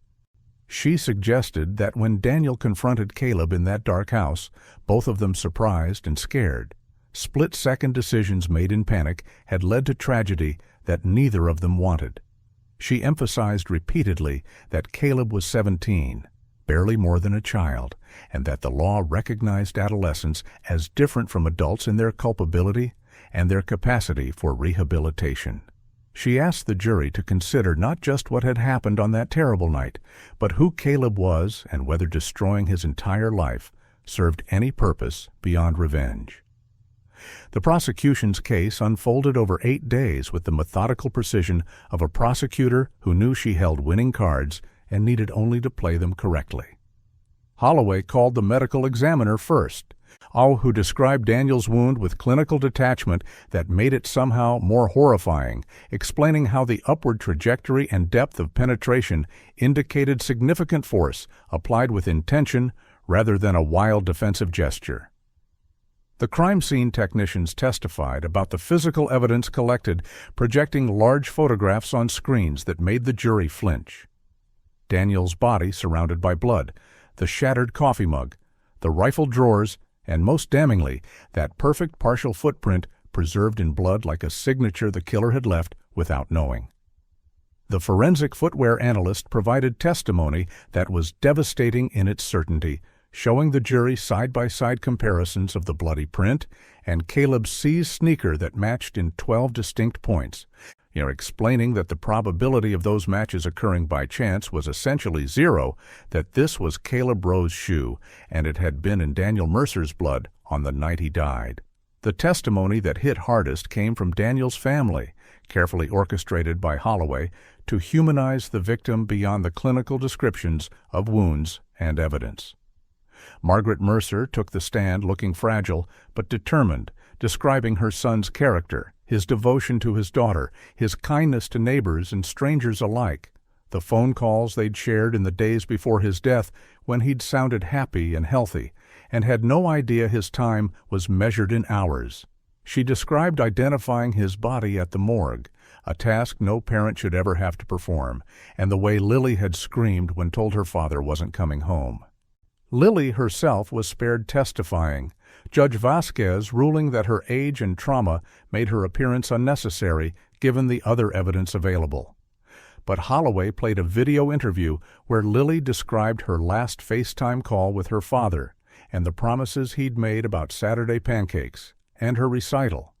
She suggested that when Daniel confronted Caleb in that dark house, both of them surprised and scared. Split-second decisions made in panic had led to tragedy that neither of them wanted. She emphasized repeatedly that Caleb was 17, barely more than a child, and that the law recognized adolescents as different from adults in their culpability and their capacity for rehabilitation. She asked the jury to consider not just what had happened on that terrible night, but who Caleb was and whether destroying his entire life served any purpose beyond revenge. The prosecution's case unfolded over 8 days with the methodical precision of a prosecutor who knew she held winning cards and needed only to play them correctly. Holloway called the medical examiner first, who described Daniel's wound with clinical detachment that made it somehow more horrifying, explaining how the upward trajectory and depth of penetration indicated significant force applied with intention rather than a wild defensive gesture. The crime scene technicians testified about the physical evidence collected, projecting large photographs on screens that made the jury flinch. Daniel's body surrounded by blood, the shattered coffee mug, the rifled drawers, and most damningly, that perfect partial footprint preserved in blood like a signature the killer had left without knowing. The forensic footwear analyst provided testimony that was devastating in its certainty, showing the jury side-by-side comparisons of the bloody print and Caleb's seized sneaker that matched in 12 distinct points, explaining that the probability of those matches occurring by chance was essentially zero, that this was Caleb Rowe's shoe, and it had been in Daniel Mercer's blood on the night he died. The testimony that hit hardest came from Daniel's family, carefully orchestrated by Holloway to humanize the victim beyond the clinical descriptions of wounds and evidence. Margaret Mercer took the stand looking fragile but determined, describing her son's character, his devotion to his daughter, his kindness to neighbors and strangers alike, the phone calls they'd shared in the days before his death when he'd sounded happy and healthy, and had no idea his time was measured in hours. She described identifying his body at the morgue, a task no parent should ever have to perform, and the way Lily had screamed when told her father wasn't coming home. Lily herself was spared testifying, Judge Vasquez ruling that her age and trauma made her appearance unnecessary given the other evidence available. But Holloway played a video interview where Lily described her last FaceTime call with her father and the promises he'd made about Saturday pancakes, and her recital,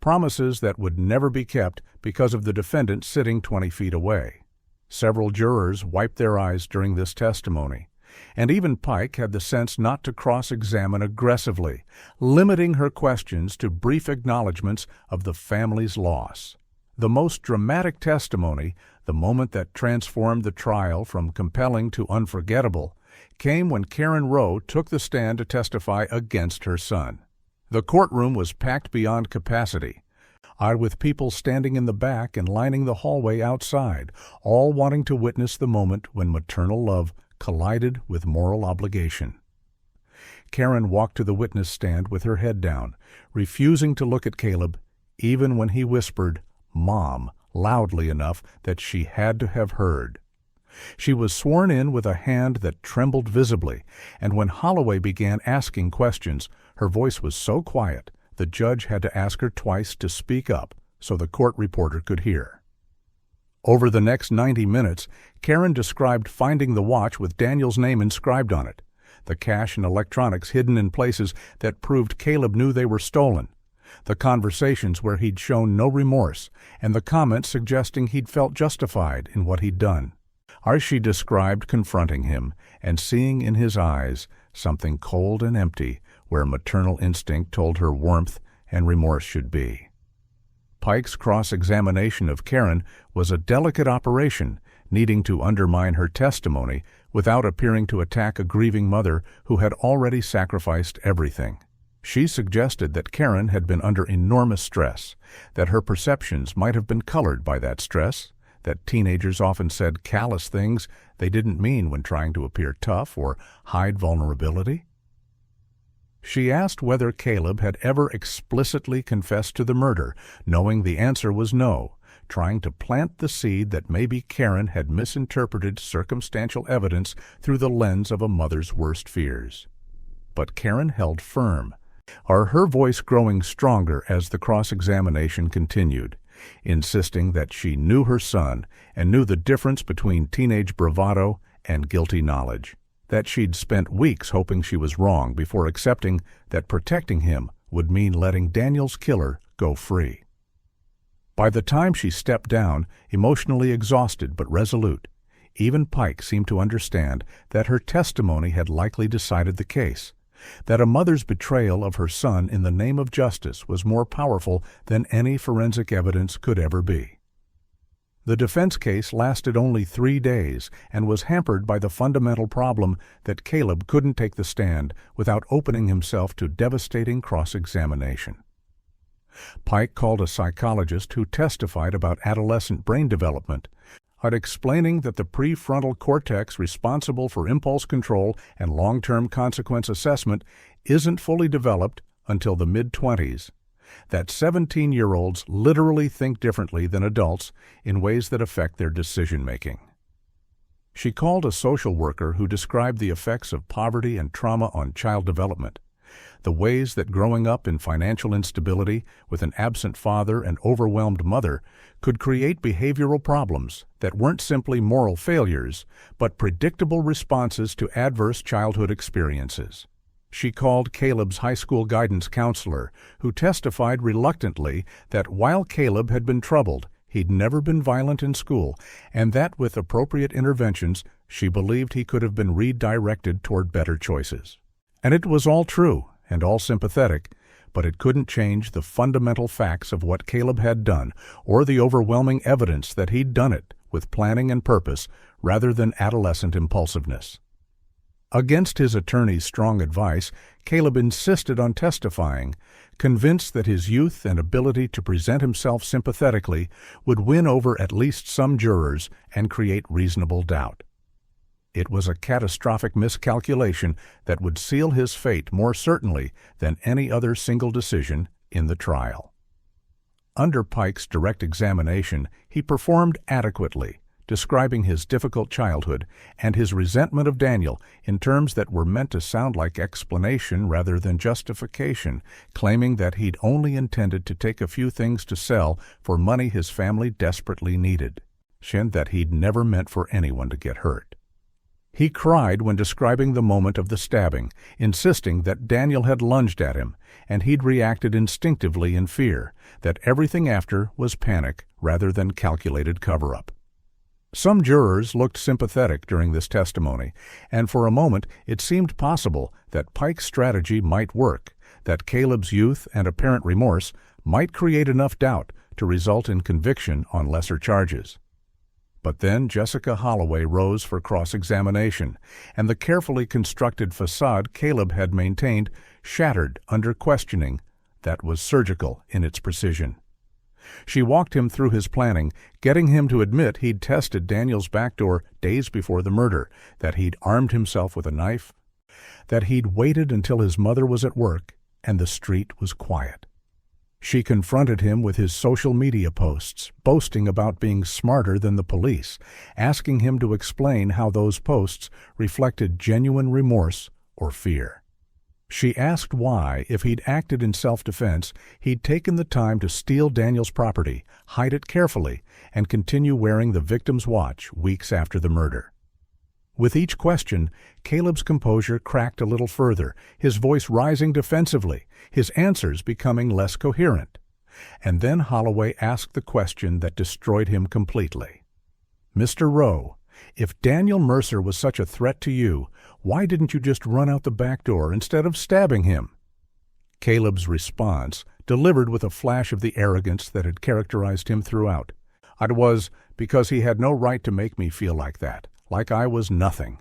promises that would never be kept because of the defendant sitting 20 feet away. Several jurors wiped their eyes during this testimony, and even Pike had the sense not to cross-examine aggressively, limiting her questions to brief acknowledgments of the family's loss. The most dramatic testimony, the moment that transformed the trial from compelling to unforgettable, came when Karen Rowe took the stand to testify against her son. The courtroom was packed beyond capacity, with people standing in the back and lining the hallway outside, all wanting to witness the moment when maternal love collided with moral obligation. Karen walked to the witness stand with her head down, refusing to look at Caleb, even when he whispered, "Mom," loudly enough that she had to have heard. She was sworn in with a hand that trembled visibly, and when Holloway began asking questions, her voice was so quiet the judge had to ask her twice to speak up so the court reporter could hear. Over the next 90 minutes, Karen described finding the watch with Daniel's name inscribed on it, the cash and electronics hidden in places that proved Caleb knew they were stolen, the conversations where he'd shown no remorse, and the comments suggesting he'd felt justified in what he'd done. As she described confronting him and seeing in his eyes something cold and empty where maternal instinct told her warmth and remorse should be. Pike's cross-examination of Karen was a delicate operation, needing to undermine her testimony without appearing to attack a grieving mother who had already sacrificed everything. She suggested that Karen had been under enormous stress, that her perceptions might have been colored by that stress, that teenagers often said callous things they didn't mean when trying to appear tough or hide vulnerability. She asked whether Caleb had ever explicitly confessed to the murder, knowing the answer was no, trying to plant the seed that maybe Karen had misinterpreted circumstantial evidence through the lens of a mother's worst fears. But Karen held firm, her voice growing stronger as the cross-examination continued, insisting that she knew her son and knew the difference between teenage bravado and guilty knowledge, that she'd spent weeks hoping she was wrong before accepting that protecting him would mean letting Daniel's killer go free. By the time she stepped down, emotionally exhausted but resolute, even Pike seemed to understand that her testimony had likely decided the case, that a mother's betrayal of her son in the name of justice was more powerful than any forensic evidence could ever be. The defense case lasted only 3 days and was hampered by the fundamental problem that Caleb couldn't take the stand without opening himself to devastating cross-examination. Pike called a psychologist who testified about adolescent brain development, explaining that the prefrontal cortex responsible for impulse control and long-term consequence assessment isn't fully developed until the mid-20s, that 17-year-olds literally think differently than adults in ways that affect their decision-making. She called a social worker who described the effects of poverty and trauma on child development, the ways that growing up in financial instability with an absent father and overwhelmed mother could create behavioral problems that weren't simply moral failures, but predictable responses to adverse childhood experiences. She called Caleb's high school guidance counselor, who testified reluctantly that while Caleb had been troubled, he'd never been violent in school, and that with appropriate interventions, she believed he could have been redirected toward better choices. And it was all true and all sympathetic, but it couldn't change the fundamental facts of what Caleb had done or the overwhelming evidence that he'd done it with planning and purpose rather than adolescent impulsiveness. Against his attorney's strong advice, Caleb insisted on testifying, convinced that his youth and ability to present himself sympathetically would win over at least some jurors and create reasonable doubt. It was a catastrophic miscalculation that would seal his fate more certainly than any other single decision in the trial. Under Pike's direct examination, he performed adequately, describing his difficult childhood and his resentment of Daniel in terms that were meant to sound like explanation rather than justification, claiming that he'd only intended to take a few things to sell for money his family desperately needed, and that he'd never meant for anyone to get hurt. He cried when describing the moment of the stabbing, insisting that Daniel had lunged at him, and he'd reacted instinctively in fear, that everything after was panic rather than calculated cover-up. Some jurors looked sympathetic during this testimony, and for a moment it seemed possible that Pike's strategy might work, that Caleb's youth and apparent remorse might create enough doubt to result in conviction on lesser charges. But then Jessica Holloway rose for cross-examination, and the carefully constructed facade Caleb had maintained shattered under questioning that was surgical in its precision. She walked him through his planning, getting him to admit he'd tested Daniel's back door days before the murder, that he'd armed himself with a knife, that he'd waited until his mother was at work and the street was quiet. She confronted him with his social media posts, boasting about being smarter than the police, asking him to explain how those posts reflected genuine remorse or fear. She asked why, if he'd acted in self-defense, he'd taken the time to steal Daniel's property, hide it carefully, and continue wearing the victim's watch weeks after the murder. With each question, Caleb's composure cracked a little further, his voice rising defensively, his answers becoming less coherent. And then Holloway asked the question that destroyed him completely. "Mr. Rowe, if Daniel Mercer was such a threat to you, why didn't you just run out the back door instead of stabbing him?" Caleb's response, delivered with a flash of the arrogance that had characterized him throughout. "It was because he had no right to make me feel like that. Like I was nothing."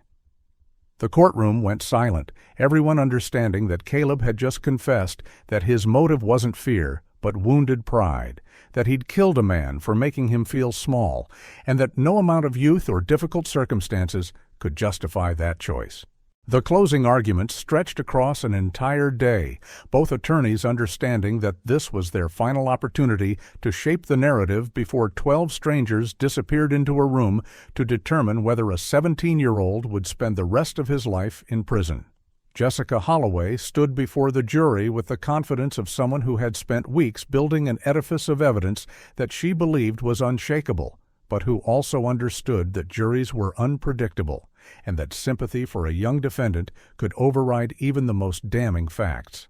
The courtroom went silent, everyone understanding that Caleb had just confessed that his motive wasn't fear, but wounded pride, that he'd killed a man for making him feel small, and that no amount of youth or difficult circumstances could justify that choice. The closing arguments stretched across an entire day, both attorneys understanding that this was their final opportunity to shape the narrative before 12 strangers disappeared into a room to determine whether a 17-year-old would spend the rest of his life in prison. Jessica Holloway stood before the jury with the confidence of someone who had spent weeks building an edifice of evidence that she believed was unshakable, but who also understood that juries were unpredictable, and that sympathy for a young defendant could override even the most damning facts.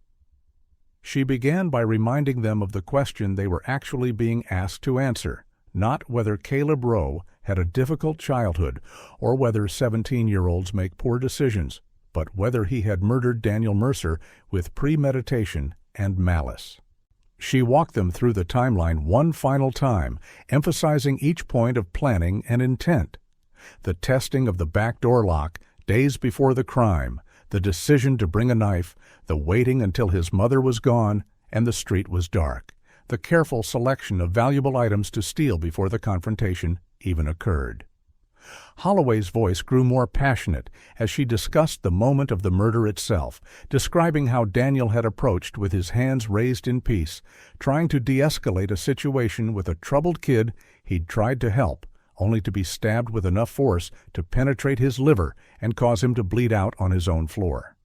She began by reminding them of the question they were actually being asked to answer, not whether Caleb Rowe had a difficult childhood or whether 17-year-olds make poor decisions, but whether he had murdered Daniel Mercer with premeditation and malice. She walked them through the timeline one final time, emphasizing each point of planning and intent. The testing of the back door lock days before the crime, the decision to bring a knife, the waiting until his mother was gone and the street was dark, the careful selection of valuable items to steal before the confrontation even occurred. Holloway's voice grew more passionate as she discussed the moment of the murder itself, describing how Daniel had approached with his hands raised in peace, trying to de-escalate a situation with a troubled kid he'd tried to help, only to be stabbed with enough force to penetrate his liver and cause him to bleed out on his own floor.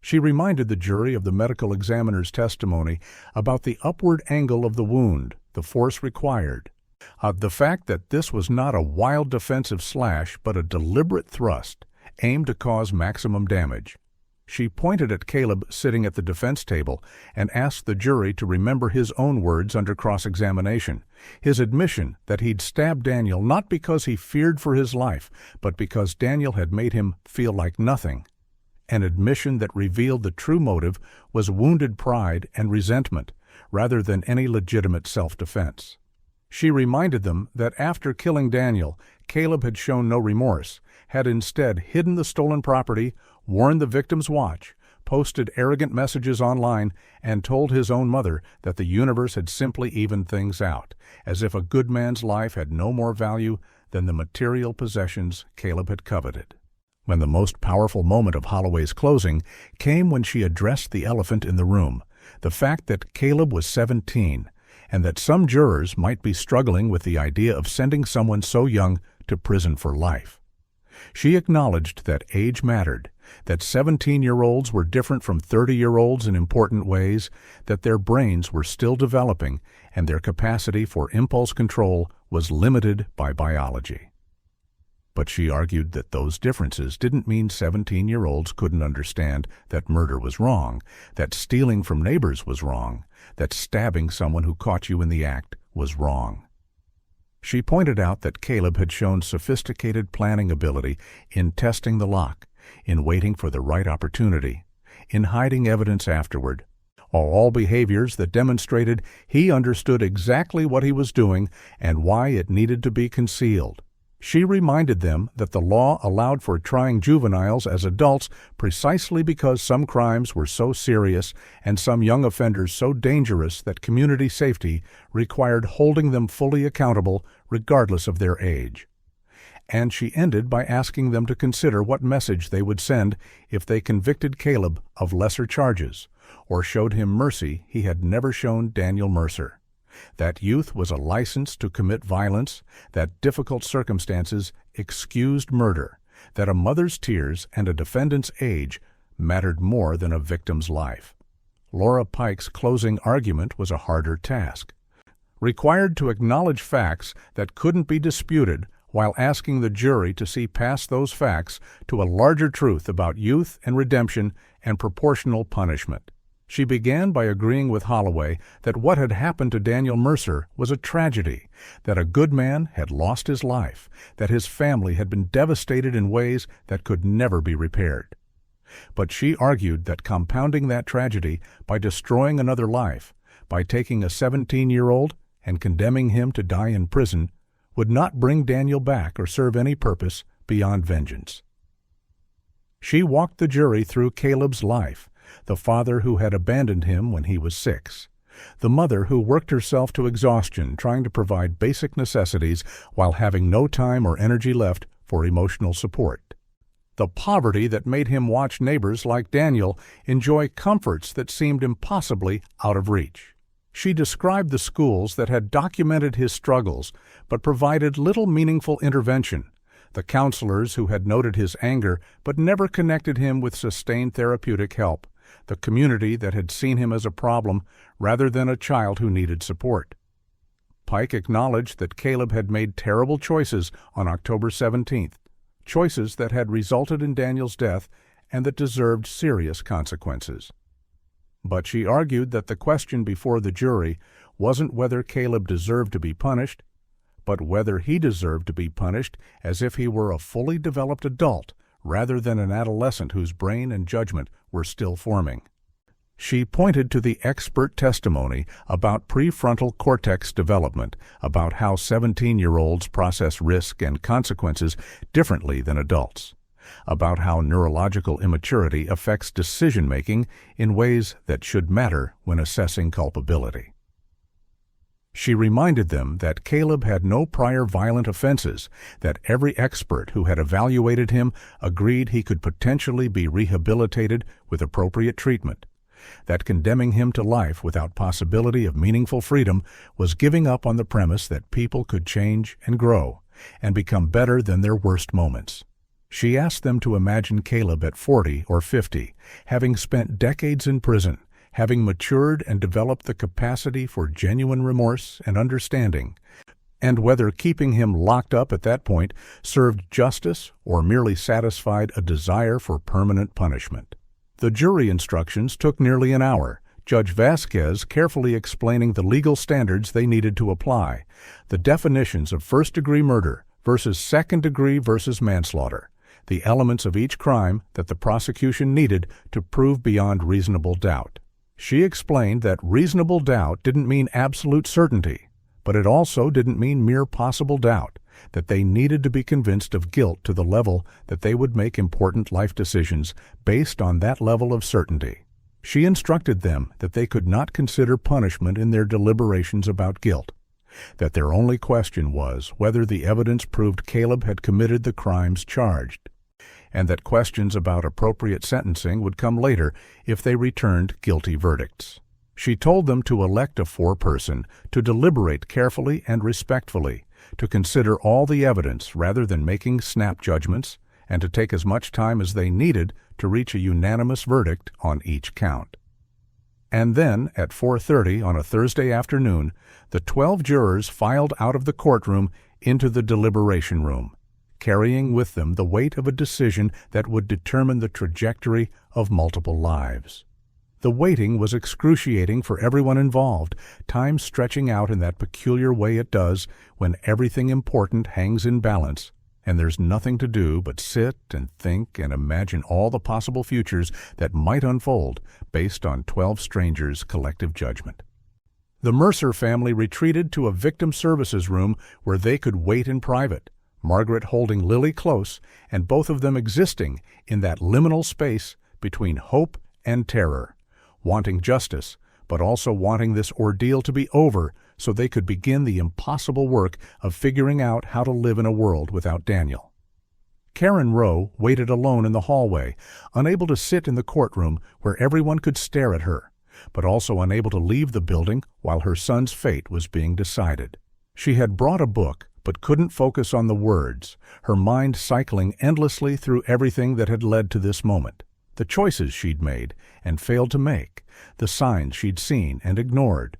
She reminded the jury of the medical examiner's testimony about the upward angle of the wound, the force required, the fact that this was not a wild defensive slash but a deliberate thrust aimed to cause maximum damage. She pointed at Caleb sitting at the defense table and asked the jury to remember his own words under cross-examination, his admission that he'd stabbed Daniel not because he feared for his life, but because Daniel had made him feel like nothing. An admission that revealed the true motive was wounded pride and resentment, rather than any legitimate self-defense. She reminded them that after killing Daniel, Caleb had shown no remorse, had instead hidden the stolen property, worn the victim's watch, posted arrogant messages online, and told his own mother that the universe had simply evened things out, as if a good man's life had no more value than the material possessions Caleb had coveted. When the most powerful moment of Holloway's closing came when she addressed the elephant in the room, the fact that Caleb was 17, and that some jurors might be struggling with the idea of sending someone so young to prison for life. She acknowledged that age mattered, that 17-year-olds were different from 30-year-olds in important ways, that their brains were still developing, and their capacity for impulse control was limited by biology. But she argued that those differences didn't mean 17-year-olds couldn't understand that murder was wrong, that stealing from neighbors was wrong, that stabbing someone who caught you in the act was wrong. She pointed out that Caleb had shown sophisticated planning ability in testing the lock, in waiting for the right opportunity, in hiding evidence afterward, all behaviors that demonstrated he understood exactly what he was doing and why it needed to be concealed. She reminded them that the law allowed for trying juveniles as adults precisely because some crimes were so serious and some young offenders so dangerous that community safety required holding them fully accountable regardless of their age. and she ended by asking them to consider what message they would send if they convicted Caleb of lesser charges, or showed him mercy he had never shown Daniel Mercer. That youth was a license to commit violence, that difficult circumstances excused murder, that a mother's tears and a defendant's age mattered more than a victim's life. Laura Pike's closing argument was a harder task. Required to acknowledge facts that couldn't be disputed while asking the jury to see past those facts to a larger truth about youth and redemption and proportional punishment. She began by agreeing with Holloway that what had happened to Daniel Mercer was a tragedy, that a good man had lost his life, that his family had been devastated in ways that could never be repaired. But she argued that compounding that tragedy by destroying another life, by taking a 17-year-old and condemning him to die in prison, would not bring Daniel back or serve any purpose beyond vengeance. She walked the jury through Caleb's life, the father who had abandoned him when he was 6, the mother who worked herself to exhaustion trying to provide basic necessities while having no time or energy left for emotional support, the poverty that made him watch neighbors like Daniel enjoy comforts that seemed impossibly out of reach. She described the schools that had documented his struggles but provided little meaningful intervention, the counselors who had noted his anger but never connected him with sustained therapeutic help, the community that had seen him as a problem rather than a child who needed support. Pike acknowledged that Caleb had made terrible choices on October 17th, choices that had resulted in Daniel's death and that deserved serious consequences. But she argued that the question before the jury wasn't whether Caleb deserved to be punished, but whether he deserved to be punished as if he were a fully developed adult rather than an adolescent whose brain and judgment were still forming. She pointed to the expert testimony about prefrontal cortex development, about how 17-year-olds process risk and consequences differently than adults, about how neurological immaturity affects decision-making in ways that should matter when assessing culpability. She reminded them that Caleb had no prior violent offenses, that every expert who had evaluated him agreed he could potentially be rehabilitated with appropriate treatment, that condemning him to life without possibility of meaningful freedom was giving up on the premise that people could change and grow and become better than their worst moments. She asked them to imagine Caleb at 40 or 50, having spent decades in prison, having matured and developed the capacity for genuine remorse and understanding, and whether keeping him locked up at that point served justice or merely satisfied a desire for permanent punishment. The jury instructions took nearly an hour, Judge Vasquez carefully explaining the legal standards they needed to apply, the definitions of first-degree murder versus second-degree versus manslaughter, the elements of each crime that the prosecution needed to prove beyond reasonable doubt. She explained that reasonable doubt didn't mean absolute certainty, but it also didn't mean mere possible doubt, that they needed to be convinced of guilt to the level that they would make important life decisions based on that level of certainty. She instructed them that they could not consider punishment in their deliberations about guilt, that their only question was whether the evidence proved Caleb had committed the crimes charged, and that questions about appropriate sentencing would come later if they returned guilty verdicts. She told them to elect a foreperson, to deliberate carefully and respectfully, to consider all the evidence rather than making snap judgments, and to take as much time as they needed to reach a unanimous verdict on each count. And then, at 4:30 on a Thursday afternoon, the 12 jurors filed out of the courtroom into the deliberation room, carrying with them the weight of a decision that would determine the trajectory of multiple lives. The waiting was excruciating for everyone involved, time stretching out in that peculiar way it does when everything important hangs in balance, and there's nothing to do but sit and think and imagine all the possible futures that might unfold based on 12 strangers' collective judgment. The Mercer family retreated to a victim services room where they could wait in private, Margaret holding Lily close and both of them existing in that liminal space between hope and terror, wanting justice, but also wanting this ordeal to be over so they could begin the impossible work of figuring out how to live in a world without Daniel. Karen Rowe waited alone in the hallway, unable to sit in the courtroom where everyone could stare at her, but also unable to leave the building while her son's fate was being decided. She had brought a book, but couldn't focus on the words, her mind cycling endlessly through everything that had led to this moment, the choices she'd made and failed to make, the signs she'd seen and ignored,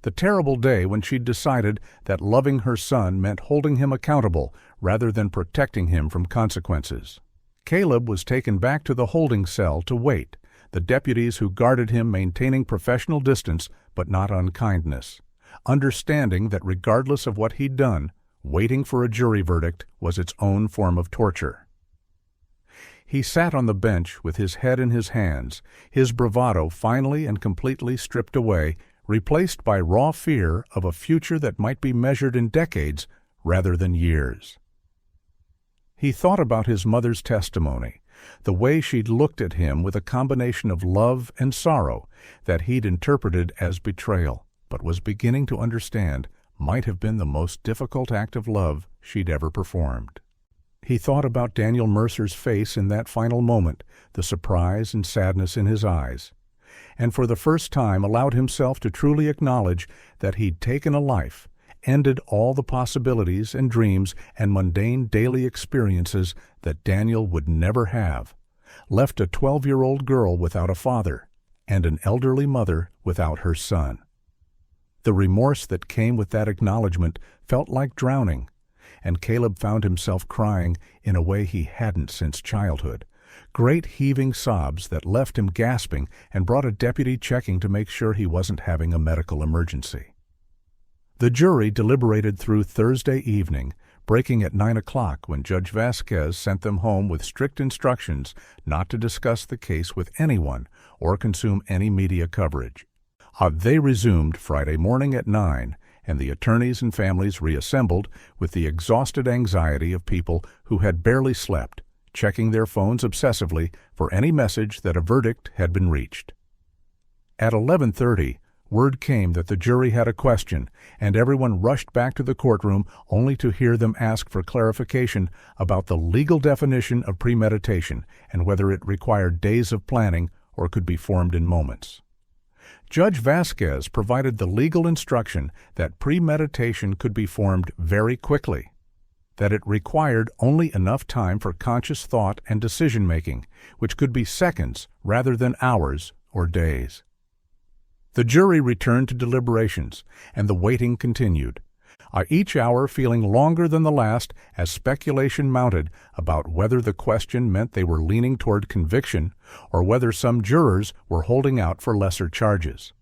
the terrible day when she'd decided that loving her son meant holding him accountable rather than protecting him from consequences. Caleb was taken back to the holding cell to wait, the deputies who guarded him maintaining professional distance but not unkindness, understanding that regardless of what he'd done, waiting for a jury verdict was its own form of torture. He sat on the bench with his head in his hands, his bravado finally and completely stripped away, replaced by raw fear of a future that might be measured in decades rather than years. He thought about his mother's testimony, the way she'd looked at him with a combination of love and sorrow that he'd interpreted as betrayal, but was beginning to understand might have been the most difficult act of love she'd ever performed. He thought about Daniel Mercer's face in that final moment, the surprise and sadness in his eyes, and for the first time allowed himself to truly acknowledge that he'd taken a life, ended all the possibilities and dreams and mundane daily experiences that Daniel would never have, left a 12-year-old girl without a father, and an elderly mother without her son. The remorse that came with that acknowledgement felt like drowning, and Caleb found himself crying in a way he hadn't since childhood, great heaving sobs that left him gasping and brought a deputy checking to make sure he wasn't having a medical emergency. The jury deliberated through Thursday evening, breaking at 9 o'clock when Judge Vasquez sent them home with strict instructions not to discuss the case with anyone or consume any media coverage. They resumed Friday morning at 9, and the attorneys and families reassembled with the exhausted anxiety of people who had barely slept, checking their phones obsessively for any message that a verdict had been reached. At 11:30, word came that the jury had a question, and everyone rushed back to the courtroom only to hear them ask for clarification about the legal definition of premeditation and whether it required days of planning or could be formed in moments. Judge Vasquez provided the legal instruction that premeditation could be formed very quickly, that it required only enough time for conscious thought and decision-making, which could be seconds rather than hours or days. The jury returned to deliberations, and the waiting continued, each hour feeling longer than the last as speculation mounted about whether the question meant they were leaning toward conviction or whether some jurors were holding out for lesser charges.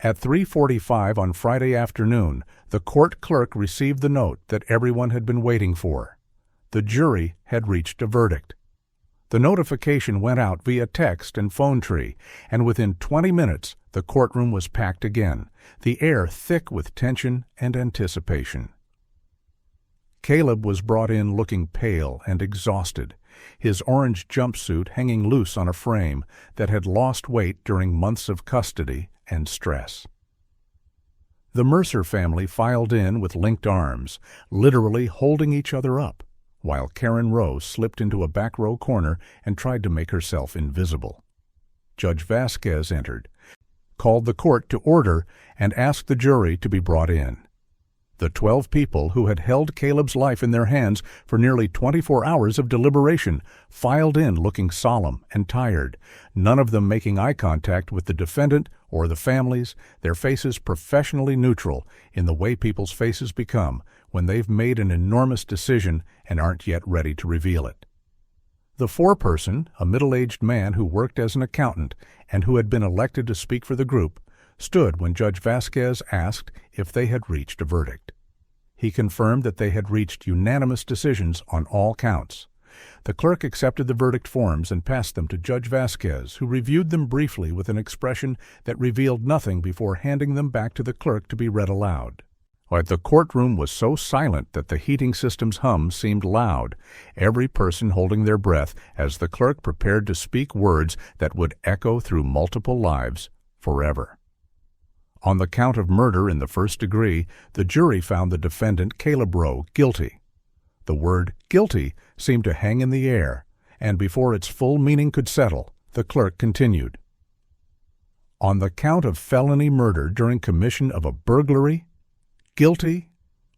At 3:45 on Friday afternoon, the court clerk received the note that everyone had been waiting for. The jury had reached a verdict. The notification went out via text and phone tree, and within 20 minutes the courtroom was packed again, the air thick with tension and anticipation. Caleb was brought in looking pale and exhausted, his orange jumpsuit hanging loose on a frame that had lost weight during months of custody and stress. The Mercer family filed in with linked arms, literally holding each other up, while Karen Rowe slipped into a back row corner and tried to make herself invisible. Judge Vasquez entered, called the court to order, and asked the jury to be brought in. The 12 people who had held Caleb's life in their hands for nearly 24 hours of deliberation filed in looking solemn and tired, none of them making eye contact with the defendant or the families, their faces professionally neutral in the way people's faces become when they've made an enormous decision and aren't yet ready to reveal it. The foreperson, a middle-aged man who worked as an accountant and who had been elected to speak for the group, stood when Judge Vasquez asked if they had reached a verdict. He confirmed that they had reached unanimous decisions on all counts. The clerk accepted the verdict forms and passed them to Judge Vasquez, who reviewed them briefly with an expression that revealed nothing before handing them back to the clerk to be read aloud. The courtroom was so silent that the heating system's hum seemed loud, every person holding their breath as the clerk prepared to speak words that would echo through multiple lives forever. On the count of murder in the first degree, the jury found the defendant Caleb Rowe guilty. The word guilty seemed to hang in the air, and before its full meaning could settle, the clerk continued. On the count of felony murder during commission of a burglary, guilty.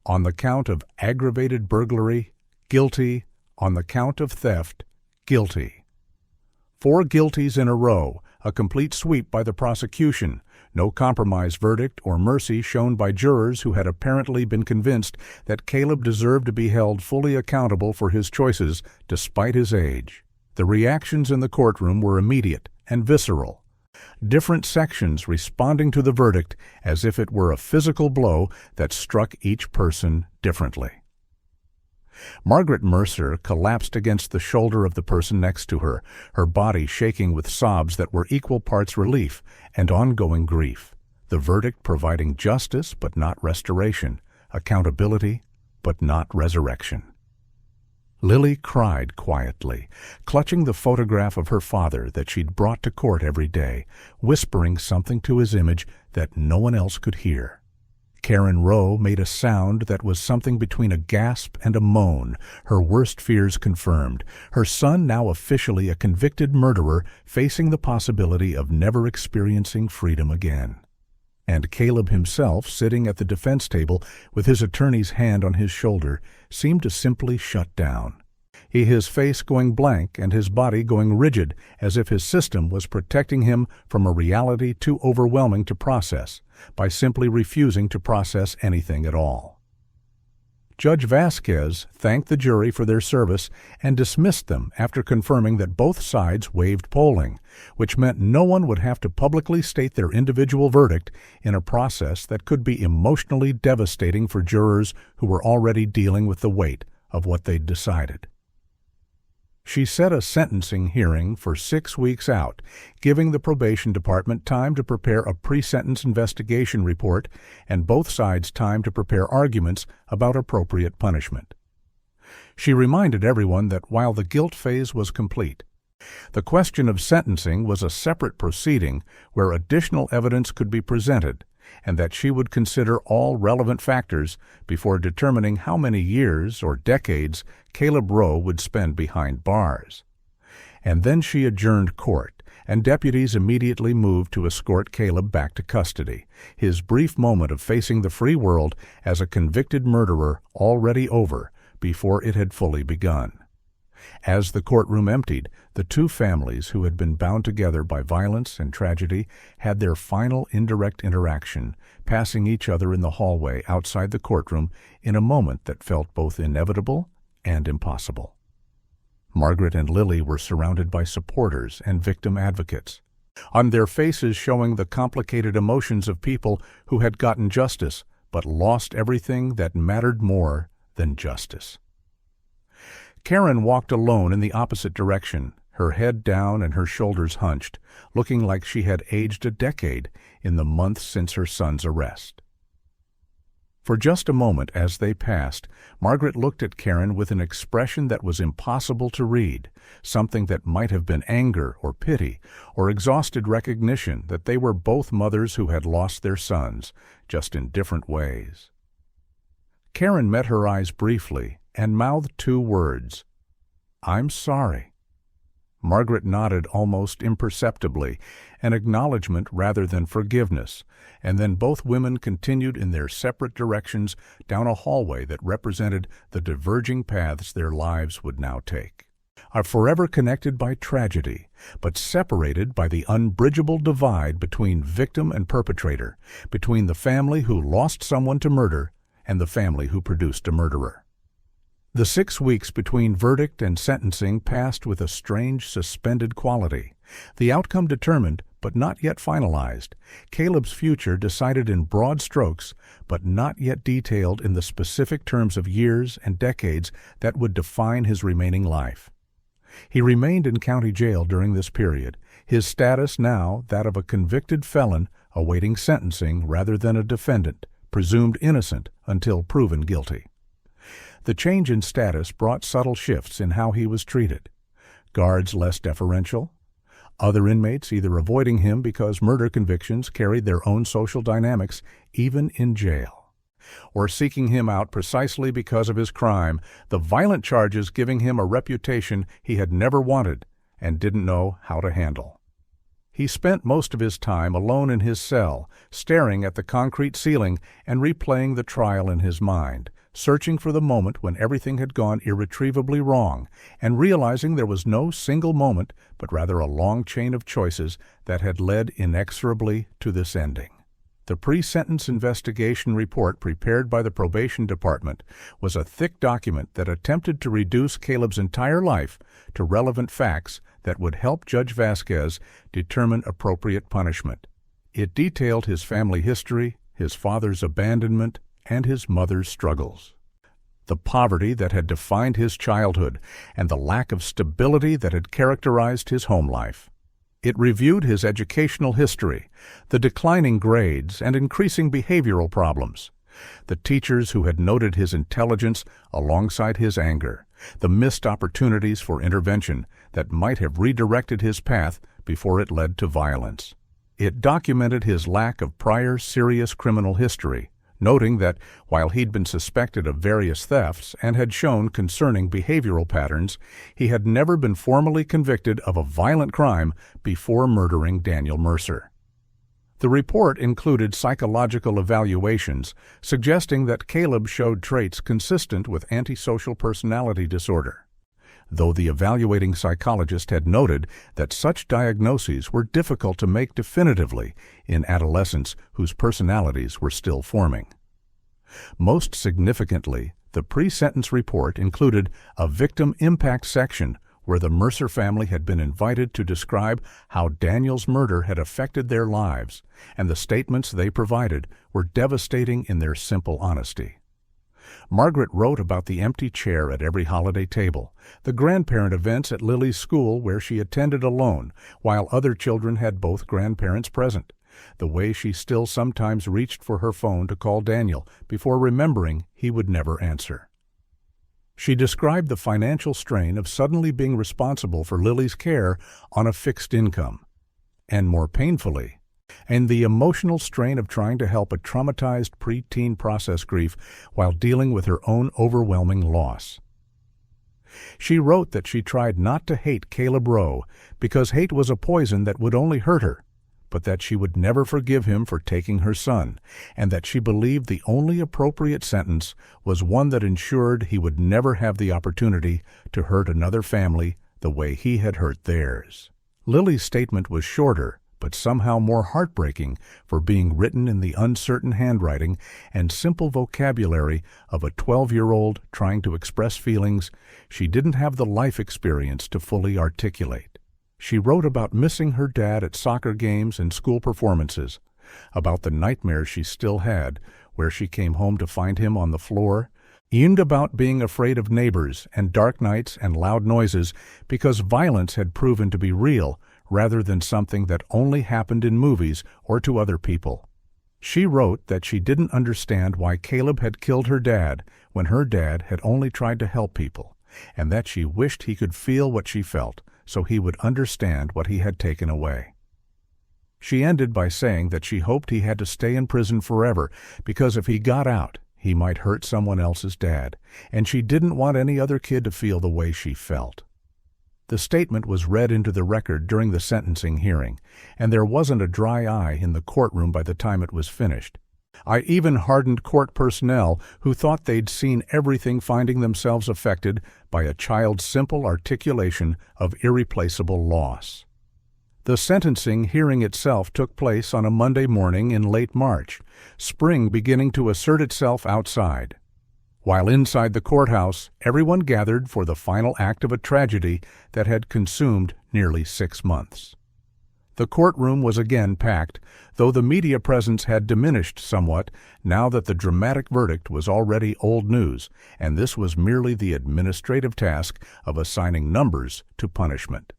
On the count of aggravated burglary, guilty. On the count of theft, guilty. 4 guilties in a row, a complete sweep by the prosecution, no compromise verdict or mercy shown by jurors who had apparently been convinced that Caleb deserved to be held fully accountable for his choices despite his age. The reactions in the courtroom were immediate and visceral. Different sections responding to the verdict as if it were a physical blow that struck each person differently. Margaret Mercer collapsed against the shoulder of the person next to her, her body shaking with sobs that were equal parts relief and ongoing grief. The verdict providing justice but not restoration, accountability but not resurrection. Lily cried quietly, clutching the photograph of her father that she'd brought to court every day, whispering something to his image that no one else could hear. Karen Rowe made a sound that was something between a gasp and a moan, her worst fears confirmed, her son now officially a convicted murderer facing the possibility of never experiencing freedom again. And Caleb himself, sitting at the defense table with his attorney's hand on his shoulder, seemed to simply shut down. His face going blank and his body going rigid, as if his system was protecting him from a reality too overwhelming to process, by simply refusing to process anything at all. Judge Vasquez thanked the jury for their service and dismissed them after confirming that both sides waived polling, which meant no one would have to publicly state their individual verdict in a process that could be emotionally devastating for jurors who were already dealing with the weight of what they'd decided. She set a sentencing hearing for 6 weeks out, giving the probation department time to prepare a pre-sentence investigation report and both sides time to prepare arguments about appropriate punishment. She reminded everyone that while the guilt phase was complete, the question of sentencing was a separate proceeding where additional evidence could be presented, and that she would consider all relevant factors before determining how many years or decades Caleb Rowe would spend behind bars. And then she adjourned court, and deputies immediately moved to escort Caleb back to custody, his brief moment of facing the free world as a convicted murderer already over before it had fully begun. As the courtroom emptied, the two families who had been bound together by violence and tragedy had their final indirect interaction, passing each other in the hallway outside the courtroom in a moment that felt both inevitable and impossible. Margaret and Lily were surrounded by supporters and victim advocates, on their faces showing the complicated emotions of people who had gotten justice but lost everything that mattered more than justice. Karen walked alone in the opposite direction, her head down and her shoulders hunched, looking like she had aged a decade in the months since her son's arrest. For just a moment as they passed, Margaret looked at Karen with an expression that was impossible to read, something that might have been anger or pity or exhausted recognition that they were both mothers who had lost their sons, just in different ways. Karen met her eyes briefly and mouthed 2 words, "I'm sorry." Margaret nodded almost imperceptibly, an acknowledgment rather than forgiveness, and then both women continued in their separate directions down a hallway that represented the diverging paths their lives would now take. Are forever connected by tragedy, but separated by the unbridgeable divide between victim and perpetrator, between the family who lost someone to murder and the family who produced a murderer. The 6 weeks between verdict and sentencing passed with a strange suspended quality. The outcome determined, but not yet finalized. Caleb's future decided in broad strokes, but not yet detailed in the specific terms of years and decades that would define his remaining life. He remained in county jail during this period, his status now that of a convicted felon awaiting sentencing rather than a defendant, presumed innocent until proven guilty. The change in status brought subtle shifts in how he was treated. Guards less deferential, other inmates either avoiding him because murder convictions carried their own social dynamics even in jail, or seeking him out precisely because of his crime, the violent charges giving him a reputation he had never wanted and didn't know how to handle. He spent most of his time alone in his cell, staring at the concrete ceiling and replaying the trial in his mind, searching for the moment when everything had gone irretrievably wrong, and realizing there was no single moment, but rather a long chain of choices that had led inexorably to this ending. The pre-sentence investigation report prepared by the probation department was a thick document that attempted to reduce Caleb's entire life to relevant facts that would help Judge Vasquez determine appropriate punishment. It detailed his family history, his father's abandonment, and his mother's struggles, the poverty that had defined his childhood, and the lack of stability that had characterized his home life. It reviewed his educational history, the declining grades, and increasing behavioral problems, the teachers who had noted his intelligence alongside his anger, the missed opportunities for intervention that might have redirected his path before it led to violence. It documented his lack of prior serious criminal history, noting that while he'd been suspected of various thefts and had shown concerning behavioral patterns, he had never been formally convicted of a violent crime before murdering Daniel Mercer. The report included psychological evaluations suggesting that Caleb showed traits consistent with antisocial personality disorder, though the evaluating psychologist had noted that such diagnoses were difficult to make definitively in adolescents whose personalities were still forming. Most significantly, the pre-sentence report included a victim impact section where the Mercer family had been invited to describe how Daniel's murder had affected their lives, and the statements they provided were devastating in their simple honesty. Margaret wrote about the empty chair at every holiday table, the grandparent events at Lily's school where she attended alone, while other children had both grandparents present, the way she still sometimes reached for her phone to call Daniel before remembering he would never answer. She described the financial strain of suddenly being responsible for Lily's care on a fixed income, and more painfully, and the emotional strain of trying to help a traumatized preteen process grief while dealing with her own overwhelming loss. She wrote that she tried not to hate Caleb Rowe because hate was a poison that would only hurt her, but that she would never forgive him for taking her son, and that she believed the only appropriate sentence was one that ensured he would never have the opportunity to hurt another family the way he had hurt theirs. Lily's statement was shorter, but somehow more heartbreaking for being written in the uncertain handwriting and simple vocabulary of a 12-year-old trying to express feelings she didn't have the life experience to fully articulate. She wrote about missing her dad at soccer games and school performances, about the nightmares she still had, where she came home to find him on the floor, and about being afraid of neighbors and dark nights and loud noises because violence had proven to be real rather than something that only happened in movies or to other people. She wrote that she didn't understand why Caleb had killed her dad when her dad had only tried to help people, and that she wished he could feel what she felt so he would understand what he had taken away. She ended by saying that she hoped he had to stay in prison forever because if he got out, he might hurt someone else's dad, and she didn't want any other kid to feel the way she felt. The statement was read into the record during the sentencing hearing, and there wasn't a dry eye in the courtroom by the time it was finished. I even hardened court personnel who thought they'd seen everything finding themselves affected by a child's simple articulation of irreplaceable loss. The sentencing hearing itself took place on a Monday morning in late March, spring beginning to assert itself outside. While inside the courthouse, everyone gathered for the final act of a tragedy that had consumed nearly 6 months. The courtroom was again packed, though the media presence had diminished somewhat now that the dramatic verdict was already old news, and this was merely the administrative task of assigning numbers to punishment.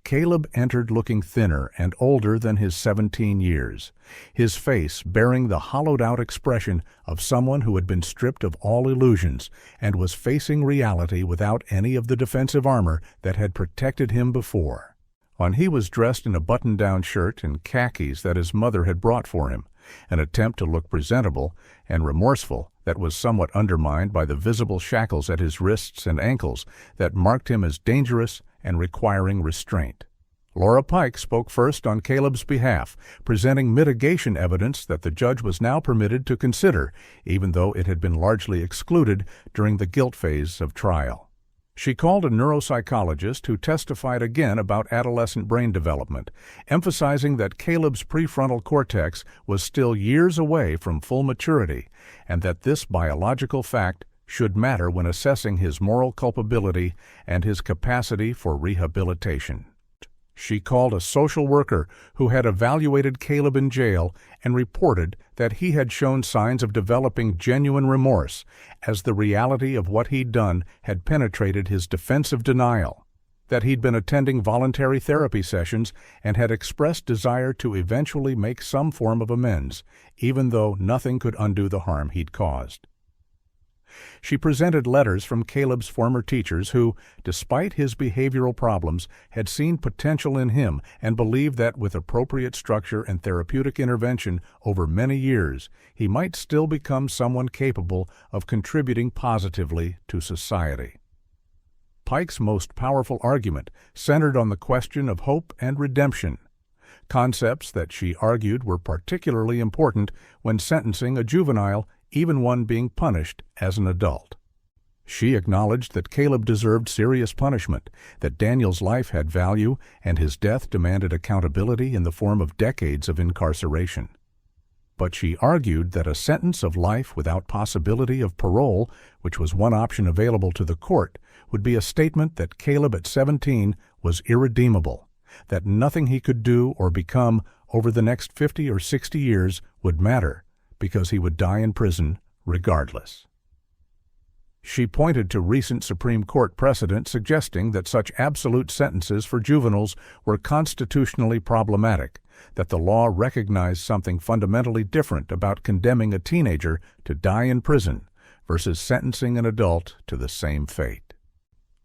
Caleb entered looking thinner and older than his 17 years, his face bearing the hollowed-out expression of someone who had been stripped of all illusions and was facing reality without any of the defensive armor that had protected him before. when he was dressed in a button-down shirt and khakis that his mother had brought for him, an attempt to look presentable and remorseful that was somewhat undermined by the visible shackles at his wrists and ankles that marked him as dangerous and requiring restraint. Laura Pike spoke first on Caleb's behalf, presenting mitigation evidence that the judge was now permitted to consider, even though it had been largely excluded during the guilt phase of trial. She called a neuropsychologist who testified again about adolescent brain development, emphasizing that Caleb's prefrontal cortex was still years away from full maturity, and that this biological fact should matter when assessing his moral culpability and his capacity for rehabilitation. She called a social worker who had evaluated Caleb in jail and reported that he had shown signs of developing genuine remorse, as the reality of what he'd done had penetrated his defensive denial, that he'd been attending voluntary therapy sessions and had expressed desire to eventually make some form of amends, even though nothing could undo the harm he'd caused. She presented letters from Caleb's former teachers who, despite his behavioral problems, had seen potential in him and believed that with appropriate structure and therapeutic intervention over many years, he might still become someone capable of contributing positively to society. Pike's most powerful argument centered on the question of hope and redemption, concepts that she argued were particularly important when sentencing a juvenile, even one being punished as an adult. She acknowledged that Caleb deserved serious punishment, that Daniel's life had value, and his death demanded accountability in the form of decades of incarceration. But she argued that a sentence of life without possibility of parole, which was one option available to the court, would be a statement that Caleb at 17 was irredeemable, that nothing he could do or become over the next 50 or 60 years would matter, because he would die in prison regardless. She pointed to recent Supreme Court precedent suggesting that such absolute sentences for juveniles were constitutionally problematic, that the law recognized something fundamentally different about condemning a teenager to die in prison versus sentencing an adult to the same fate.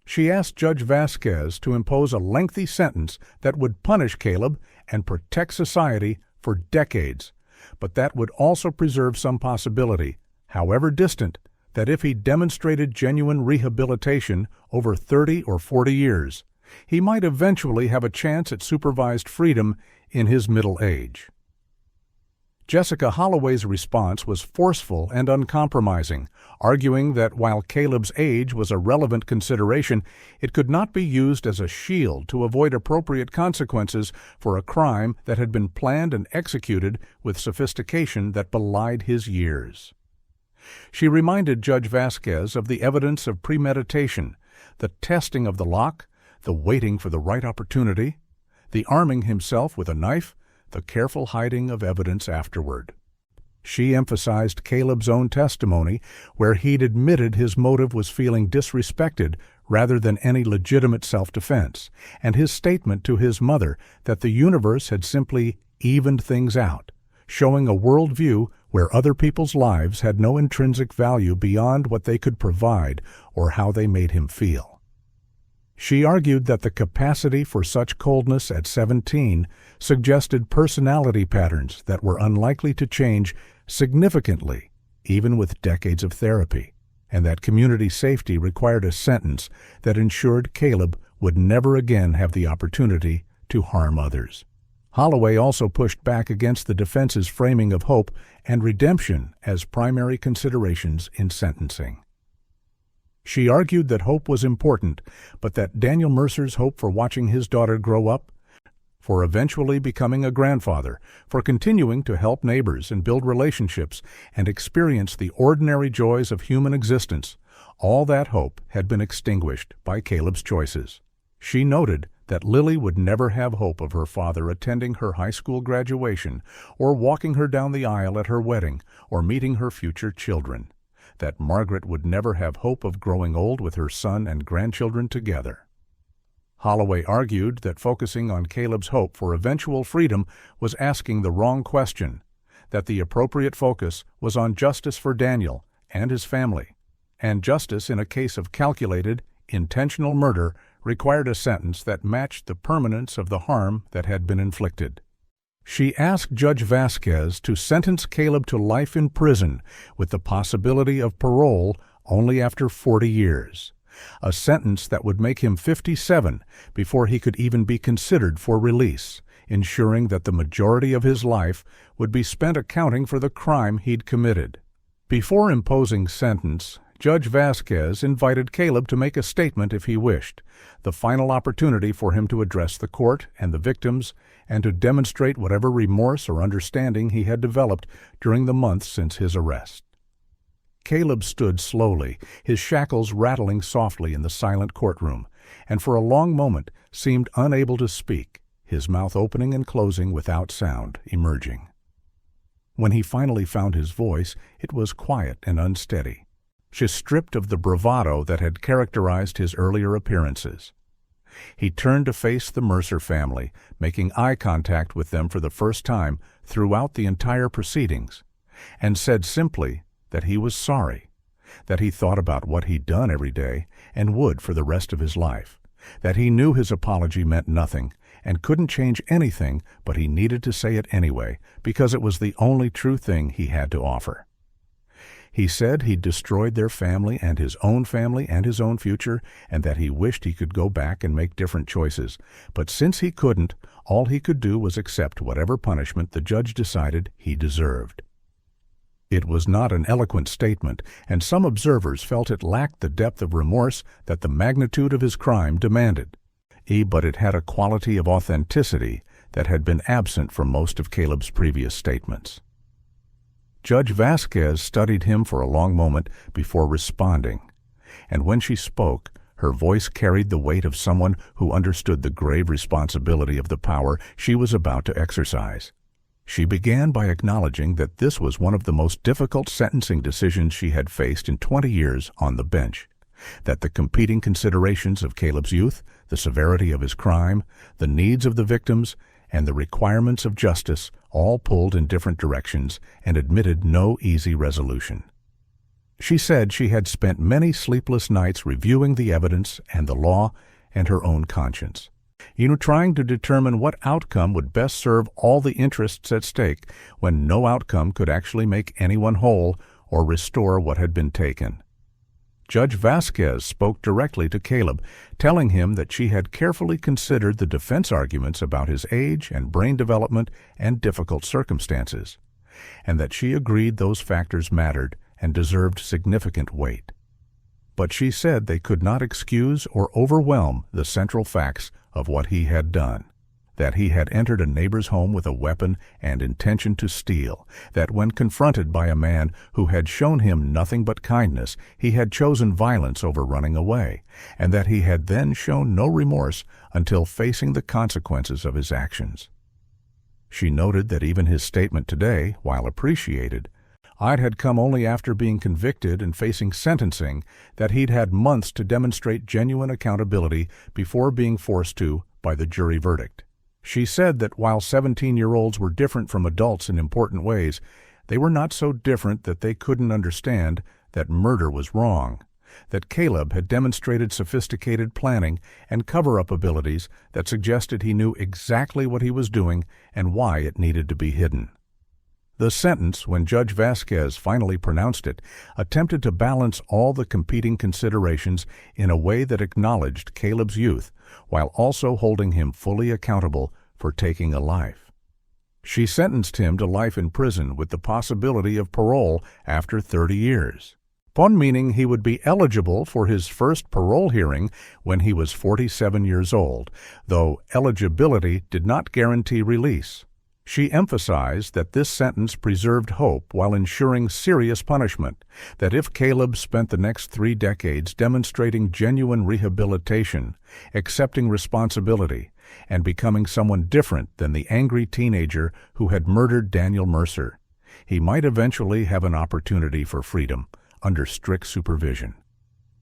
She asked Judge Vasquez to impose a lengthy sentence that would punish Caleb and protect society for decades, but that would also preserve some possibility, however distant, that if he demonstrated genuine rehabilitation over 30 or 40 years, he might eventually have a chance at supervised freedom in his middle age. Jessica Holloway's response was forceful and uncompromising, arguing that while Caleb's age was a relevant consideration, it could not be used as a shield to avoid appropriate consequences for a crime that had been planned and executed with sophistication that belied his years. She reminded Judge Vasquez of the evidence of premeditation, the testing of the lock, the waiting for the right opportunity, the arming himself with a knife, the careful hiding of evidence afterward. She emphasized Caleb's own testimony, where he'd admitted his motive was feeling disrespected rather than any legitimate self-defense, and his statement to his mother that the universe had simply evened things out, showing a worldview where other people's lives had no intrinsic value beyond what they could provide or how they made him feel. She argued that the capacity for such coldness at 17 suggested personality patterns that were unlikely to change significantly, even with decades of therapy, and that community safety required a sentence that ensured Caleb would never again have the opportunity to harm others. Holloway also pushed back against the defense's framing of hope and redemption as primary considerations in sentencing. She argued that hope was important, but that Daniel Mercer's hope for watching his daughter grow up, for eventually becoming a grandfather, for continuing to help neighbors and build relationships and experience the ordinary joys of human existence, all that hope had been extinguished by Caleb's choices. She noted that Lily would never have hope of her father attending her high school graduation or walking her down the aisle at her wedding or meeting her future children, that Margaret would never have hope of growing old with her son and grandchildren together. Holloway argued that focusing on Caleb's hope for eventual freedom was asking the wrong question, that the appropriate focus was on justice for Daniel and his family, and justice in a case of calculated, intentional murder required a sentence that matched the permanence of the harm that had been inflicted. She asked Judge Vasquez to sentence Caleb to life in prison with the possibility of parole only after 40 years, a sentence that would make him 57 before he could even be considered for release, ensuring that the majority of his life would be spent accounting for the crime he'd committed. Before imposing sentence, Judge Vasquez invited Caleb to make a statement if he wished, the final opportunity for him to address the court and the victims and to demonstrate whatever remorse or understanding he had developed during the months since his arrest. Caleb stood slowly, his shackles rattling softly in the silent courtroom, and for a long moment seemed unable to speak, his mouth opening and closing without sound emerging. When he finally found his voice, it was quiet and unsteady, just stripped of the bravado that had characterized his earlier appearances. He turned to face the Mercer family, making eye contact with them for the first time throughout the entire proceedings, and said simply that he was sorry, that he thought about what he'd done every day and would for the rest of his life, that he knew his apology meant nothing and couldn't change anything, but he needed to say it anyway because it was the only true thing he had to offer. He said he'd destroyed their family and his own future, and that he wished he could go back and make different choices. But since he couldn't, all he could do was accept whatever punishment the judge decided he deserved. It was not an eloquent statement, and some observers felt it lacked the depth of remorse that the magnitude of his crime demanded. But it had a quality of authenticity that had been absent from most of Caleb's previous statements. Judge Vasquez studied him for a long moment before responding, and when she spoke, her voice carried the weight of someone who understood the grave responsibility of the power she was about to exercise. She began by acknowledging that this was one of the most difficult sentencing decisions she had faced in 20 years on the bench, that the competing considerations of Caleb's youth, the severity of his crime, the needs of the victims, and the requirements of justice all pulled in different directions and admitted no easy resolution. She said she had spent many sleepless nights reviewing the evidence and the law and her own conscience, trying to determine what outcome would best serve all the interests at stake when no outcome could actually make anyone whole or restore what had been taken. Judge Vasquez spoke directly to Caleb, telling him that she had carefully considered the defense arguments about his age and brain development and difficult circumstances, and that she agreed those factors mattered and deserved significant weight. But she said they could not excuse or overwhelm the central facts of what he had done. That he had entered a neighbor's home with a weapon and intention to steal, that when confronted by a man who had shown him nothing but kindness, he had chosen violence over running away, and that he had then shown no remorse until facing the consequences of his actions. She noted that even his statement today, while appreciated, had come only after being convicted and facing sentencing, that he'd had months to demonstrate genuine accountability before being forced to by the jury verdict. She said that while 17-year-olds were different from adults in important ways, they were not so different that they couldn't understand that murder was wrong, that Caleb had demonstrated sophisticated planning and cover-up abilities that suggested he knew exactly what he was doing and why it needed to be hidden. The sentence, when Judge Vasquez finally pronounced it, attempted to balance all the competing considerations in a way that acknowledged Caleb's youth, while also holding him fully accountable for taking a life. She sentenced him to life in prison with the possibility of parole after 30 years, upon meaning he would be eligible for his first parole hearing when he was 47 years old, though eligibility did not guarantee release. She emphasized that this sentence preserved hope while ensuring serious punishment, that if Caleb spent the next 3 decades demonstrating genuine rehabilitation, accepting responsibility, and becoming someone different than the angry teenager who had murdered Daniel Mercer, he might eventually have an opportunity for freedom under strict supervision.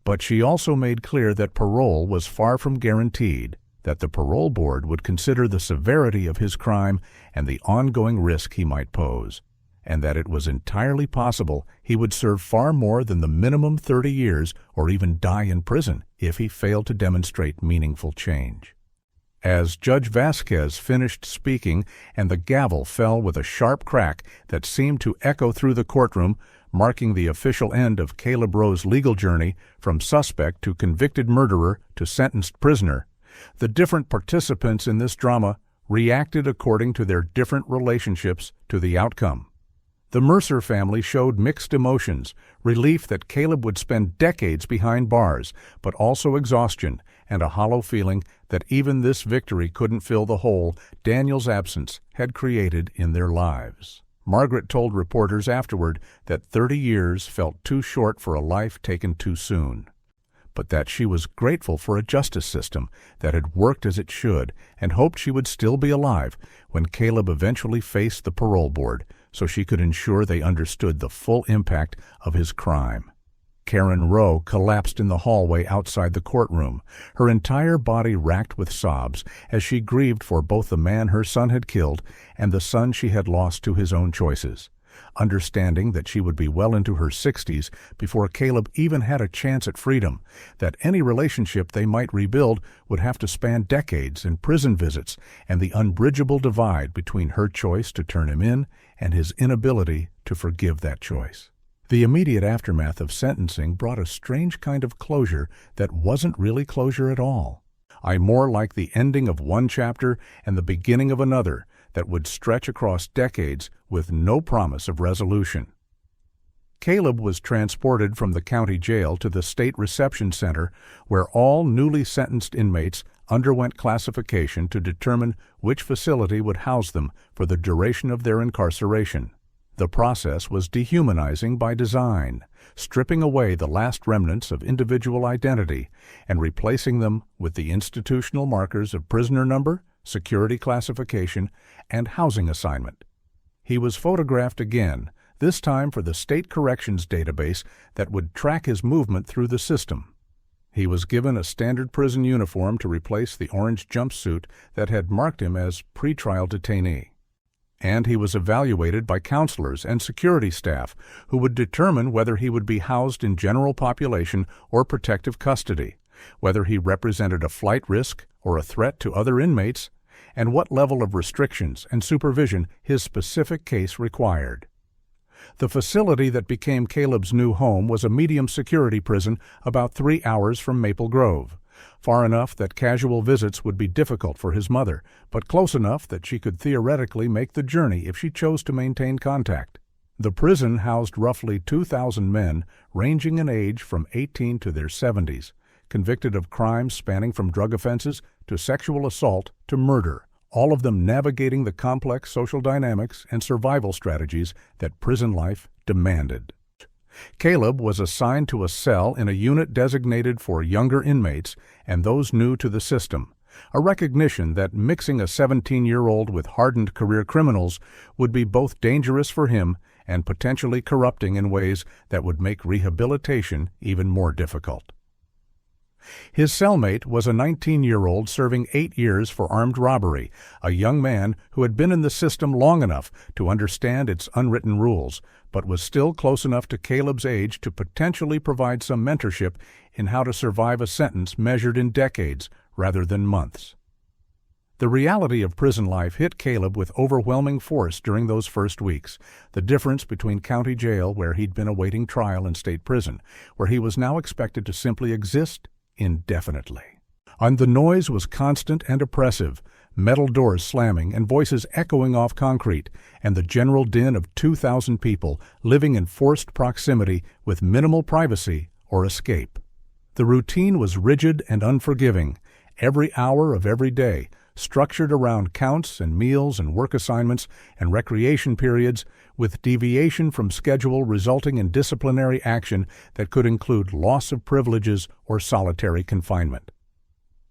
But she also made clear that parole was far from guaranteed, that the parole board would consider the severity of his crime and the ongoing risk he might pose, and that it was entirely possible he would serve far more than the minimum 30 years or even die in prison if he failed to demonstrate meaningful change. As Judge Vasquez finished speaking and the gavel fell with a sharp crack that seemed to echo through the courtroom, marking the official end of Caleb Rowe's legal journey from suspect to convicted murderer to sentenced prisoner, the different participants in this drama reacted according to their different relationships to the outcome. The Mercer family showed mixed emotions, relief that Caleb would spend decades behind bars, but also exhaustion and a hollow feeling that even this victory couldn't fill the hole Daniel's absence had created in their lives. Margaret told reporters afterward that 30 years felt too short for a life taken too soon, but that she was grateful for a justice system that had worked as it should and hoped she would still be alive when Caleb eventually faced the parole board so she could ensure they understood the full impact of his crime. Karen Rowe collapsed in the hallway outside the courtroom, her entire body racked with sobs as she grieved for both the man her son had killed and the son she had lost to his own choices, understanding that she would be well into her 60s before Caleb even had a chance at freedom, that any relationship they might rebuild would have to span decades and prison visits and the unbridgeable divide between her choice to turn him in and his inability to forgive that choice. The immediate aftermath of sentencing brought a strange kind of closure that wasn't really closure at all. I more like the ending of one chapter and the beginning of another that would stretch across decades with no promise of resolution. Caleb was transported from the county jail to the state reception center, where all newly sentenced inmates underwent classification to determine which facility would house them for the duration of their incarceration. The process was dehumanizing by design, stripping away the last remnants of individual identity and replacing them with the institutional markers of prisoner number, security classification, and housing assignment. He was photographed again, this time for the state corrections database that would track his movement through the system. He was given a standard prison uniform to replace the orange jumpsuit that had marked him as pretrial detainee. And he was evaluated by counselors and security staff who would determine whether he would be housed in general population or protective custody, whether he represented a flight risk or a threat to other inmates, and what level of restrictions and supervision his specific case required. The facility that became Caleb's new home was a medium-security prison about 3 hours from Maple Grove, far enough that casual visits would be difficult for his mother, but close enough that she could theoretically make the journey if she chose to maintain contact. The prison housed roughly 2,000 men, ranging in age from 18 to their 70s, convicted of crimes spanning from drug offenses to sexual assault to murder, all of them navigating the complex social dynamics and survival strategies that prison life demanded. Caleb was assigned to a cell in a unit designated for younger inmates and those new to the system, a recognition that mixing a 17-year-old with hardened career criminals would be both dangerous for him and potentially corrupting in ways that would make rehabilitation even more difficult. His cellmate was a 19-year-old serving 8 years for armed robbery, a young man who had been in the system long enough to understand its unwritten rules, but was still close enough to Caleb's age to potentially provide some mentorship in how to survive a sentence measured in decades rather than months. The reality of prison life hit Caleb with overwhelming force during those first weeks, the difference between county jail, where he'd been awaiting trial, and state prison, where he was now expected to simply exist indefinitely. And the noise was constant and oppressive, metal doors slamming and voices echoing off concrete, and the general din of 2,000 people living in forced proximity with minimal privacy or escape. The routine was rigid and unforgiving, every hour of every day, structured around counts and meals and work assignments and recreation periods, with deviation from schedule resulting in disciplinary action that could include loss of privileges or solitary confinement.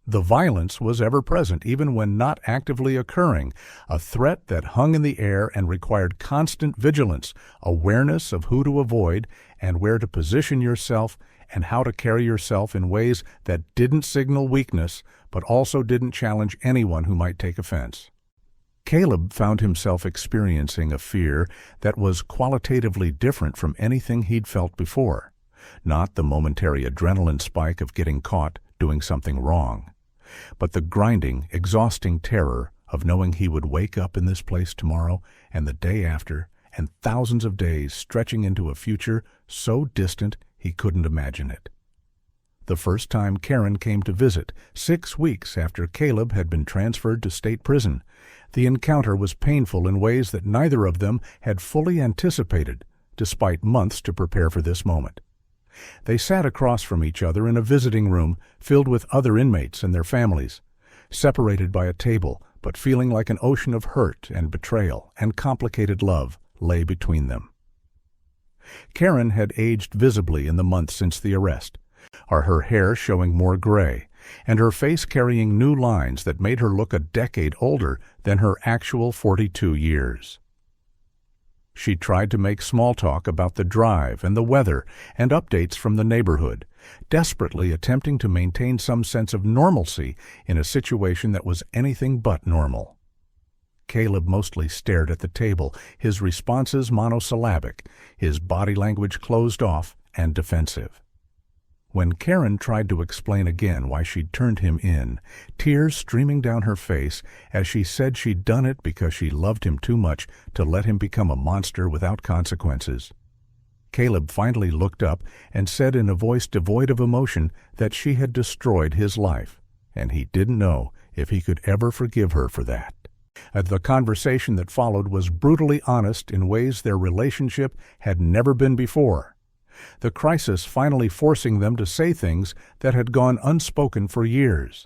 The violence was ever present even when not actively occurring, a threat that hung in the air and required constant vigilance, awareness of who to avoid and where to position yourself and how to carry yourself in ways that didn't signal weakness but also didn't challenge anyone who might take offense. Caleb found himself experiencing a fear that was qualitatively different from anything he'd felt before. Not the momentary adrenaline spike of getting caught doing something wrong, but the grinding, exhausting terror of knowing he would wake up in this place tomorrow and the day after, and thousands of days stretching into a future so distant he couldn't imagine it. The first time Karen came to visit, 6 weeks after Caleb had been transferred to state prison, the encounter was painful in ways that neither of them had fully anticipated, despite months to prepare for this moment. They sat across from each other in a visiting room filled with other inmates and their families, separated by a table, but feeling like an ocean of hurt and betrayal and complicated love lay between them. Karen had aged visibly in the months since the arrest, her hair showing more gray, and her face carrying new lines that made her look a decade older than her actual 42 years. She tried to make small talk about the drive and the weather and updates from the neighborhood, desperately attempting to maintain some sense of normalcy in a situation that was anything but normal. Caleb mostly stared at the table, his responses monosyllabic, his body language closed off and defensive. When Karen tried to explain again why she'd turned him in, tears streaming down her face as she said she'd done it because she loved him too much to let him become a monster without consequences, Caleb finally looked up and said in a voice devoid of emotion that she had destroyed his life, and he didn't know if he could ever forgive her for that. The conversation that followed was brutally honest in ways their relationship had never been before, the crisis finally forcing them to say things that had gone unspoken for years.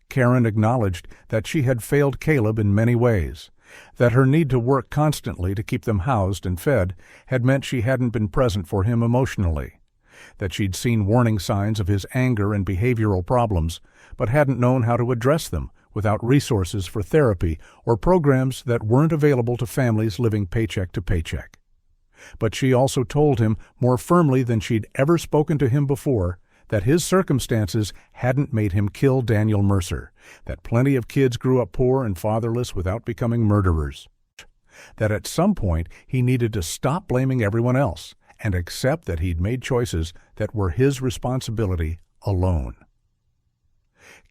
Karen acknowledged that she had failed Caleb in many ways, that her need to work constantly to keep them housed and fed had meant she hadn't been present for him emotionally, that she'd seen warning signs of his anger and behavioral problems, but hadn't known how to address them without resources for therapy or programs that weren't available to families living paycheck to paycheck. But she also told him, more firmly than she'd ever spoken to him before, that his circumstances hadn't made him kill Daniel Mercer, that plenty of kids grew up poor and fatherless without becoming murderers, that at some point he needed to stop blaming everyone else and accept that he'd made choices that were his responsibility alone.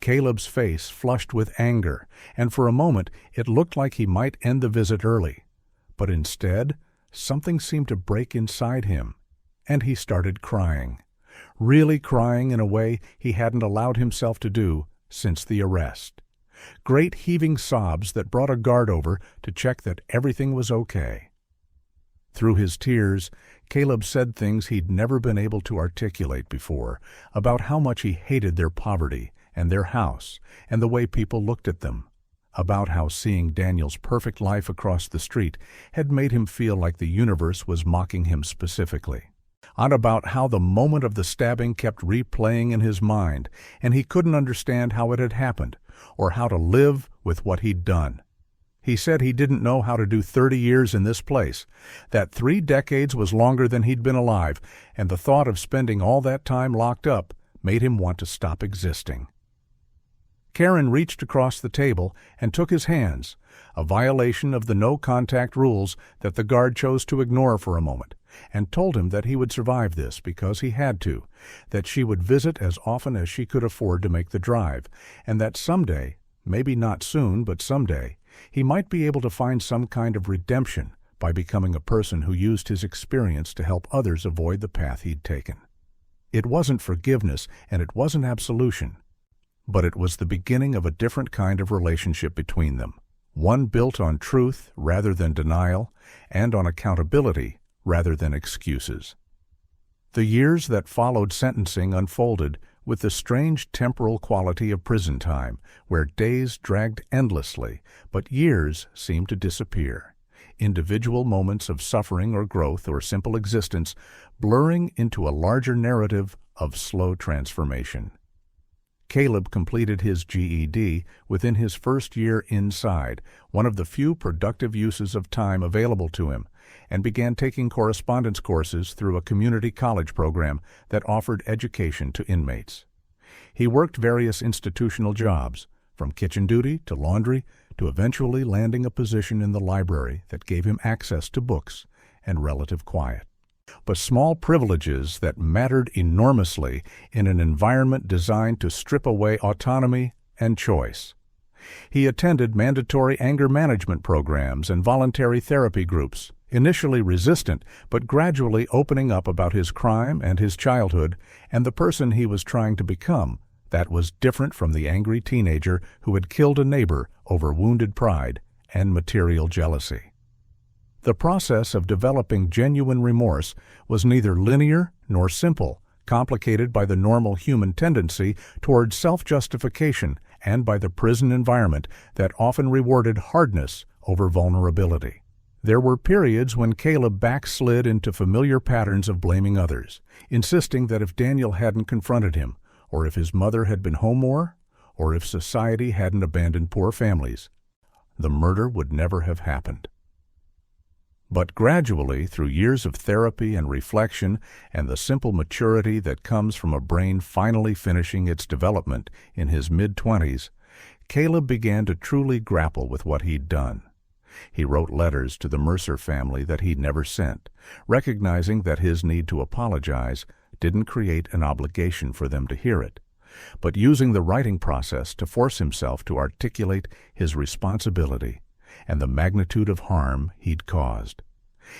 Caleb's face flushed with anger, and for a moment it looked like he might end the visit early, but instead something seemed to break inside him, and he started crying, really crying in a way he hadn't allowed himself to do since the arrest. Great heaving sobs that brought a guard over to check that everything was okay. Through his tears, Caleb said things he'd never been able to articulate before about how much he hated their poverty and their house and the way people looked at them, about how seeing Daniel's perfect life across the street had made him feel like the universe was mocking him specifically, on about how the moment of the stabbing kept replaying in his mind and he couldn't understand how it had happened or how to live with what he'd done. He said he didn't know how to do 30 years in this place, that 3 decades was longer than he'd been alive, and the thought of spending all that time locked up made him want to stop existing. Karen reached across the table and took his hands, a violation of the no-contact rules that the guard chose to ignore for a moment, and told him that he would survive this because he had to, that she would visit as often as she could afford to make the drive, and that someday, maybe not soon, but someday, he might be able to find some kind of redemption by becoming a person who used his experience to help others avoid the path he'd taken. It wasn't forgiveness and it wasn't absolution, but it was the beginning of a different kind of relationship between them, one built on truth rather than denial, and on accountability rather than excuses. The years that followed sentencing unfolded with the strange temporal quality of prison time, where days dragged endlessly, but years seemed to disappear, individual moments of suffering or growth or simple existence blurring into a larger narrative of slow transformation. Caleb completed his GED within his first year inside, one of the few productive uses of time available to him, and began taking correspondence courses through a community college program that offered education to inmates. He worked various institutional jobs, from kitchen duty to laundry to eventually landing a position in the library that gave him access to books and relative quiet. But small privileges that mattered enormously in an environment designed to strip away autonomy and choice. He attended mandatory anger management programs and voluntary therapy groups, initially resistant but gradually opening up about his crime and his childhood and the person he was trying to become that was different from the angry teenager who had killed a neighbor over wounded pride and material jealousy. The process of developing genuine remorse was neither linear nor simple, complicated by the normal human tendency toward self-justification and by the prison environment that often rewarded hardness over vulnerability. There were periods when Caleb backslid into familiar patterns of blaming others, insisting that if Daniel hadn't confronted him, or if his mother had been home more, or if society hadn't abandoned poor families, the murder would never have happened. But gradually, through years of therapy and reflection and the simple maturity that comes from a brain finally finishing its development in his mid-20s, Caleb began to truly grapple with what he'd done. He wrote letters to the Mercer family that he'd never sent, recognizing that his need to apologize didn't create an obligation for them to hear it, but using the writing process to force himself to articulate his responsibility and the magnitude of harm he'd caused.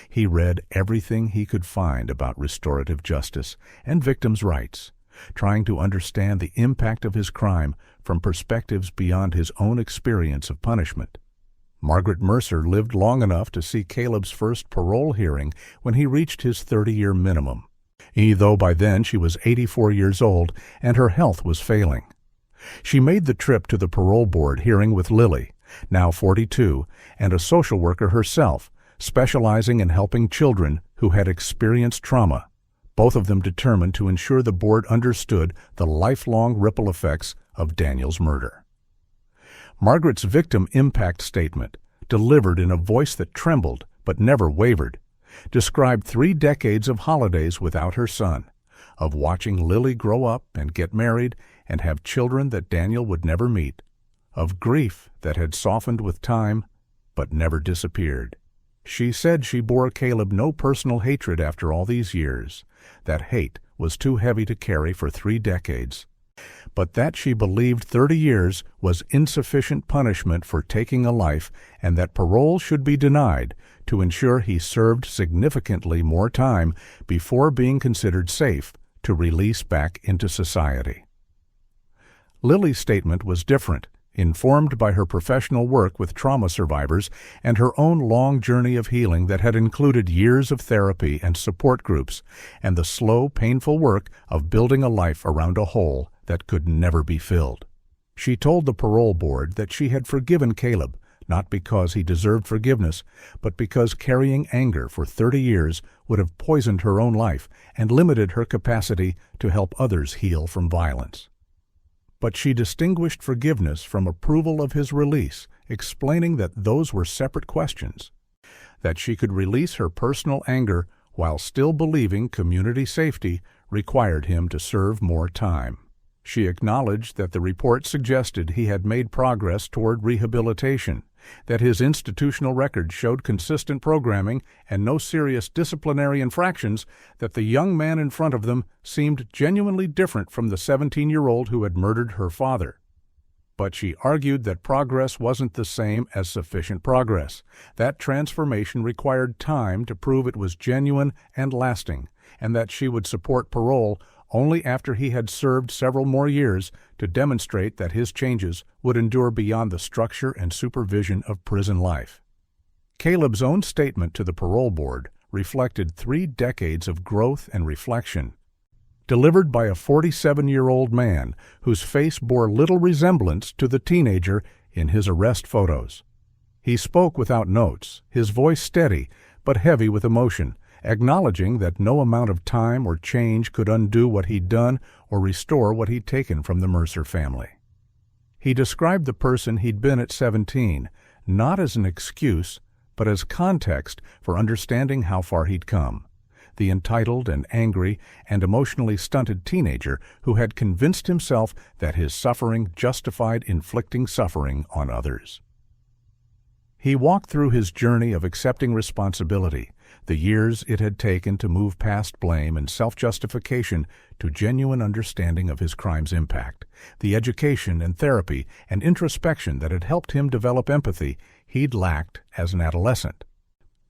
He read everything he could find about restorative justice and victims' rights, trying to understand the impact of his crime from perspectives beyond his own experience of punishment. Margaret Mercer lived long enough to see Caleb's first parole hearing when he reached his 30-year minimum, though by then she was 84 years old and her health was failing. She made the trip to the parole board hearing with Lily, now 42, and a social worker herself, specializing in helping children who had experienced trauma, both of them determined to ensure the board understood the lifelong ripple effects of Daniel's murder. Margaret's victim impact statement, delivered in a voice that trembled but never wavered, described 3 decades of holidays without her son, of watching Lily grow up and get married and have children that Daniel would never meet, of grief that had softened with time but never disappeared. She said she bore Caleb no personal hatred after all these years. That hate was too heavy to carry for 3 decades. But that she believed 30 years was insufficient punishment for taking a life and that parole should be denied to ensure he served significantly more time before being considered safe to release back into society. Lily's statement was different, informed by her professional work with trauma survivors and her own long journey of healing that had included years of therapy and support groups and the slow, painful work of building a life around a hole that could never be filled. She told the parole board that she had forgiven Caleb, not because he deserved forgiveness, but because carrying anger for 30 years would have poisoned her own life and limited her capacity to help others heal from violence. But she distinguished forgiveness from approval of his release, explaining that those were separate questions, that she could release her personal anger while still believing community safety required him to serve more time. She acknowledged that the report suggested he had made progress toward rehabilitation, that his institutional record showed consistent programming and no serious disciplinary infractions, that the young man in front of them seemed genuinely different from the 17-year-old who had murdered her father. But she argued that progress wasn't the same as sufficient progress. That transformation required time to prove it was genuine and lasting, and that she would support parole only after he had served several more years to demonstrate that his changes would endure beyond the structure and supervision of prison life. Caleb's own statement to the parole board reflected 3 decades of growth and reflection, delivered by a 47-year-old man whose face bore little resemblance to the teenager in his arrest photos. He spoke without notes, his voice steady but heavy with emotion, acknowledging that no amount of time or change could undo what he'd done or restore what he'd taken from the Mercer family. He described the person he'd been at 17, not as an excuse, but as context for understanding how far he'd come, the entitled and angry and emotionally stunted teenager who had convinced himself that his suffering justified inflicting suffering on others. He walked through his journey of accepting responsibility, the years it had taken to move past blame and self-justification to genuine understanding of his crime's impact, the education and therapy and introspection that had helped him develop empathy he'd lacked as an adolescent.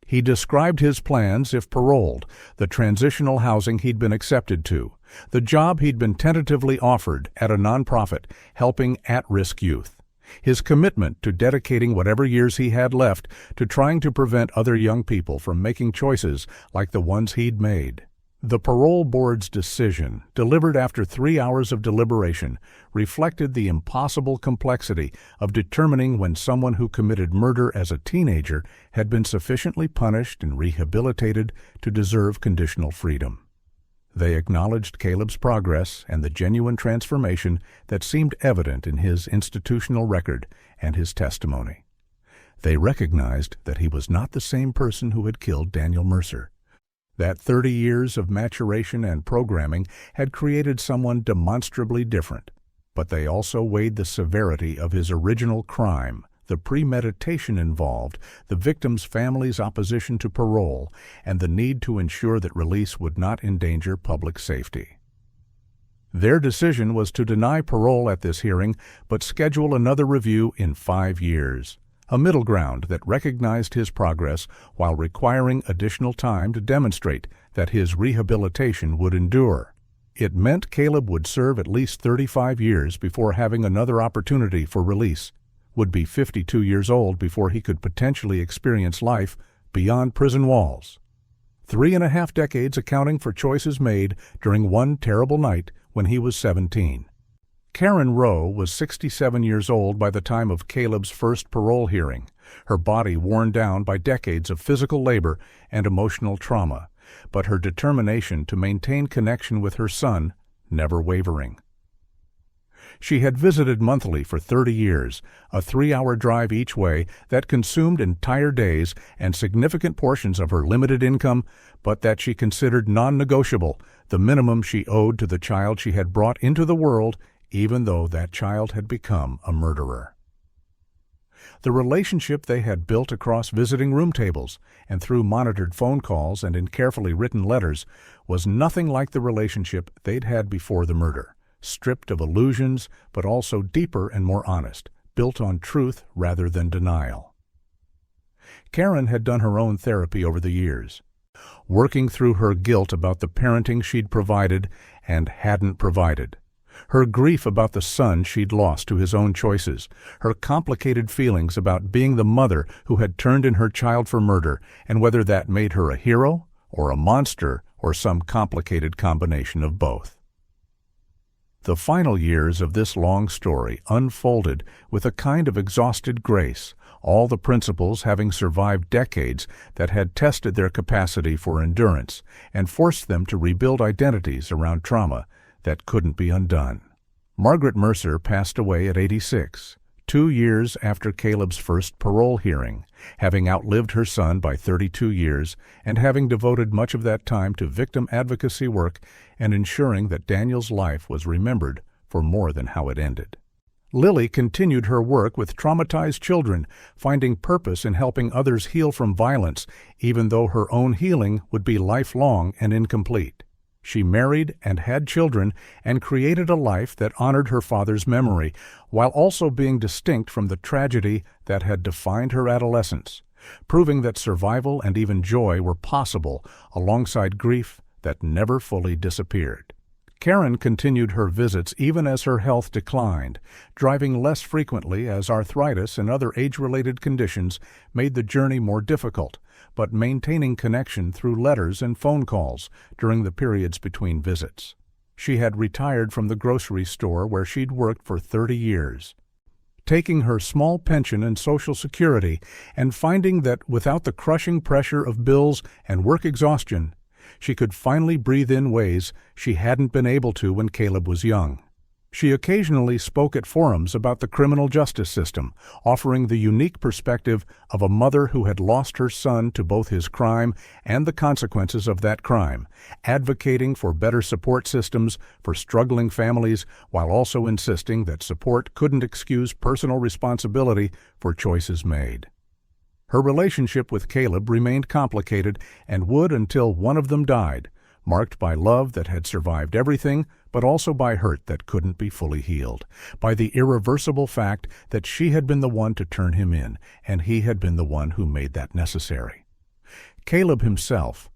He described his plans if paroled, the transitional housing he'd been accepted to, the job he'd been tentatively offered at a nonprofit helping at-risk youth, his commitment to dedicating whatever years he had left to trying to prevent other young people from making choices like the ones he'd made. The parole board's decision, delivered after 3 hours of deliberation, reflected the impossible complexity of determining when someone who committed murder as a teenager had been sufficiently punished and rehabilitated to deserve conditional freedom. They acknowledged Caleb's progress and the genuine transformation that seemed evident in his institutional record and his testimony. They recognized that he was not the same person who had killed Daniel Mercer. That 30 years of maturation and programming had created someone demonstrably different, but they also weighed the severity of his original crime, the premeditation involved, the victim's family's opposition to parole, and the need to ensure that release would not endanger public safety. Their decision was to deny parole at this hearing, but schedule another review in 5 years, a middle ground that recognized his progress while requiring additional time to demonstrate that his rehabilitation would endure. It meant Caleb would serve at least 35 years before having another opportunity for release, would be 52 years old before he could potentially experience life beyond prison walls. 3.5 decades accounting for choices made during one terrible night when he was 17. Karen Rowe was 67 years old by the time of Caleb's first parole hearing, her body worn down by decades of physical labor and emotional trauma, but her determination to maintain connection with her son never wavering. She had visited monthly for 30 years, a 3-hour drive each way that consumed entire days and significant portions of her limited income, but that she considered non-negotiable, the minimum she owed to the child she had brought into the world, even though that child had become a murderer. The relationship they had built across visiting room tables and through monitored phone calls and in carefully written letters was nothing like the relationship they'd had before the murder, stripped of illusions but also deeper and more honest, built on truth rather than denial. Karen had done her own therapy over the years, working through her guilt about the parenting she'd provided and hadn't provided, her grief about the son she'd lost to his own choices, her complicated feelings about being the mother who had turned in her child for murder, and whether that made her a hero or a monster or some complicated combination of both. The final years of this long story unfolded with a kind of exhausted grace, all the principles having survived decades that had tested their capacity for endurance and forced them to rebuild identities around trauma that couldn't be undone. Margaret Mercer passed away at 86, 2 years after Caleb's first parole hearing, having outlived her son by 32 years and having devoted much of that time to victim advocacy work and ensuring that Daniel's life was remembered for more than how it ended. Lily continued her work with traumatized children, finding purpose in helping others heal from violence, even though her own healing would be lifelong and incomplete. She married and had children and created a life that honored her father's memory, while also being distinct from the tragedy that had defined her adolescence, proving that survival and even joy were possible alongside grief that never fully disappeared. Karen continued her visits even as her health declined, driving less frequently as arthritis and other age-related conditions made the journey more difficult, but maintaining connection through letters and phone calls during the periods between visits. She had retired from the grocery store where she'd worked for 30 years, taking her small pension and Social Security and finding that without the crushing pressure of bills and work exhaustion, she could finally breathe in ways she hadn't been able to when Caleb was young. She occasionally spoke at forums about the criminal justice system, offering the unique perspective of a mother who had lost her son to both his crime and the consequences of that crime, advocating for better support systems for struggling families while also insisting that support couldn't excuse personal responsibility for choices made. Her relationship with Caleb remained complicated and would until one of them died, marked by love that had survived everything, but also by hurt that couldn't be fully healed, by the irreversible fact that she had been the one to turn him in, and he had been the one who made that necessary. Caleb himself,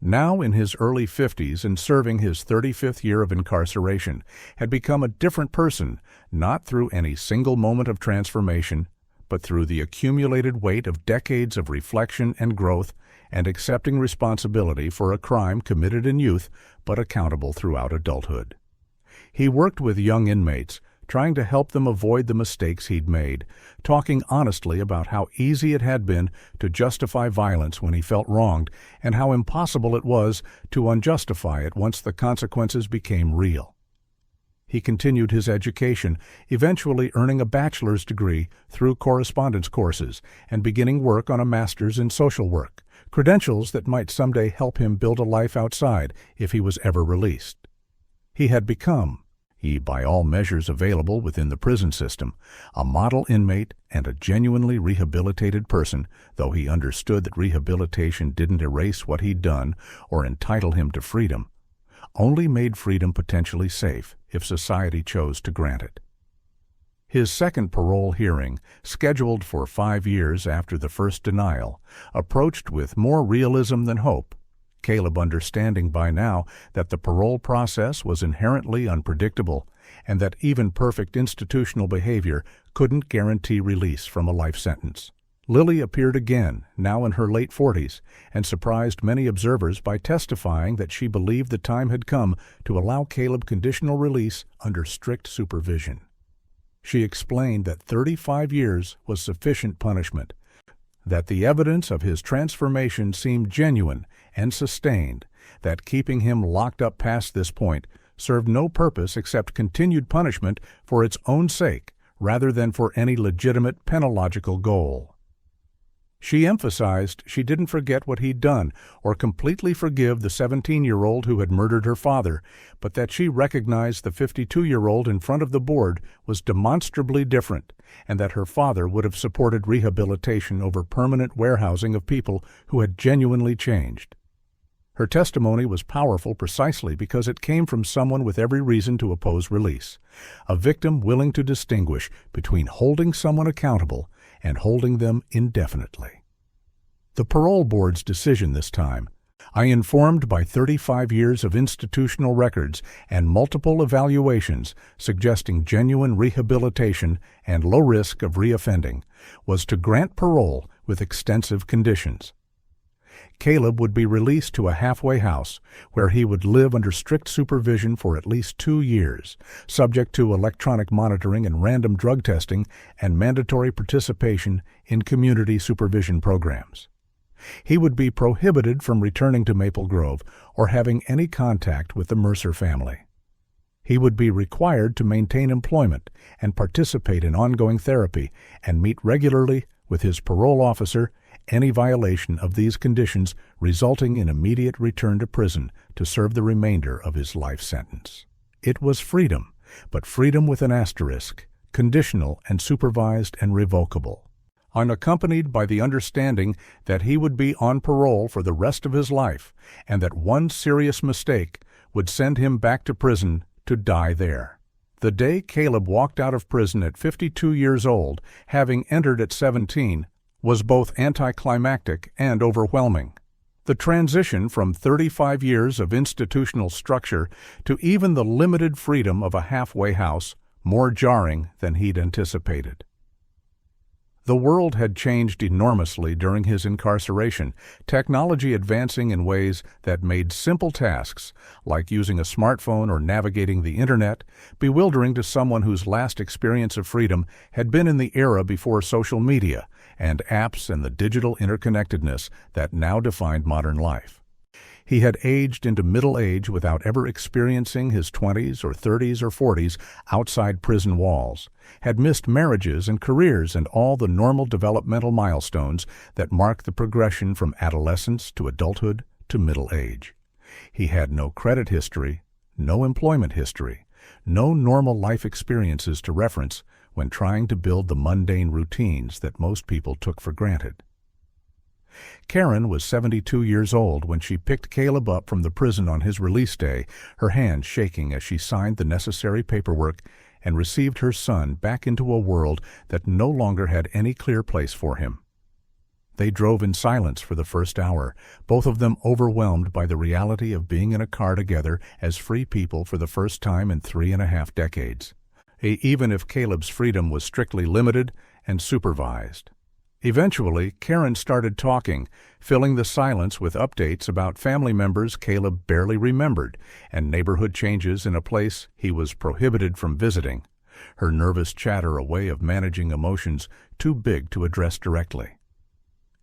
now in his early 50s and serving his 35th year of incarceration, had become a different person, not through any single moment of transformation, but through the accumulated weight of decades of reflection and growth and accepting responsibility for a crime committed in youth but accountable throughout adulthood. He worked with young inmates, trying to help them avoid the mistakes he'd made, talking honestly about how easy it had been to justify violence when he felt wronged and how impossible it was to unjustify it once the consequences became real. He continued his education, eventually earning a bachelor's degree through correspondence courses and beginning work on a master's in social work, credentials that might someday help him build a life outside if he was ever released. He had become, by all measures available within the prison system, a model inmate and a genuinely rehabilitated person, though he understood that rehabilitation didn't erase what he'd done or entitle him to freedom, only made freedom potentially safe if society chose to grant it. His second parole hearing, scheduled for 5 years after the first denial, approached with more realism than hope, Caleb understanding by now that the parole process was inherently unpredictable and that even perfect institutional behavior couldn't guarantee release from a life sentence. Lily appeared again, now in her late 40s, and surprised many observers by testifying that she believed the time had come to allow Caleb conditional release under strict supervision. She explained that 35 years was sufficient punishment, that the evidence of his transformation seemed genuine and sustained, that keeping him locked up past this point served no purpose except continued punishment for its own sake rather than for any legitimate penological goal. She emphasized she didn't forget what he'd done or completely forgive the 17-year-old who had murdered her father, but that she recognized the 52-year-old in front of the board was demonstrably different, and that her father would have supported rehabilitation over permanent warehousing of people who had genuinely changed. Her testimony was powerful precisely because it came from someone with every reason to oppose release, a victim willing to distinguish between holding someone accountable and holding them indefinitely. The parole board's decision this time, I informed by 35 years of institutional records and multiple evaluations suggesting genuine rehabilitation and low risk of reoffending, was to grant parole with extensive conditions. Caleb would be released to a halfway house where he would live under strict supervision for at least 2 years, subject to electronic monitoring and random drug testing and mandatory participation in community supervision programs. He would be prohibited from returning to Maple Grove or having any contact with the Mercer family. He would be required to maintain employment and participate in ongoing therapy and meet regularly with his parole officer, any violation of these conditions resulting in immediate return to prison to serve the remainder of his life sentence. It was freedom, but freedom with an asterisk, conditional and supervised and revocable, unaccompanied by the understanding that he would be on parole for the rest of his life and that one serious mistake would send him back to prison to die there. The day Caleb walked out of prison at 52 years old, having entered at 17, was both anticlimactic and overwhelming. The transition from 35 years of institutional structure to even the limited freedom of a halfway house, more jarring than he'd anticipated. The world had changed enormously during his incarceration, technology advancing in ways that made simple tasks, like using a smartphone or navigating the internet, bewildering to someone whose last experience of freedom had been in the era before social media and apps and the digital interconnectedness that now defined modern life. He had aged into middle age without ever experiencing his 20s or 30s or 40s outside prison walls, had missed marriages and careers and all the normal developmental milestones that mark the progression from adolescence to adulthood to middle age. He had no credit history, no employment history, no normal life experiences to reference when trying to build the mundane routines that most people took for granted. Karen was 72 years old when she picked Caleb up from the prison on his release day, her hands shaking as she signed the necessary paperwork and received her son back into a world that no longer had any clear place for him. They drove in silence for the first hour, both of them overwhelmed by the reality of being in a car together as free people for the first time in 3.5 decades, even if Caleb's freedom was strictly limited and supervised. Eventually, Karen started talking, filling the silence with updates about family members Caleb barely remembered and neighborhood changes in a place he was prohibited from visiting, her nervous chatter a way of managing emotions too big to address directly.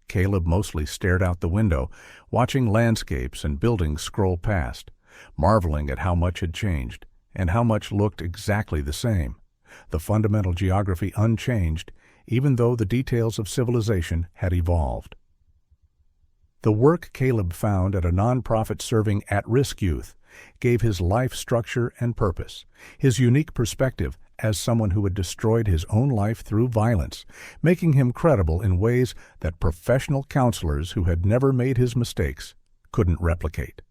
Caleb mostly stared out the window, watching landscapes and buildings scroll past, marveling at how much had changed and how much looked exactly the same, the fundamental geography unchanged, even though the details of civilization had evolved. The work Caleb found at a nonprofit serving at-risk youth gave his life structure and purpose, his unique perspective as someone who had destroyed his own life through violence, making him credible in ways that professional counselors who had never made his mistakes couldn't replicate.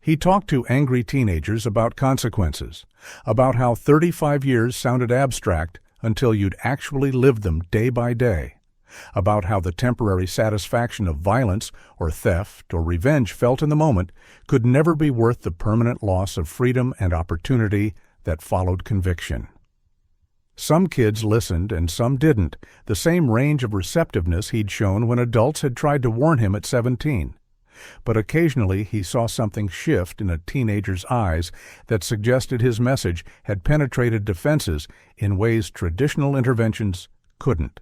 He talked to angry teenagers about consequences, about how 35 years sounded abstract until you'd actually lived them day by day, about how the temporary satisfaction of violence or theft or revenge felt in the moment could never be worth the permanent loss of freedom and opportunity that followed conviction. Some kids listened and some didn't, the same range of receptiveness he'd shown when adults had tried to warn him at 17. But occasionally he saw something shift in a teenager's eyes that suggested his message had penetrated defenses in ways traditional interventions couldn't.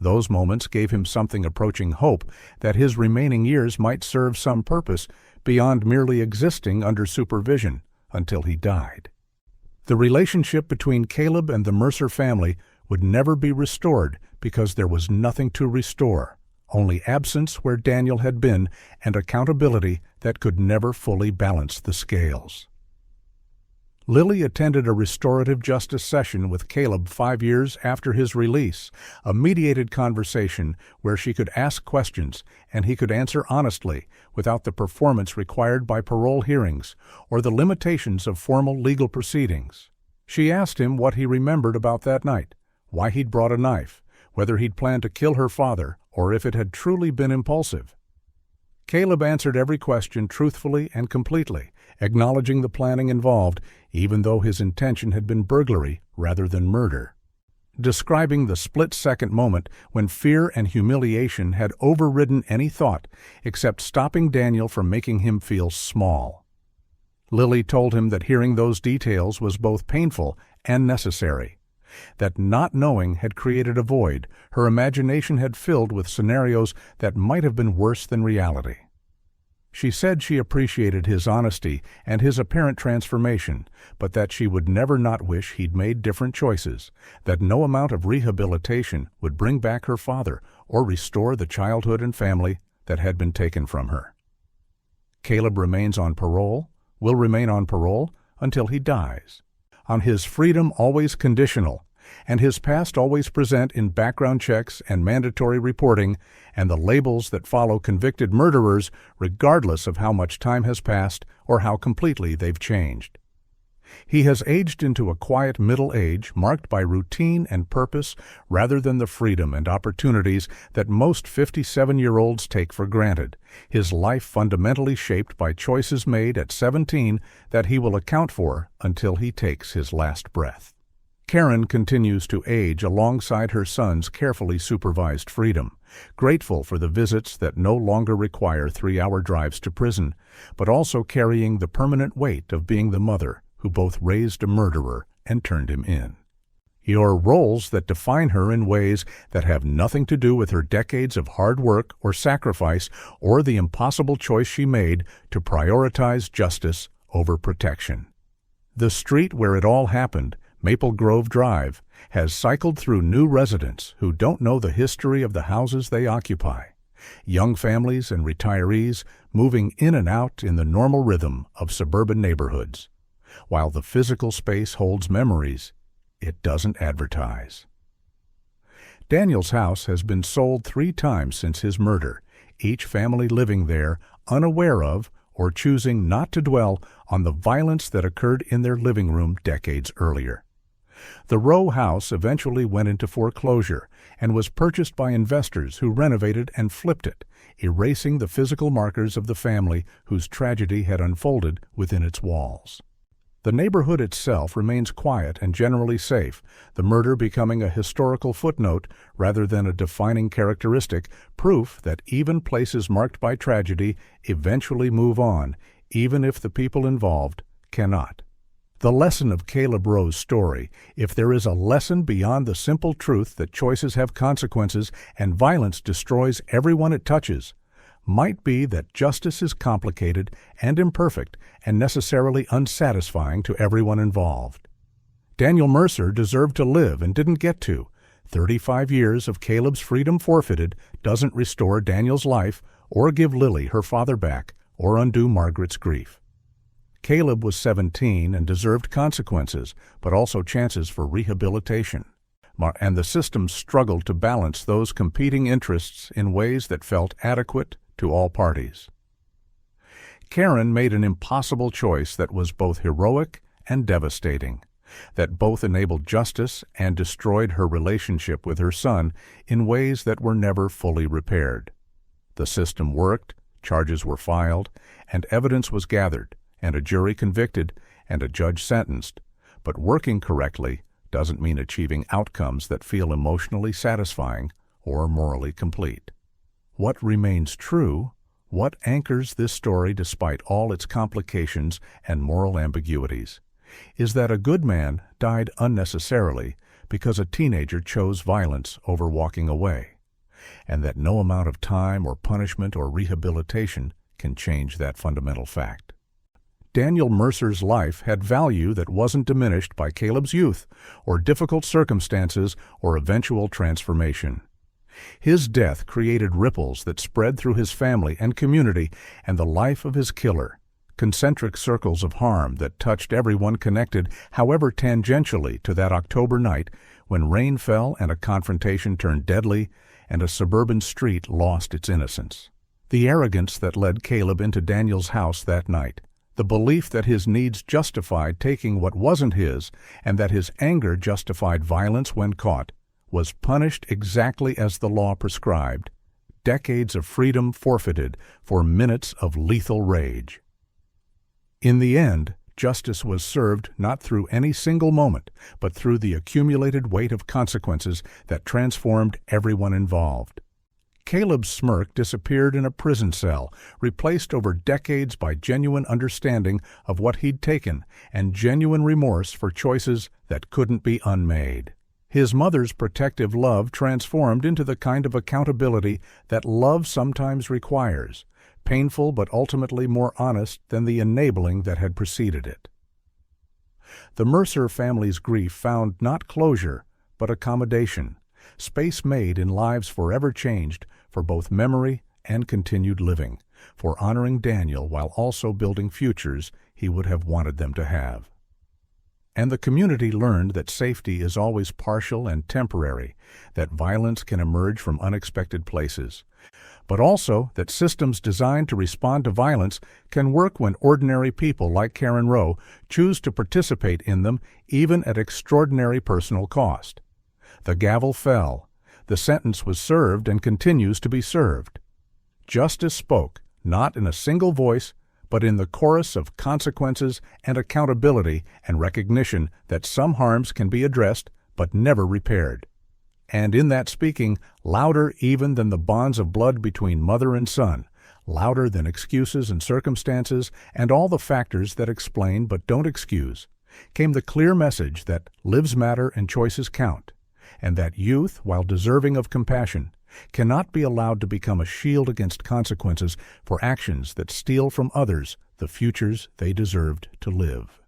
Those moments gave him something approaching hope that his remaining years might serve some purpose beyond merely existing under supervision until he died. The relationship between Caleb and the Mercer family would never be restored because there was nothing to restore, only absence where Daniel had been and accountability that could never fully balance the scales. Lily attended a restorative justice session with Caleb 5 years after his release, a mediated conversation where she could ask questions and he could answer honestly without the performance required by parole hearings or the limitations of formal legal proceedings. She asked him what he remembered about that night, why he'd brought a knife, whether he'd planned to kill her father, or if it had truly been impulsive. Caleb answered every question truthfully and completely, acknowledging the planning involved, even though his intention had been burglary rather than murder. Describing the split-second moment when fear and humiliation had overridden any thought except stopping Daniel from making him feel small. Lily told him that hearing those details was both painful and necessary, that not knowing had created a void her imagination had filled with scenarios that might have been worse than reality. She said she appreciated his honesty and his apparent transformation, but that she would never not wish he'd made different choices, that no amount of rehabilitation would bring back her father or restore the childhood and family that had been taken from her. Caleb remains on parole, will remain on parole until he dies. On his freedom always conditional, and his past always present in background checks and mandatory reporting and the labels that follow convicted murderers regardless of how much time has passed or how completely they've changed. He has aged into a quiet middle age marked by routine and purpose rather than the freedom and opportunities that most 57-year-olds take for granted, his life fundamentally shaped by choices made at 17 that he will account for until he takes his last breath. Karen continues to age alongside her son's carefully supervised freedom, grateful for the visits that no longer require 3-hour drives to prison, but also carrying the permanent weight of being the mother who both raised a murderer and turned him in. Your roles that define her in ways that have nothing to do with her decades of hard work or sacrifice or the impossible choice she made to prioritize justice over protection. The street where it all happened, Maple Grove Drive, has cycled through new residents who don't know the history of the houses they occupy, young families and retirees moving in and out in the normal rhythm of suburban neighborhoods. While the physical space holds memories, it doesn't advertise. Daniel's house has been sold 3 times since his murder, each family living there unaware of or choosing not to dwell on the violence that occurred in their living room decades earlier. The Row house eventually went into foreclosure and was purchased by investors who renovated and flipped it, erasing the physical markers of the family whose tragedy had unfolded within its walls. The neighborhood itself remains quiet and generally safe, the murder becoming a historical footnote rather than a defining characteristic, proof that even places marked by tragedy eventually move on, even if the people involved cannot. The lesson of Caleb Rowe's story, if there is a lesson beyond the simple truth that choices have consequences and violence destroys everyone it touches, might be that justice is complicated and imperfect and necessarily unsatisfying to everyone involved. Daniel Mercer deserved to live and didn't get to. 35 years of Caleb's freedom forfeited doesn't restore Daniel's life or give Lily her father back or undo Margaret's grief. Caleb was 17 and deserved consequences, but also chances for rehabilitation. And the system struggled to balance those competing interests in ways that felt adequate to all parties. Karen made an impossible choice that was both heroic and devastating, that both enabled justice and destroyed her relationship with her son in ways that were never fully repaired. The system worked, charges were filed, and evidence was gathered, and a jury convicted, and a judge sentenced, but working correctly doesn't mean achieving outcomes that feel emotionally satisfying or morally complete. What remains true, what anchors this story despite all its complications and moral ambiguities, is that a good man died unnecessarily because a teenager chose violence over walking away, and that no amount of time or punishment or rehabilitation can change that fundamental fact. Daniel Mercer's life had value that wasn't diminished by Caleb's youth or difficult circumstances or eventual transformation. His death created ripples that spread through his family and community and the life of his killer, concentric circles of harm that touched everyone connected, however tangentially, to that October night when rain fell and a confrontation turned deadly and a suburban street lost its innocence. The arrogance that led Caleb into Daniel's house that night, the belief that his needs justified taking what wasn't his and that his anger justified violence when caught, was punished exactly as the law prescribed, decades of freedom forfeited for minutes of lethal rage. In the end, justice was served not through any single moment, but through the accumulated weight of consequences that transformed everyone involved. Caleb's smirk disappeared in a prison cell, replaced over decades by genuine understanding of what he'd taken and genuine remorse for choices that couldn't be unmade. His mother's protective love transformed into the kind of accountability that love sometimes requires, painful but ultimately more honest than the enabling that had preceded it. The Mercer family's grief found not closure, but accommodation, space made in lives forever changed for both memory and continued living, for honoring Daniel while also building futures he would have wanted them to have. And the community learned that safety is always partial and temporary, that violence can emerge from unexpected places, but also that systems designed to respond to violence can work when ordinary people like Karen Rowe choose to participate in them even at extraordinary personal cost. The gavel fell. The sentence was served and continues to be served. Justice spoke, not in a single voice, but in the chorus of consequences and accountability and recognition that some harms can be addressed but never repaired. And in that speaking, louder even than the bonds of blood between mother and son, louder than excuses and circumstances and all the factors that explain but don't excuse, came the clear message that lives matter and choices count, and that youth, while deserving of compassion, cannot be allowed to become a shield against consequences for actions that steal from others the futures they deserved to live.